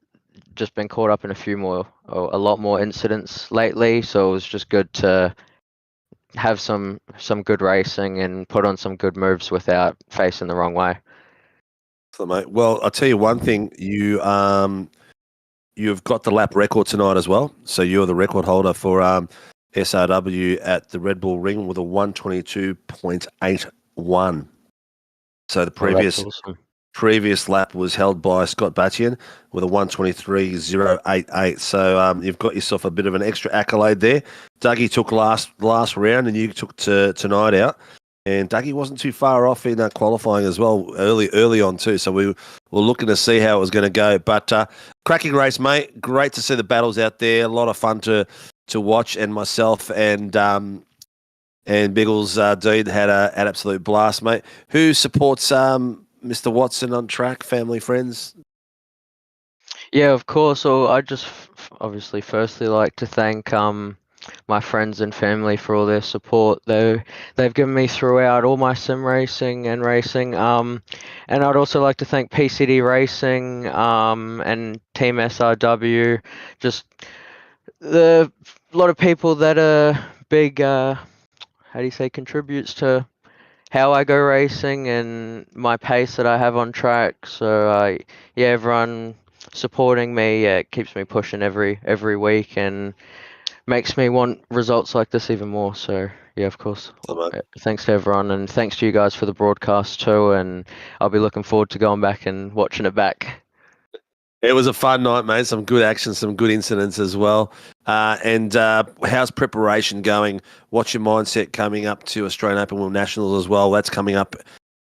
just been caught up in a lot more incidents lately. So it was just good to have some good racing and put on some good moves without facing the wrong way. So, mate. Well, I'll tell you one thing. You've got the lap record tonight as well. So you're the record holder for SRW at the Red Bull Ring with a 122.81. So the previous lap was held by Scott Battian with a 123.088. So you've got yourself a bit of an extra accolade there. Dougie took last round and you took tonight out. And Dougie wasn't too far off in qualifying as well early on too. So we were looking to see how it was going to go. But cracking race, mate. Great to see the battles out there. A lot of fun to watch. And myself and Biggles Deed had an absolute blast, mate. Who supports Mr. Watson on track? Family, friends? Yeah, of course. So I just obviously firstly like to thank my friends and family for all their support they've given me throughout all my sim racing and racing. And I'd also like to thank PCD Racing and Team SRW. Just a lot of people that are big, contributes to how I go racing and my pace that I have on track. So everyone supporting me, it keeps me pushing every week and makes me want results like this even more. So yeah, of course. Thanks to everyone and thanks to you guys for the broadcast too. And I'll be looking forward to going back and watching it back. It was a fun night, mate. Some good action, some good incidents as well. And how's preparation going? What's your mindset coming up to Australian Open World Nationals as well? That's coming up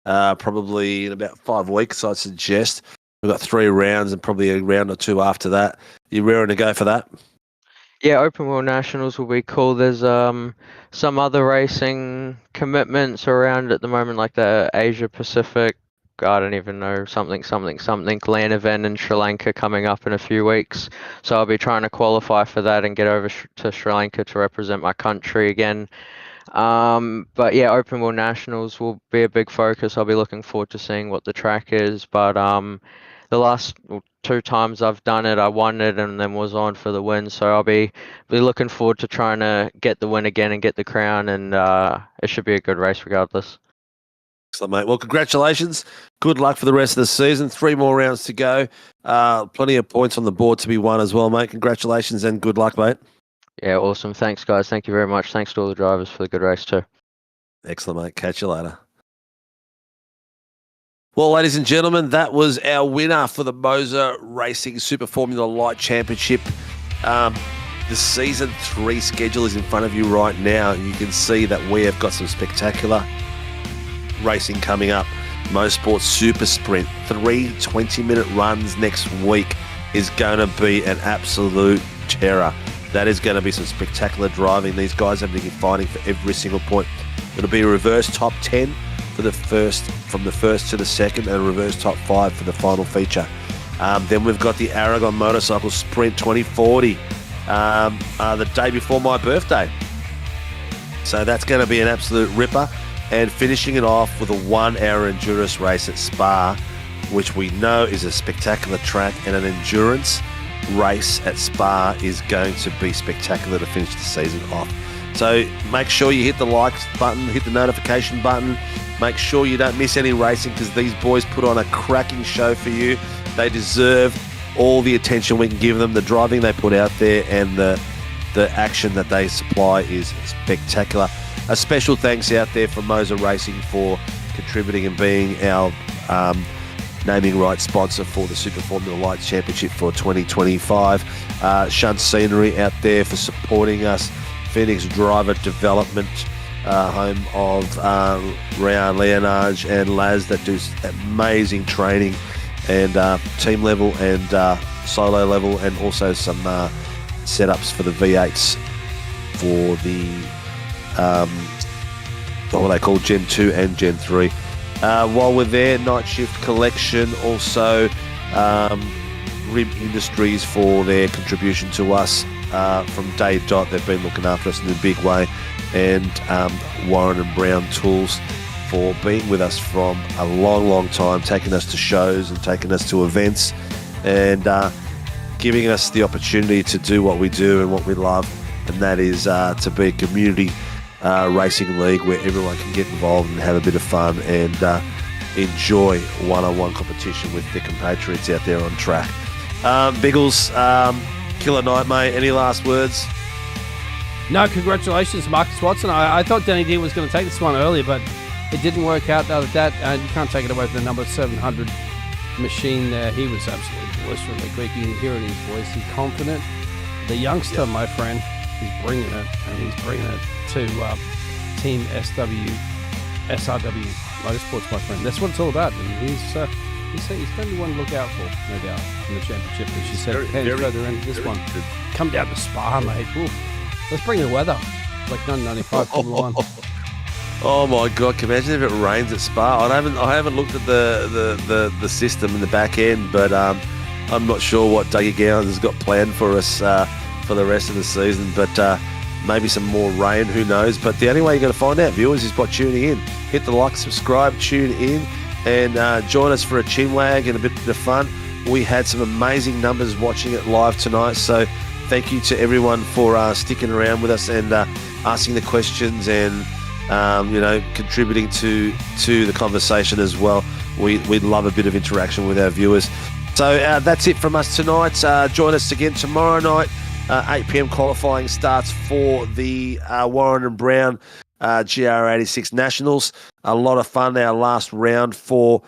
probably in about 5 weeks, I'd suggest. We've got 3 rounds and probably a round or 2 after that. You raring to go for that? Yeah, Open World Nationals will be cool. There's some other racing commitments around at the moment, like the Asia Pacific. I don't even know, something land event in Sri Lanka coming up in a few weeks. So I'll be trying to qualify for that and get over to Sri Lanka to represent my country again. But yeah, Open World Nationals will be a big focus. I'll be looking forward to seeing what the track is. But the last 2 times I've done it, I won it and then was on for the win. So I'll be looking forward to trying to get the win again and get the crown. And it should be a good race regardless. Excellent, mate. Well, congratulations. Good luck for the rest of the season. 3 more rounds to go. Plenty of points on the board to be won as well, mate. Congratulations and good luck, mate. Yeah, awesome. Thanks, guys. Thank you very much. Thanks to all the drivers for the good race too. Excellent, mate. Catch you later. Well, ladies and gentlemen, that was our winner for the MOZA Racing Super Formula Light Championship. The Season 3 schedule is in front of you right now. You can see that we have got some spectacular racing coming up. Motorsport Super Sprint, 3 20-minute runs next week is going to be an absolute terror. That is going to be some spectacular driving. These guys have been fighting for every single point. It'll be a reverse top 10 for the first, from the first to the second, and a reverse top 5 for the final feature. Then we've got the Aragon Motorcycle Sprint 2040, the day before my birthday. So that's going to be an absolute ripper. And finishing it off with a 1-hour endurance race at Spa, which we know is a spectacular track, and an endurance race at Spa is going to be spectacular to finish the season off. So make sure you hit the like button, hit the notification button. Make sure you don't miss any racing, because these boys put on a cracking show for you. They deserve all the attention we can give them, the driving they put out there, and the the action that they supply is spectacular. A special thanks out there for MOZA Racing for contributing and being our naming rights sponsor for the Super Formula Lights Championship for 2025. Shunt Scenery out there for supporting us. Phoenix Driver Development, home of Ryan Leonage and Laz, that do amazing training and team level and solo level, and also some setups for the V8s for the what they call Gen 2 and Gen 3. While we're there, Night Shift Collection, also Rim Industries for their contribution to us from day dot. They've been looking after us in a big way, and Warren and Brown Tools for being with us from a long time, taking us to shows and taking us to events, and giving us the opportunity to do what we do and what we love, and that is to be a community racing league where everyone can get involved and have a bit of fun and enjoy one-on-one competition with their compatriots out there on track. Biggles, killer night, mate. Any last words? No, congratulations, Marcus Watson. I thought Danny D was going to take this one earlier, but it didn't work out. That you can't take it away from the number 700 machine there. He was absolutely blisteringly quick. You can hear it in his voice. He's confident. The youngster, my friend, he's bringing it, and he's bringing it to Team SRW Motorsports, my friend. That's what it's all about. And he's going to be one to look out for, no doubt, in the championship. As you said, further into this one. Come down to Spa, mate. Oof. Let's bring the weather. It's like 1995 Formula 1. Oh my God! Can you imagine if it rains at Spa? I haven't looked at the system in the back end, but I'm not sure what Dougie Gowns has got planned for us for the rest of the season. But maybe some more rain, who knows? But the only way you're going to find out, viewers, is by tuning in. Hit the like, subscribe, tune in, and join us for a chin wag and a bit of fun. We had some amazing numbers watching it live tonight, so thank you to everyone for sticking around with us and asking the questions and contributing to the conversation as well. We'd love a bit of interaction with our viewers. So that's it from us tonight. Join us again tomorrow night. 8 p.m. qualifying starts for the Warren and Brown GR86 Nationals. A lot of fun, our last round for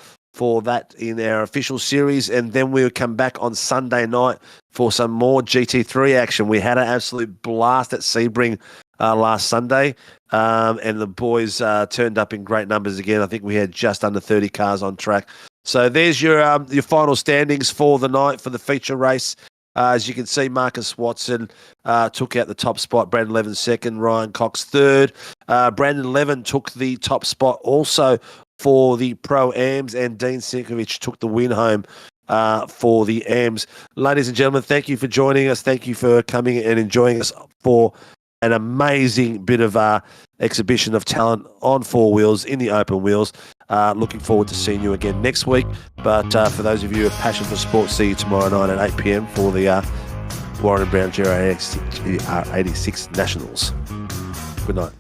that in our official series, and then we'll come back on Sunday night for some more GT3 action. We had an absolute blast at Sebring last Sunday, and the boys turned up in great numbers again. I think we had just under 30 cars on track. So there's your final standings for the night for the feature race. As you can see, Marcus Watson took out the top spot, Brandon Levin second, Ryan Cox third. Brandon Levin took the top spot also for the Pro-Ams, and Dean Sinkovich took the win home for the AMs. Ladies and gentlemen, thank you for joining us. Thank you for coming and enjoying us for an amazing bit of exhibition of talent on four wheels, in the open wheels. Looking forward to seeing you again next week. But for those of you who have passion for sport, see you tomorrow night at 8 p.m. for the Warren and Brown GR86 Nationals. Good night.